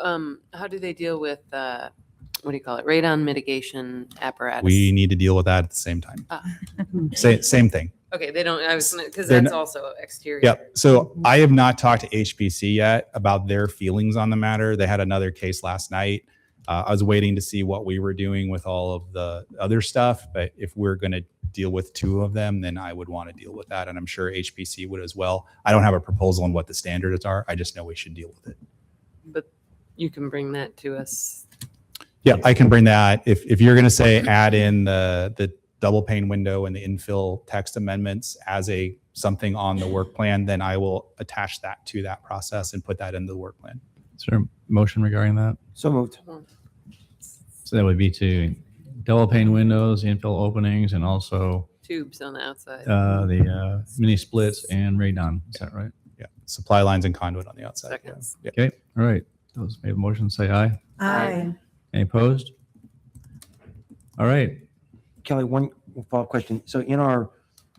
how do they deal with what do you call it? Radon mitigation apparatus. We need to deal with that at the same time. Same thing. Okay, they don't. I was because They're that's not- also exterior. Yep. So I have not talked to HPC yet about their feelings on the matter. They had another case last night. I was waiting to see what we were doing with all of the other stuff. But if we're going to deal with two of them, then I would want to deal with that. And I'm sure HPC would as well. I don't have a proposal on what the standards are. I just know we should deal with it. But you can bring that to us. Yeah, I can bring that. If you're going to say add in the double pane window and the infill text amendments as something on the work plan, then I will attach that to that process and put that into the work plan. Is there a motion regarding that? So moved. So that would be to double pane windows, infill openings, and also Tubes on the outside. the mini splits and radon. Is that right? Yeah. Supply lines and conduit on the outside. Seconds. Yeah. Okay. All right. Those made a motion, say aye. Aye. Any opposed? All right. Kelly, one follow-up question. So in our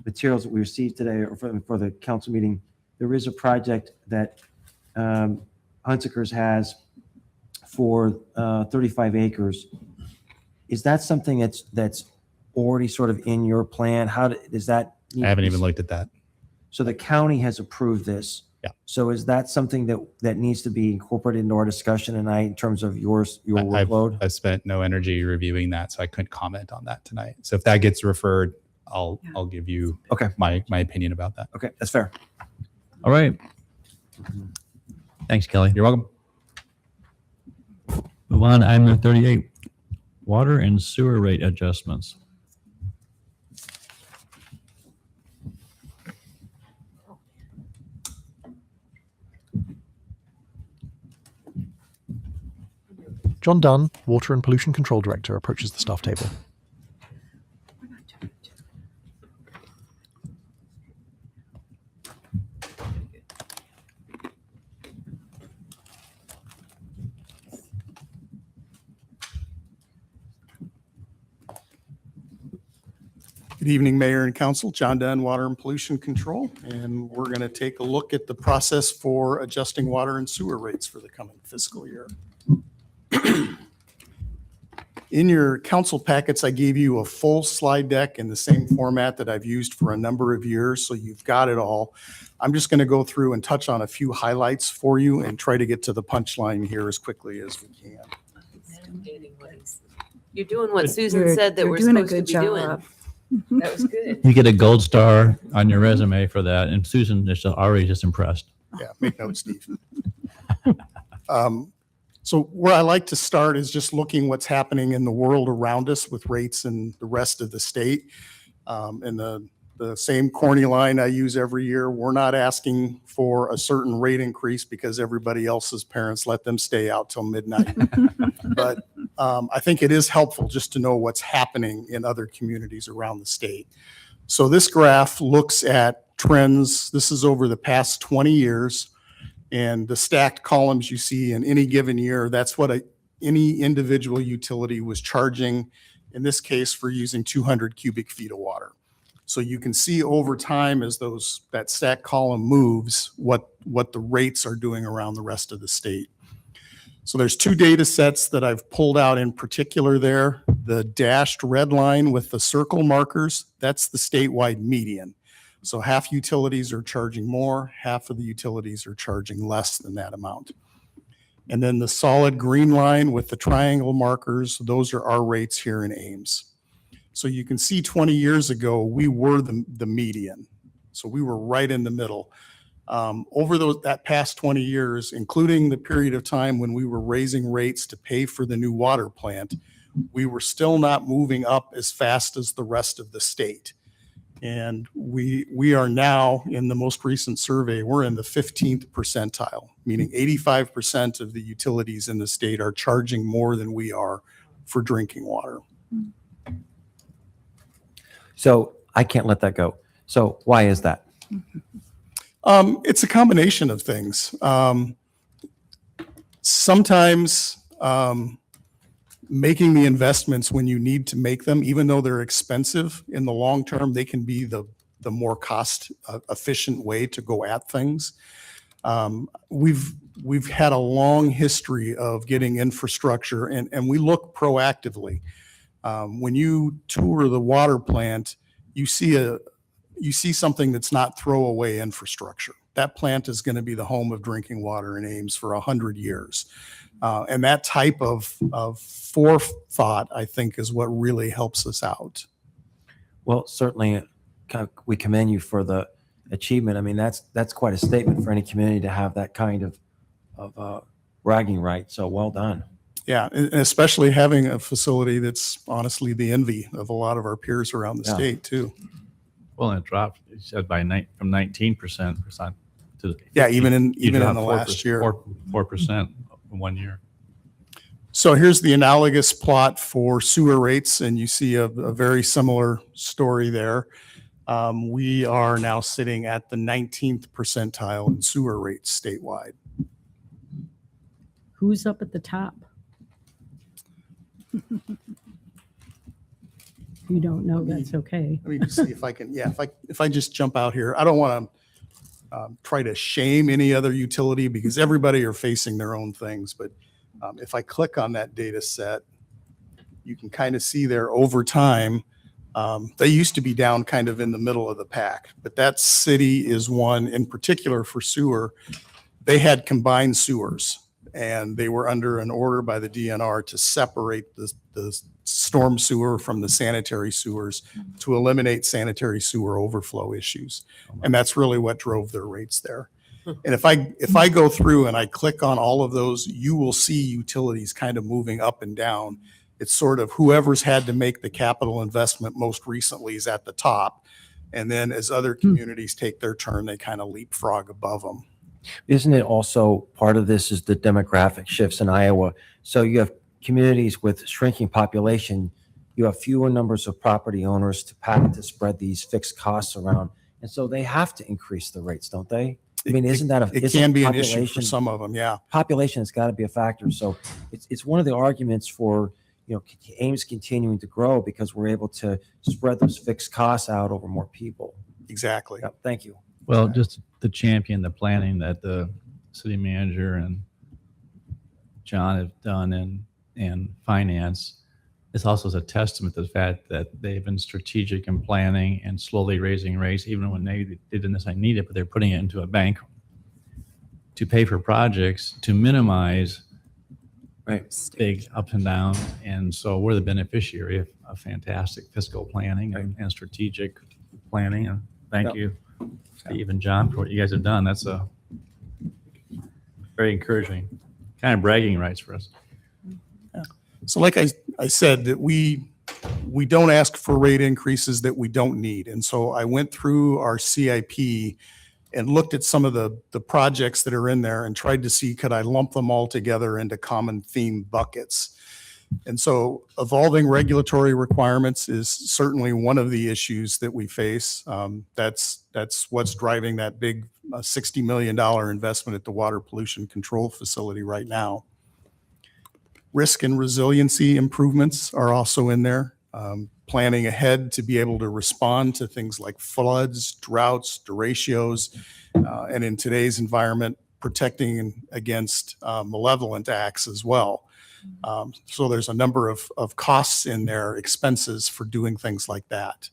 materials that we received today or for the council meeting, there is a project that Hunsaker's has for 35 acres. Is that something that's already sort of in your plan? Does that? I haven't even looked at that. So the county has approved this. Yeah. So is that something that needs to be incorporated into our discussion tonight in terms of your workload? I've spent no energy reviewing that, so I couldn't comment on that tonight. So if that gets referred, I'll give you my opinion about that. Okay, that's fair. All right. Thanks, Kelly. You're welcome. Move on to item number 38, water and sewer rate adjustments. John Dunn, Water and Pollution Control Director, approaches the staff table. Good evening, Mayor and Council. John Dunn, Water and Pollution Control, and we're going to take a look at the process for adjusting water and sewer rates for the coming fiscal year. In your council packets, I gave you a full slide deck in the same format that I've used for a number of years, so you've got it all. I'm just going to go through and touch on a few highlights for you and try to get to the punchline here as quickly as we can. You're doing what Susan You're- said that you're we're doing a supposed to good be doing. job. That was good. You get a gold star on your resume for that, and Susan is already just impressed. Yeah, make notes, Steve. So where I like to start is just looking what's happening in the world around us with rates in the rest of the state. And the same corny line I use every year, we're not asking for a certain rate increase because everybody else's parents let them stay out till midnight. But I think it is helpful just to know what's happening in other communities around the state. So this graph looks at trends. This is over the past 20 years. And the stacked columns you see in any given year, that's what any individual utility was charging, in this case, for using 200 cubic feet of water. So you can see over time as that stacked column moves, what the rates are doing around the rest of the state. So there's two data sets that I've pulled out in particular there. The dashed red line with the circle markers, that's the statewide median. So half utilities are charging more, half of the utilities are charging less than that amount. And then the solid green line with the triangle markers, those are our rates here in Ames. So you can see 20 years ago, we were the median. So we were right in the middle. Over that past 20 years, including the period of time when we were raising rates to pay for the new water plant, we were still not moving up as fast as the rest of the state. And we are now, in the most recent survey, we're in the 15th percentile, meaning 85% of the utilities in the state are charging more than we are for drinking water. So I can't let that go. So why is that? It's a combination of things. Sometimes making the investments when you need to make them, even though they're expensive in the long term, they can be the more cost efficient way to go at things. We've had a long history of getting infrastructure, and we look proactively. When you tour the water plant, you see something that's not throwaway infrastructure. That plant is going to be the home of drinking water in Ames for 100 years. And that type of forethought, I think, is what really helps us out. Well, certainly we commend you for the achievement. I mean, that's quite a statement for any community to have that kind of bragging right. So well done. Yeah, and especially having a facility that's honestly the envy of a lot of our peers around the state too. Well, and it dropped, you said, from 19% to even in the 4%, last year, 4% in 1 year. So here's the analogous plot for sewer rates, and you see a very similar story there. We are now sitting at the 19th percentile in sewer rates statewide. Who's up at the top? You don't know, that's okay. Let me just see if I can, if I just jump out here. I don't want to try to shame any other utility because everybody are facing their own things. But if I click on that data set, you can kind of see there over time, they used to be down kind of in the middle of the pack. But that city is one in particular for sewer. They had combined sewers, and they were under an order by the DNR to separate the storm sewer from the sanitary sewers to eliminate sanitary sewer overflow issues. And that's really what drove their rates there. And if I go through and I click on all of those, you will see utilities kind of moving up and down. It's sort of whoever's had to make the capital investment most recently is at the top. And then as other communities take their turn, they kind of leapfrog above them. Isn't it also part of this is the demographic shifts in Iowa? So you have communities with shrinking population, you have fewer numbers of property owners to spread these fixed costs around. And so they have to increase the rates, don't they? I mean, isn't that it can be an issue for some of them, yeah. Population has got to be a factor. So it's one of the arguments for, Ames continuing to grow because we're able to spread those fixed costs out over more people. Exactly. Yep, thank you. Well, just to champion the planning that the city manager and John have done and finance, this also is a testament to the fact that they've been strategic in planning and slowly raising rates, even when they didn't necessarily need it, but they're putting it into a bank to pay for projects to minimize big ups and downs. And so we're the beneficiary of fantastic fiscal planning and strategic planning. And thank you, Steve and John, for what you guys have done. That's a very encouraging, kind of bragging rights for us. So like I said, that we don't ask for rate increases that we don't need. And so I went through our CIP and looked at some of the projects that are in there and tried to see, could I lump them all together into common theme buckets? And so evolving regulatory requirements is certainly one of the issues that we face. That's what's driving that big $60 million investment at the water pollution control facility right now. Risk and resiliency improvements are also in there. Planning ahead to be able to respond to things like floods, droughts, derechos, and in today's environment, protecting against malevolent acts as well. So there's a number of costs in there, expenses for doing things like that.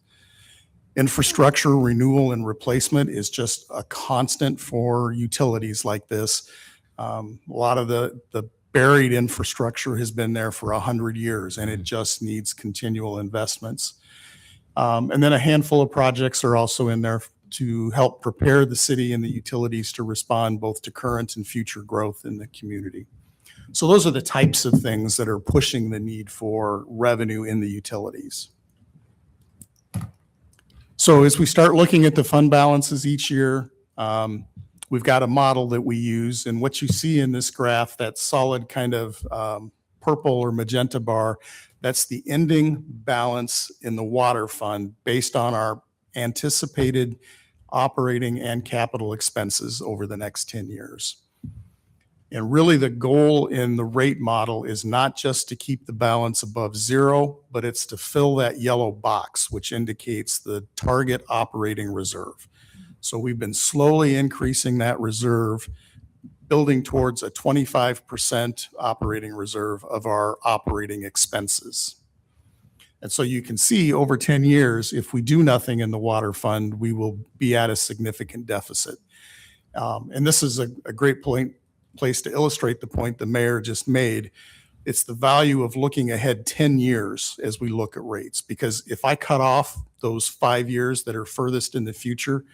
Infrastructure renewal and replacement is just a constant for utilities like this. A lot of the buried infrastructure has been there for 100 years, and it just needs continual investments. And then a handful of projects are also in there to help prepare the city and the utilities to respond both to current and future growth in the community. So those are the types of things that are pushing the need for revenue in the utilities. So as we start looking at the fund balances each year, we've got a model that we use, and what you see in this graph, that solid kind of purple or magenta bar, that's the ending balance in the water fund based on our anticipated operating and capital expenses over the next 10 years. And really the goal in the rate model is not just to keep the balance above zero, but it's to fill that yellow box, which indicates the target operating reserve. So we've been slowly increasing that reserve, building towards a 25% operating reserve of our operating expenses. And so you can see over 10 years, if we do nothing in the water fund, we will be at a significant deficit. And this is a great place to illustrate the point the mayor just made. It's the value of looking ahead 10 years as we look at rates, because if I cut off those 5 years that are furthest in the future,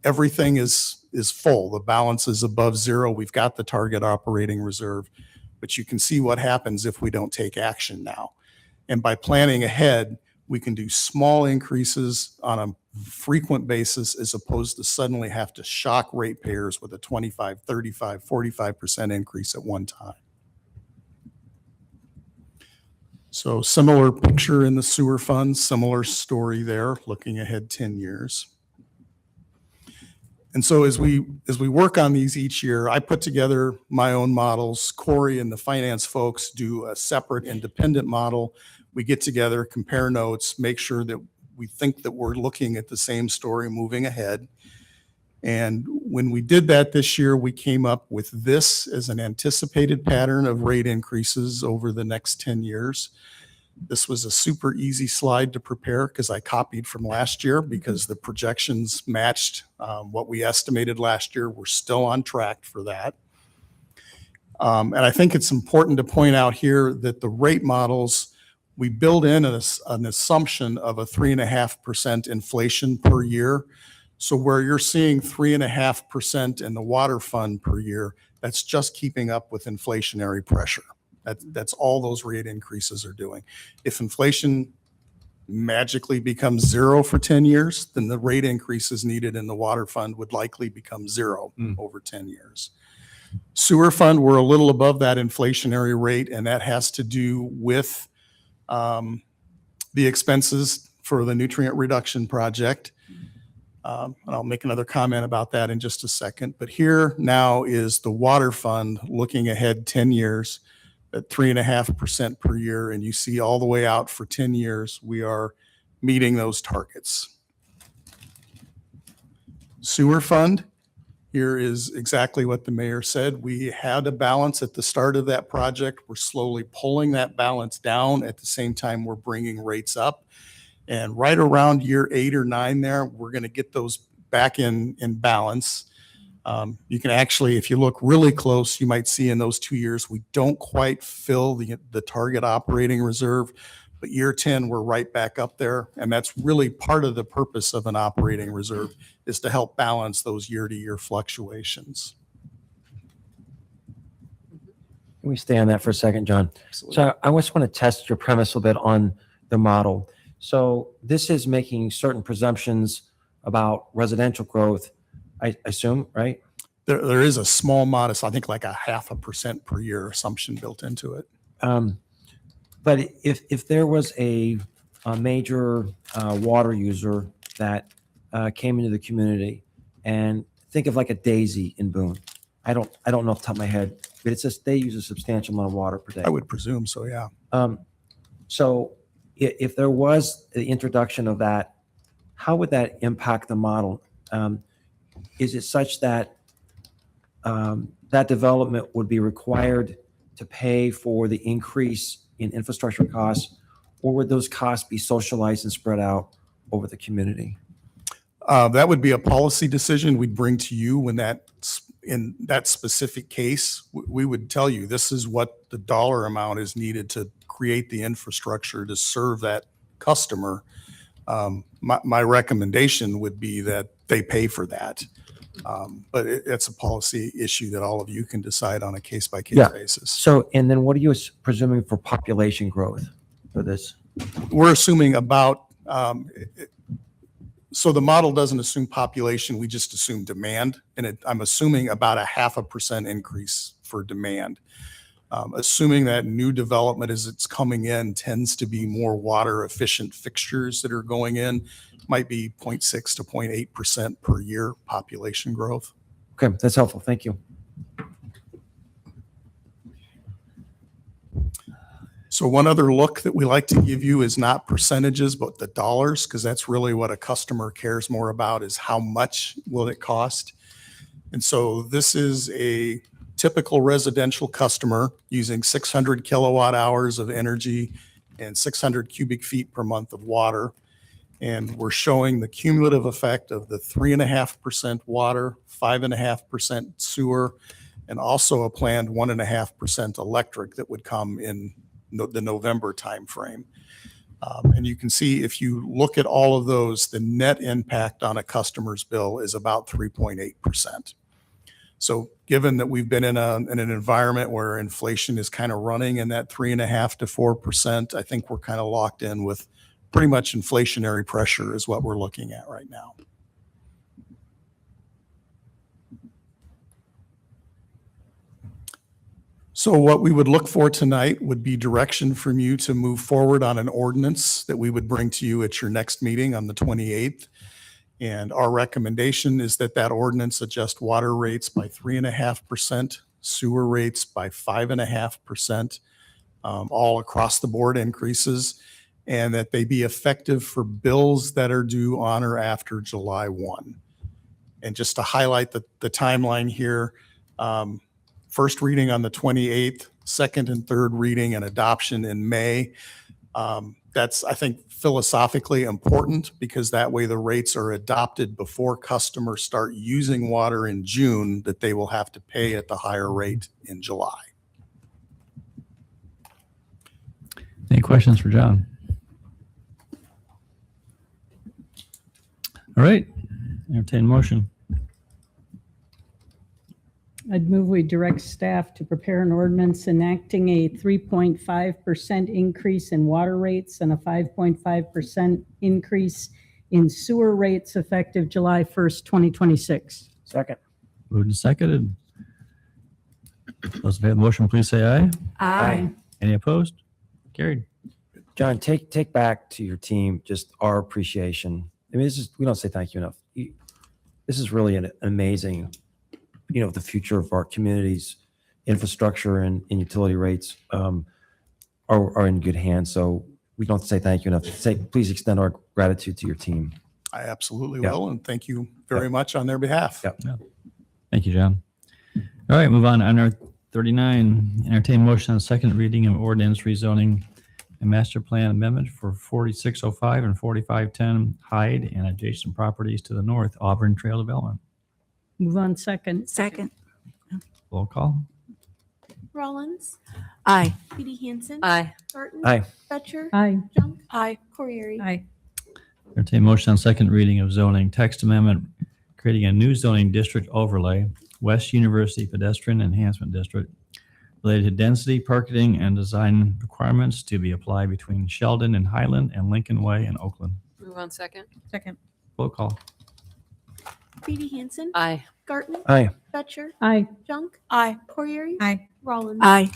everything is full. The balance is above zero. We've got the target operating reserve, but you can see what happens if we don't take action now. And by planning ahead, we can do small increases on a frequent basis as opposed to suddenly have to shock ratepayers with a 25, 35, 45% increase at one time. So similar picture in the sewer fund, similar story there, looking ahead 10 years. And so as we work on these each year, I put together my own models. Corey and the finance folks do a separate independent model. We get together, compare notes, make sure that we think that we're looking at the same story moving ahead. And when we did that this year, we came up with this as an anticipated pattern of rate increases over the next 10 years. This was a super easy slide to prepare because I copied from last year because the projections matched what we estimated last year. We're still on track for that. And I think it's important to point out here that the rate models, we build in an assumption of a 3.5% inflation per year. So where you're seeing 3.5% in the water fund per year, that's just keeping up with inflationary pressure. That's all those rate increases are doing. If inflation magically becomes zero for 10 years, then the rate increases needed in the water fund would likely become zero over 10 years. Sewer fund, we're a little above that inflationary rate, and that has to do with the expenses for the nutrient reduction project. And I'll make another comment about that in just a second. But here now is the water fund looking ahead 10 years at 3.5% per year. And you see all the way out for 10 years, we are meeting those targets. Sewer fund, here is exactly what the mayor said. We had a balance at the start of that project. We're slowly pulling that balance down. At the same time, we're bringing rates up. And right around year 8 or 9 there, we're going to get those back in balance. You can actually, if you look really close, you might see in those 2 years, we don't quite fill the target operating reserve. But year 10, we're right back up there. And that's really part of the purpose of an operating reserve, is to help balance those year-to-year fluctuations. Can we stay on that for a second, John? Absolutely. So I just want to test your premise a little bit on the model. So this is making certain presumptions about residential growth, I assume, right? There is a small modest, I think like a 0.5% per year assumption built into it. But if there was a major water user that came into the community, and think of like a Daisy in Boone. I don't know off the top of my head, but it's just they use a substantial amount of water per day. I would presume so, yeah. So if there was the introduction of that, how would that impact the model? Is it such that that development would be required to pay for the increase in infrastructure costs, or would those costs be socialized and spread out over the community? That would be a policy decision we'd bring to you when in that specific case, we would tell you this is what the dollar amount is needed to create the infrastructure to serve that customer. My recommendation would be that they pay for that. But it's a policy issue that all of you can decide on a case-by-case basis. So, and then what are you presuming for population growth for this? We're assuming about, so the model doesn't assume population, we just assume demand. And I'm assuming about a 0.5% increase for demand. Assuming that new development as it's coming in tends to be more water efficient fixtures that are going in, might be 0.6 to 0.8% per year population growth. Okay, that's helpful. Thank you. So one other look that we like to give you is not percentages, but the dollars, because that's really what a customer cares more about is how much will it cost. And so this is a typical residential customer using 600 kilowatt hours of energy and 600 cubic feet per month of water. And we're showing the cumulative effect of the 3.5% water, 5.5% sewer, and also a planned 1.5% electric that would come in the November timeframe. And you can see if you look at all of those, the net impact on a customer's bill is about 3.8%. So given that we've been in an environment where inflation is kind of running in that 3.5% to 4%, I think we're kind of locked in with pretty much inflationary pressure is what we're looking at right now. So what we would look for tonight would be direction from you to move forward on an ordinance that we would bring to you at your next meeting on the 28th. And our recommendation is that that ordinance adjust water rates by 3.5%, sewer rates by 5.5%, all across the board increases, and that they be effective for bills that are due on or after July 1. And just to highlight the timeline here, first reading on the 28th, second and third reading and adoption in May. That's, I think, philosophically important because that way the rates are adopted before customers start using water in June that they will have to pay at the higher rate in July. Any questions for John? All right, entertain motion. I'd move we direct staff to prepare an ordinance enacting a 3.5% increase in water rates and a 5.5% increase in sewer rates effective July 1st, 2026. Second. Moved and seconded. Those in favor of the motion, please say aye. Aye. Any opposed? Carried. John, take back to your team just our appreciation. I mean, we don't say thank you enough. This is really an amazing, the future of our community's infrastructure and utility rates are in good hands. So we don't say thank you enough. Please extend our gratitude to your team. I absolutely will, and thank you very much on their behalf. Yep. Yeah. Thank you, John. All right, move on. Under 39, entertain motion on second reading of ordinance rezoning and master plan amendment for 4605 and 4510 Hyde and adjacent properties to the north, Auburn Trail Development. Move on second. Second. Roll call. Rollins. Aye. Petey Hansen. Aye. Barton. Aye. Fetcher. Aye. Junk. Aye. Corriere. Aye. Entertain motion on second reading of zoning text amendment, creating a new zoning district overlay, West University Pedestrian Enhancement District, related to density, parking, and design requirements to be applied between Sheldon and Highland and Lincoln Way and Oakland. Move on second. Second. Roll call. Petey Hansen. Aye. Garten. Aye. Fetcher. Aye. Junk. Aye. Corriere. Aye. Rollins. Aye.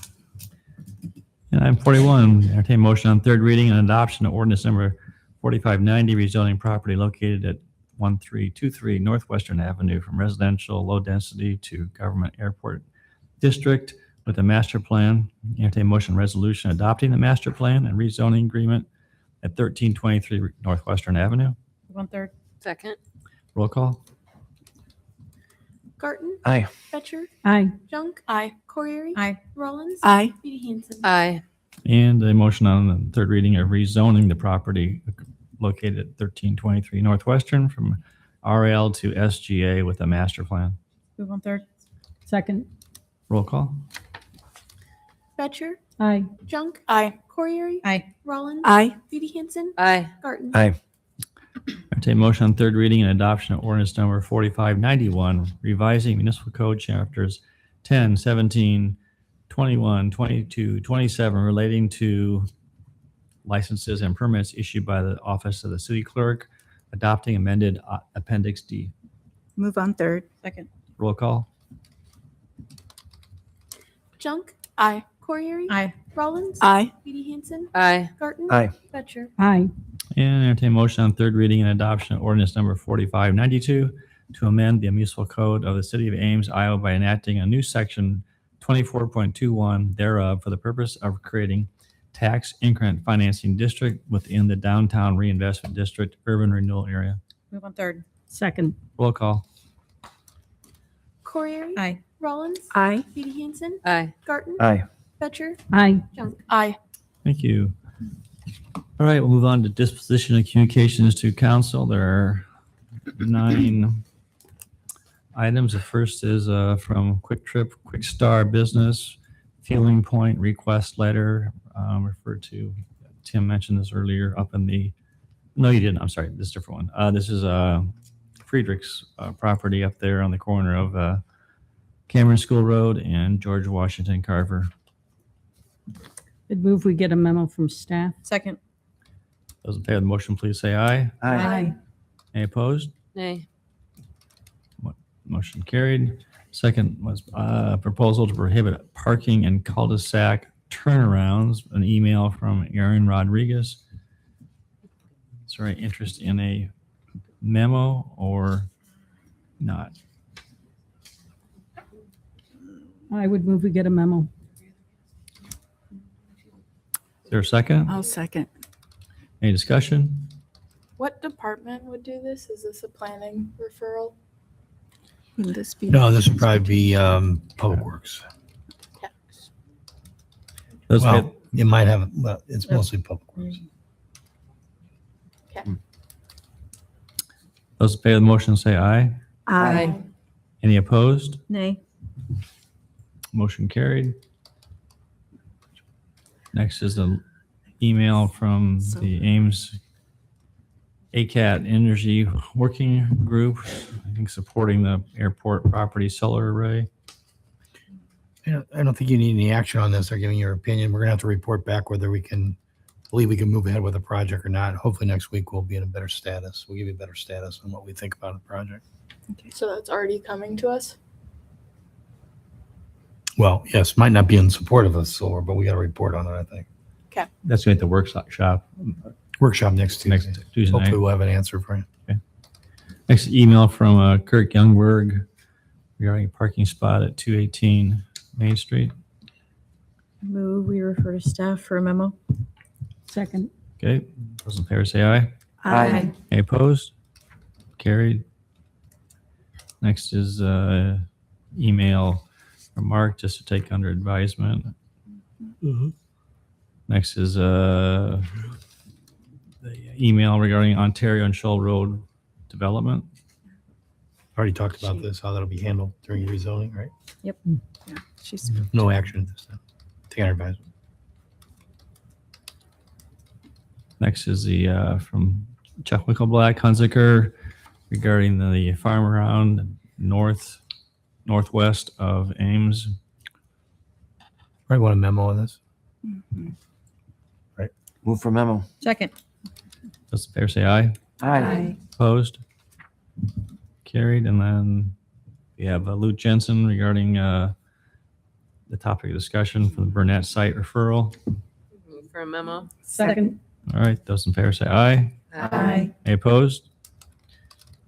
And item 41, entertain motion on third reading and adoption of ordinance number 4590, rezoning property located at 1323 Northwestern Avenue from residential low density to government airport district with a master plan. Entertain motion resolution adopting the master plan and rezoning agreement at 1323 Northwestern Avenue. 1/3. Second. Roll call. Garten. Aye. Fetcher. Aye. Junk. Aye. Corriere. Aye. Rollins. Aye. Petey Hansen. Aye. And a motion on the third reading of rezoning the property located at 1323 Northwestern from RL to SGA with a master plan. Move on third. Second. Roll call. Betcher, Aye. Junk, Aye. Corriere, Aye. Rollins, Aye. Feedy Hansen, Aye. Garten. Aye. Entertain motion on third reading and adoption of ordinance number 4591, revising municipal code chapters 10, 17, 21, 22, 27 relating to licenses and permits issued by the office of the city clerk, adopting amended appendix D. Move on third. Second. Roll call. Junk, Aye. Corriere, Aye. Rollins, Aye. Feedy Hansen, Aye. Garten. Aye. Betcher. Aye. And entertain motion on third reading and adoption of ordinance number 4592 to amend the municipal code of the City of Ames, Iowa by enacting a new section 24.21 thereof for the purpose of creating tax increment financing district within the downtown reinvestment district urban renewal area. Move on third. Second. Roll call. Corriere, Aye. Rollins, Aye. Feedy Hansen, Aye. Garten. Aye. Betcher, Aye. Junk. Aye. Thank you. All right, we'll move on to disposition of communications to council. There are 9 items. The first is from Quick Trip, Quick Star Business, Feeling Point request letter referred to. Tim mentioned this earlier up in the, no, you didn't. I'm sorry. This is a different one. This is Friedrich's property up there on the corner of Cameron School Road and George Washington Carver. I'd move we get a memo from staff. Second. Those in favor of the motion, please say aye. Aye. Any opposed? Nay. Motion carried. Second was proposal to prohibit parking and cul-de-sac turnarounds. An email from Aaron Rodriguez. Is there any interest in a memo or not? I would move we get a memo. Is there a second? I'll second. Any discussion? What department would do this? Is this a planning referral? Wouldn't this be? No, this would probably be Public Works. Those in Well, favor- it might have, well, it's mostly Public Works. those in favor of the motion say aye. Aye. Any opposed? Nay. Motion carried. Next is the email from the Ames ACAT Energy Working Group, I think supporting the airport property solar array. I don't think you need any action on this. They're giving your opinion. We're gonna have to report back whether we believe we can move ahead with the project or not. Hopefully next week we'll be in a better status. We'll give you a better status on what we think about the project. So that's already coming to us? Well, yes, might not be in support of us solar, but we got to report on it, I think. That's going to be at the workshop. Workshop next Tuesday. Next Tuesday night. Hopefully we'll have an answer for you. Next email from Kirk Youngberg regarding a parking spot at 218 Main Street. Move we refer to staff for a memo. Second. Okay, those in favor say aye. Aye. Any opposed? Carried. Next is email from Mark just to take under advisement. Next is the email regarding Ontario and Shoal Road development. Already talked about this, how that'll be handled during rezoning, right? Yep. Yeah. She's No action at this time. Take under advisement. Next is the from Chuck Wickelblatt, Hunziker, regarding the farm around northwest of Ames. Right, want a memo on this? Move for memo. Second. Those in favor say aye. Aye. Opposed? Carried. And then we have Luke Jensen regarding the topic of discussion for the Burnett site referral. Move for a memo. Second. All right, those in favor say aye. Aye. Any opposed?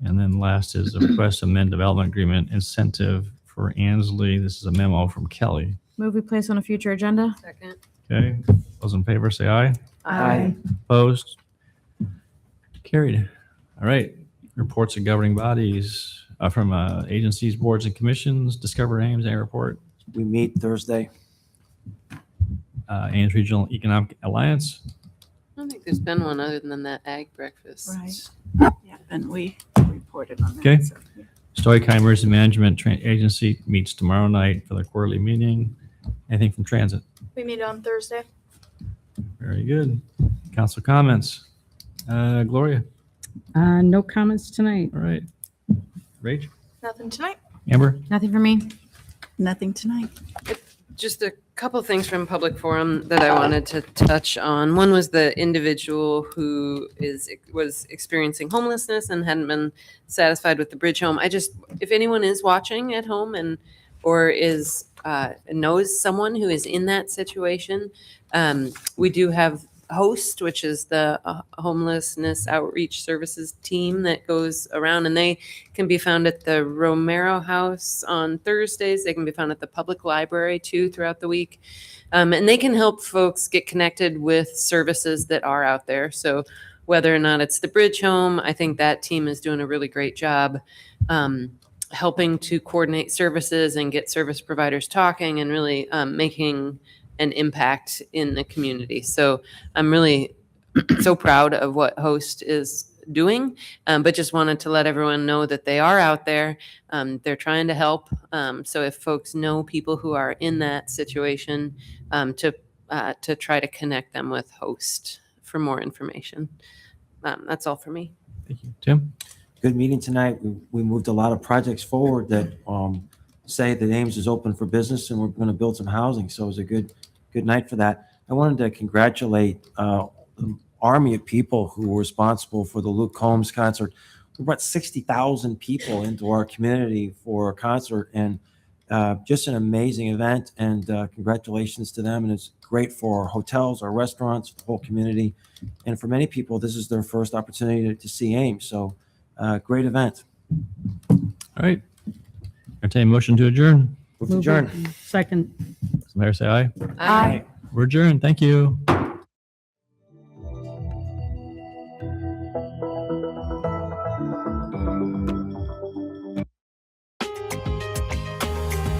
And then last is a request to amend development agreement incentive for Ansley. This is a memo from Kelly. Move we place on a future agenda. Second. Okay, those in favor say aye. Aye. Opposed? Carried. All right, reports of governing bodies from agencies, boards, and commissions. Discover Ames Airport. We meet Thursday. Ames Regional Economic Alliance. I don't think there's been one other than that ag breakfast. Right. Yeah, and we report reported on that. Okay. so, yeah. Story County Emergency Management Agency meets tomorrow night for their quarterly meeting. Anything from transit? We meet on Thursday. Very good. Council comments. Gloria. No comments tonight. All right. Rach. Nothing tonight. Amber. Nothing for me. Nothing tonight. Just a couple things from public forum that I wanted to touch on. One was the individual who was experiencing homelessness and hadn't been satisfied with the bridge home. If anyone is watching at home or knows someone who is in that situation, we do have HOST, which is the homelessness outreach services team that goes around, and they can be found at the Romero House on Thursdays. They can be found at the public library too throughout the week. And they can help folks get connected with services that are out there. So whether or not it's the bridge home, I think that team is doing a really great job helping to coordinate services and get service providers talking and really making an impact in the community. So I'm really so proud of what HOST is doing, but just wanted to let everyone know that they are out there. They're trying to help. So if folks know people who are in that situation, to try to connect them with HOST for more information. That's all for me. Thank you. Tim. Good meeting tonight. We moved a lot of projects forward that say that Ames is open for business and we're going to build some housing. So it was a good night for that. I wanted to congratulate the army of people who were responsible for the Luke Combs concert. We brought 60,000 people into our community for a concert, and just an amazing event. And congratulations to them. And it's great for our hotels, our restaurants, the whole community. And for many people, this is their first opportunity to see Ames. So great event. All right. Entertain motion to adjourn. Move to adjourn. Second. Mayor, say aye. Aye. We're adjourned. Thank you.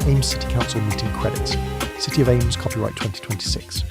Ames City Council meeting credits. City of Ames, copyright 2026.